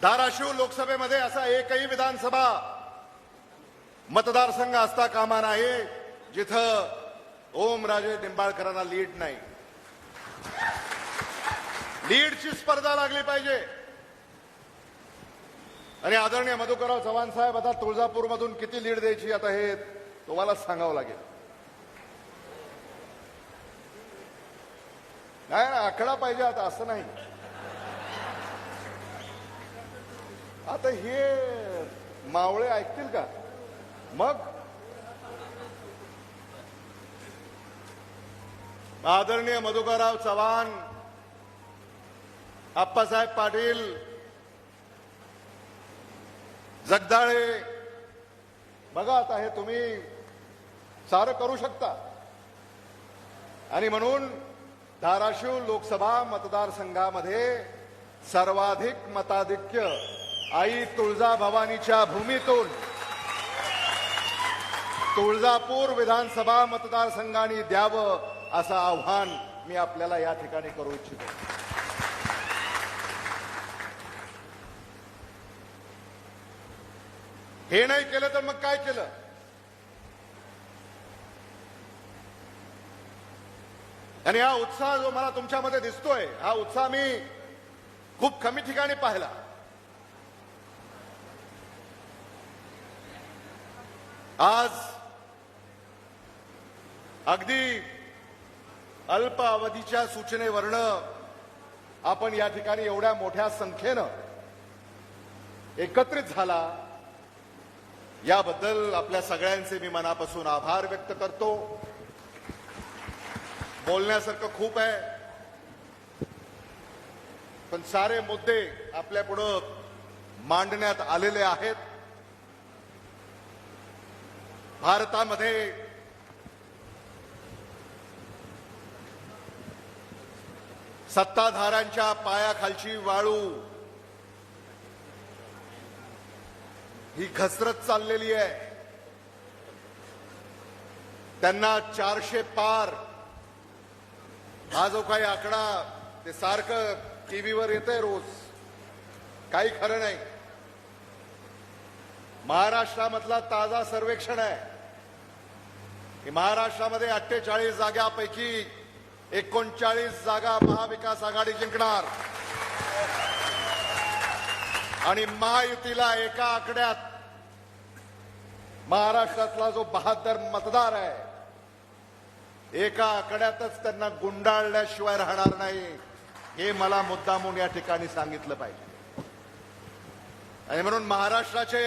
धाराशिव लोकसभेमध्ये असा एकही विधानसभा मतदारसंघ असता कामा नये जिथं ओमराजे निंबाळकरांना लीड नाही. लीडची स्पर्धा लागली पाहिजे. आणि आदरणीय मधुकरराव चव्हाण साहेब आता तुळजापूरमधून किती लीड द्यायची आता हे तुम्हाला सांगावं लागेल. नाही आकडा पाहिजे आता असं नाही. आता हे मावळे ऐकतील का मग? आदरणीय मधुकरराव चव्हाण, आप्पासाहेब पाटील, जगदाळे बघा आता हे तुम्ही सारं करू शकता. आणि म्हणून धाराशिव लोकसभा मतदारसंघामध्ये सर्वाधिक मताधिक्य आई तुळजाभवानीच्या भूमीतून तुळजापूर विधानसभा मतदारसंघाने द्यावं असं आव्हान मी आपल्याला या ठिकाणी करू इच्छितो. हे नाही केलं तर मग काय केलं? आणि हा उत्साह जो मला तुमच्यामध्ये दिसतोय हा उत्साह मी खूप कमी ठिकाणी पाहिला. आज अगदी अल्प अवधीच्या सूचनेवरनं आपण या ठिकाणी एवढ्या मोठ्या संख्येनं एकत्रित झाला याबद्दल आपल्या सगळ्यांचे मी मनापासून आभार व्यक्त करतो. बोलण्यासारखं खूप आहे पण सारे मुद्दे आपल्या पुढं मांडण्यात आलेले आहेत. भारतामध्ये सत्ताधाऱ्यांच्या पायाखालची वाळू ही घसरत चाललेली आहे. त्यांना 400 पार हा जो काही आकडा ते सारखं टीव्हीवर येतंय रोज, काही खरं नाही. महाराष्ट्रामधला ताजा सर्वेक्षण आहे की महाराष्ट्रामध्ये 48 जागांपैकी 39 जागा महाविकास आघाडी जिंकणार आणि महायुतीला एका आकड्यात महाराष्ट्रातला जो 72 मतदार आहे, एका आकड्यातच त्यांना गुंडाळल्याशिवाय राहणार नाही, हे मला मुद्दामून या ठिकाणी सांगितलं पाहिजे. आणि म्हणून महाराष्ट्राचे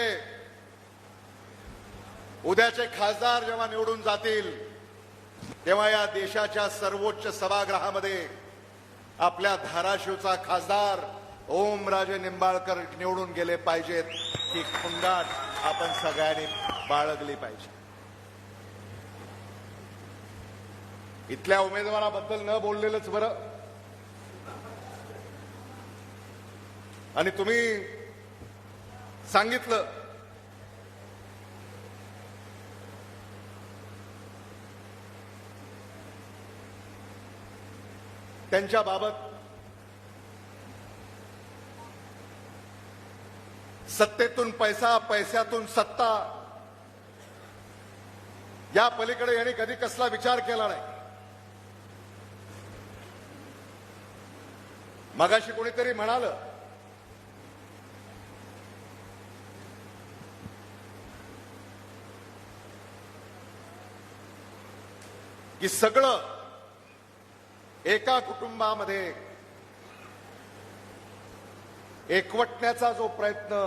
उद्याचे खासदार जेव्हा निवडून जातील, तेव्हा या देशाच्या सर्वोच्च सभागृहामध्ये आपल्या धाराशिवचा खासदार ओमराजे निंबाळकर निवडून गेले पाहिजेत, ही खुंडाट आपण सगळ्यांनी बाळगली पाहिजे. इथल्या उमेदवाराबद्दल न बोललेलंच बरं. आणि तुम्ही सांगितलं त्यांच्या बाबत सत्तेतून पैसा, पैशातून सत्ता, या पलीकडे यांनी कधी कसला विचार केला नाही. मगाशी कोणीतरी म्हणालं की सगळं एका कुटुंबामध्ये एकवटण्याचा जो प्रयत्न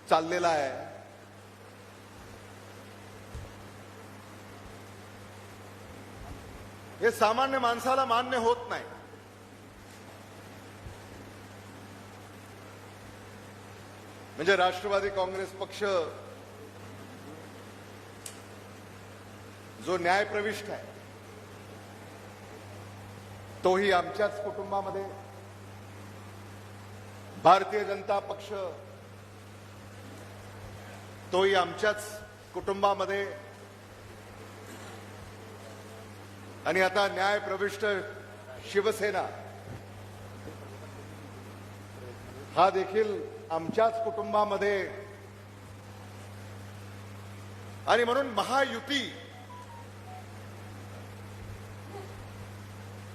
चाललेला आहे, हे सामान्य माणसाला मान्य होत नाही. म्हणजे राष्ट्रवादी काँग्रेस पक्ष जो न्यायप्रविष्ट आहे, तोही आमच्याच कुटुंबामध्ये, भारतीय जनता पक्ष तोही आमच्याच कुटुंबामध्ये, आणि आता न्यायप्रविष्ट शिवसेना हा देखील आमच्याच कुटुंबामध्ये. आणि म्हणून महायुती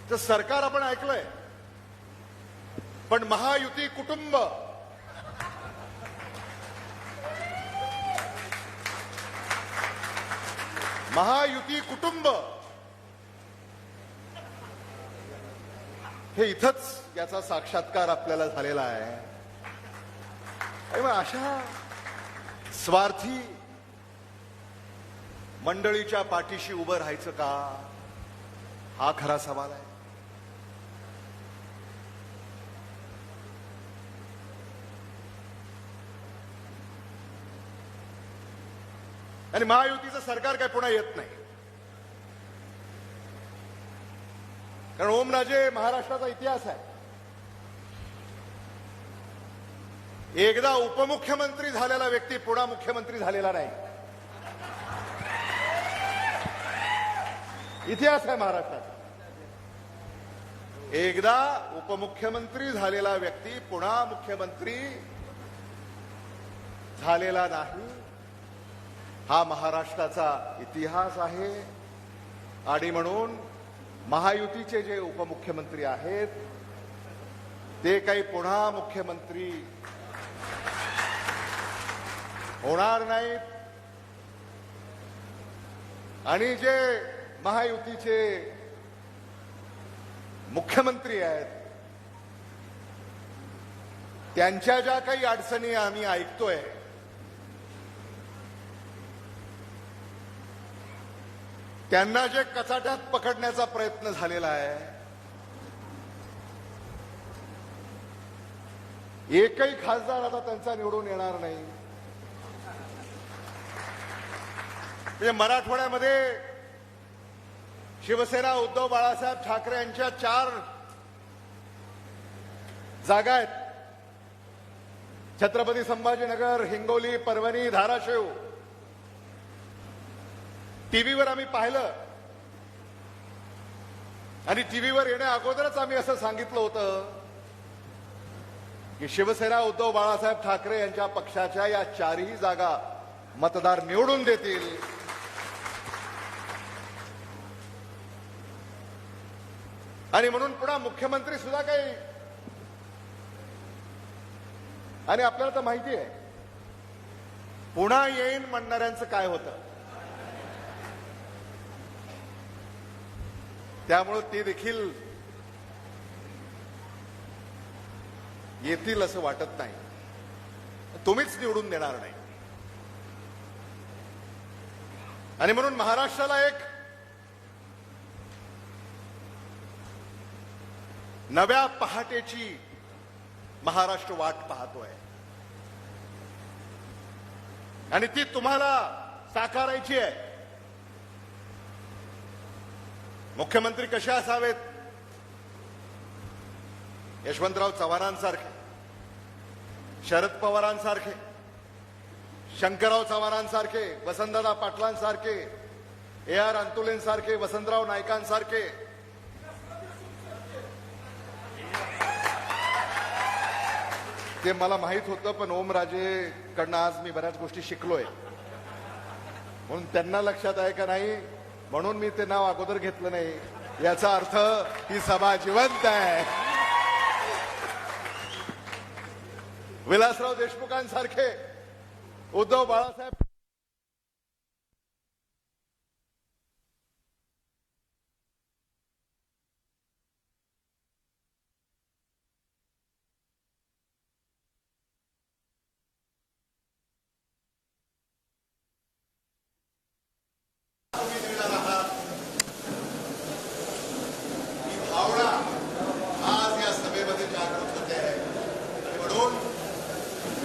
तर सरकार आपण ऐकलंय, पण महायुती कुटुंब, महायुती कुटुंब हे इथंच याचा साक्षात्कार आपल्याला झालेला आहे. आणि मग अशा स्वार्थी मंडळीच्या पाठीशी उभं राहायचं का, हा खरा सवाल आहे. आणि महायुतीचं सरकार काय पुन्हा येत नाही, कारण ओमराजे महाराष्ट्राचा इतिहास आहे. एकदा उपमुख्यमंत्री झालेला व्यक्ती पुन्हा मुख्यमंत्री झालेला नाही, इतिहास आहे महाराष्ट्राचा. एकदा उपमुख्यमंत्री झालेला व्यक्ती पुन्हा मुख्यमंत्री झालेला नाही, हा महाराष्ट्राचा इतिहास आहे. आणि म्हणून महायुतीचे जे उपमुख्यमंत्री आहेत ते काही पुन्हा मुख्यमंत्री होणार नाहीत. आणि जे महायुतीचे मुख्यमंत्री आहेत त्यांच्या ज्या काही अडचणी आम्ही ऐकतोय, त्यांना जे कचाट्यात पकडण्याचा प्रयत्न झालेला आहे, एकही खासदार आता त्यांचा निवडून येणार नाही. म्हणजे मराठवाड्यामध्ये शिवसेना उद्धव बाळासाहेब ठाकरे यांच्या 4 जागा आहेत. छत्रपती संभाजीनगर, हिंगोली, परभणी, धाराशिव. टीव्हीवर आम्ही पाहिलं आणि टीव्हीवर येण्या अगोदरच आम्ही असं सांगितलं होतं की शिवसेना उद्धव बाळासाहेब ठाकरे यांच्या पक्षाच्या या 4ही जागा मतदार निवडून देतील. आणि म्हणून पुन्हा मुख्यमंत्री सुद्धा काही, आणि आपल्याला तर माहिती आहे पुन्हा येईन म्हणणाऱ्यांचं काय होतं. त्यामुळं ते देखील येतील असं वाटत नाही. तुम्हीच निवडून देणार नाही. आणि म्हणून महाराष्ट्राला एक नव्या पहाटेची महाराष्ट्र वाट पाहतोय आणि ती तुम्हाला साकारायची आहे. मुख्यमंत्री कसे असावेत? यशवंतराव चव्हाणांसारखे, शरद पवारांसारखे, शंकरराव चव्हाणांसारखे, वसंतदादा पाटलांसारखे, AR अंतुलेंसारखे, वसंतराव नाईकांसारखे. ते मला माहित होतं, पण ओमराजे कडनं आज मी बऱ्याच गोष्टी शिकलोय. म्हणून त्यांना लक्षात आहे का नाही म्हणून मी ते नाव अगोदर घेतलं नाही. याचा अर्थ ही सभा जिवंत आहे. विलासराव देशमुखांसारखे, उद्धव बाळासाहेब आज या सभेमध्ये जागृत होते आहे. म्हणून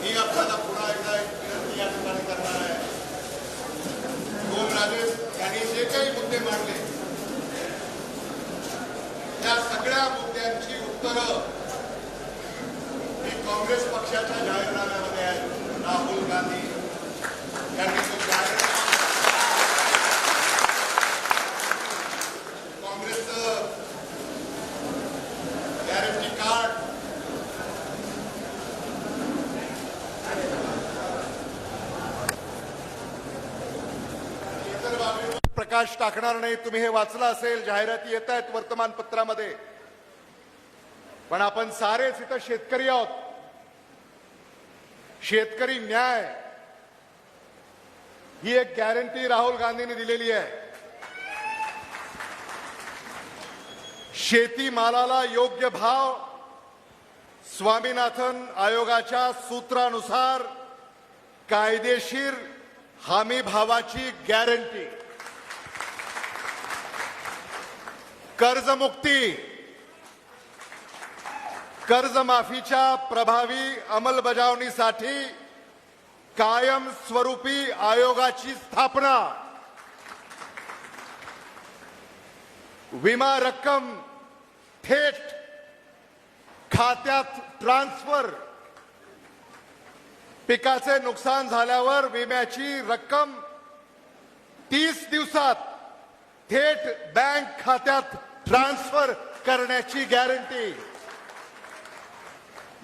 मी आपल्याला पुन्हा एकदा एक विनंती या ठिकाणी करणार आहे. ओमराजे यांनी जे काही मुद्दे मांडले त्या सगळ्या मुद्द्यांची उत्तरं ही काँग्रेस पक्षाच्या जाहीरनाम्यामध्ये आहेत. राहुल गांधी यांनी तो जाहीरनामा काँग्रेसचं गॅरंटी कार्ड इतर बाबींवर प्रकाश टाकणार नाही. तुम्ही हे वाचलं असेल, जाहिराती येत आहेत वर्तमानपत्रामध्ये. पण आपण सारेच इथं शेतकरी आहोत. शेतकरी न्याय ही एक गॅरंटी राहुल गांधींनी दिलेली आहे. शेतीमालाला योग्य भाव स्वामीनाथन आयोगाच्या सूत्रानुसार कायदेशीर हमी भावाची गॅरंटी, कर्जमुक्ती, कर्जमाफीच्या प्रभावी अंमलबजावणीसाठी कायमस्वरूपी आयोगाची स्थापना, विमा रक्कम थेट खात्यात ट्रान्सफर, पिकाचे नुकसान झाल्यावर विम्याची रक्कम 30 दिवसात थेट बँक खात्यात ट्रान्सफर करण्याची गॅरंटी,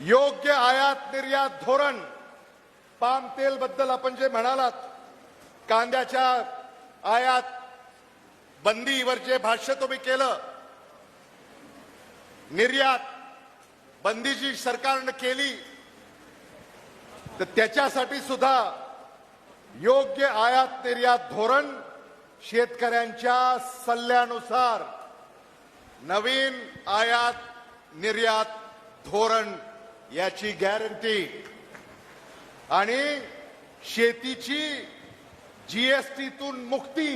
योग्य आयात निर्यात धोरण. पाम तेल बद्दल आपण जे म्हणालात, कांद्याच्या आयात बंदीवर जे भाष्य तुम्ही केलं, निर्यात बंदी जी सरकारनं केली, तर त्याच्यासाठी सुद्धा योग्य आयात निर्यात धोरण, शेतकऱ्यांच्या सल्ल्यानुसार नवीन आयात निर्यात धोरण याची गॅरंटी आणि शेतीची GSTतून मुक्ती.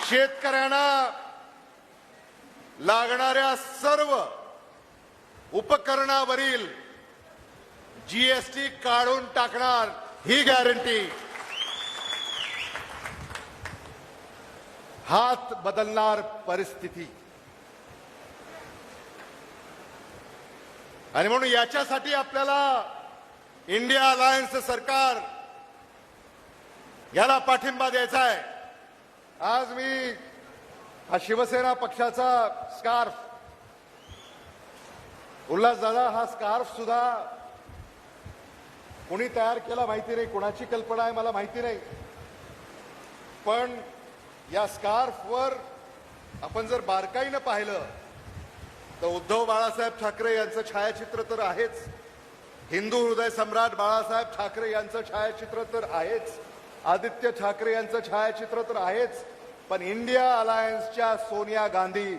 शेतकऱ्यांना लागणाऱ्या सर्व उपकरणावरील GST काढून टाकणार ही गॅरंटी. हात बदलणार परिस्थिती. आणि म्हणून याच्यासाठी आपल्याला इंडिया अलायन्सचं सरकार याला पाठिंबा द्यायचा आहे. आज मी हा शिवसेना पक्षाचा स्कार्फ, उल्हासदादा, हा स्कार्फ सुद्धा कोणी तयार केला माहिती नाही, कोणाची कल्पना आहे मला माहिती नाही. पण या स्कार्फवर आपण जर बारकाईनं पाहिलं तर उद्धव बाळासाहेब ठाकरे यांचं छायाचित्र तर आहेच, हिंदू हृदय सम्राट बाळासाहेब ठाकरे यांचं छायाचित्र तर आहेच, आदित्य ठाकरे यांचं छायाचित्र तर आहेच, पण इंडिया अलायन्सच्या सोनिया गांधी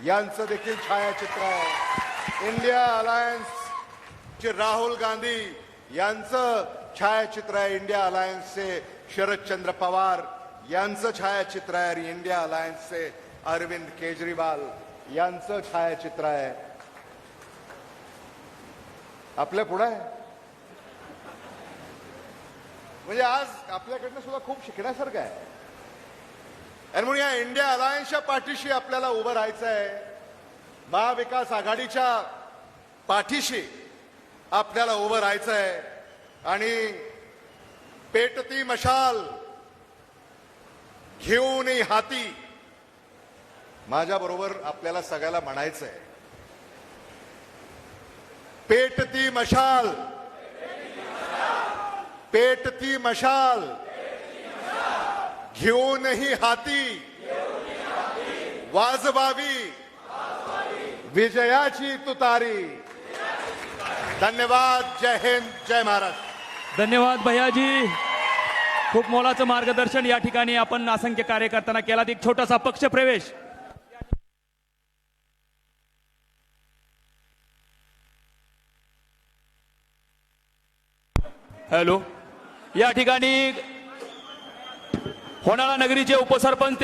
यांचं देखील छायाचित्र आहे. इंडिया अलायन्सचे राहुल गांधी यांचं छायाचित्र आहे. इंडिया अलायन्सचे शरदचंद्र पवार यांचं छायाचित्र आहे. आणि इंडिया अलायन्सचे अरविंद केजरीवाल यांचं छायाचित्र आहे. आपल्या पुढे आहे. म्हणजे आज आपल्याकडनं सुद्धा खूप शिकण्यासारखं आहे. आणि म्हणून या इंडिया अलायन्सच्या पाठीशी आपल्याला उभं राहायचं आहे. महाविकास आघाडीच्या पाठीशी आपल्याला उभं राहायचं आहे. आणि पेटती मशाल घेऊनही हाती माझ्याबरोबर आपल्याला सगळ्याला म्हणायचं आहे, पेटती मशाल, पेटती मशाल घेऊनही हाती वाजवावी विजयाची तुतारी. धन्यवाद. जय हिंद, जय महाराष्ट्र. धन्यवाद भैयाजी. खूप मोलाचं मार्गदर्शन या ठिकाणी आपण असंख्य कार्यकर्त्यांना केला. एक छोटासा पक्ष प्रवेश. हॅलो. या ठिकाणी होणारा नगरीचे उपसरपंच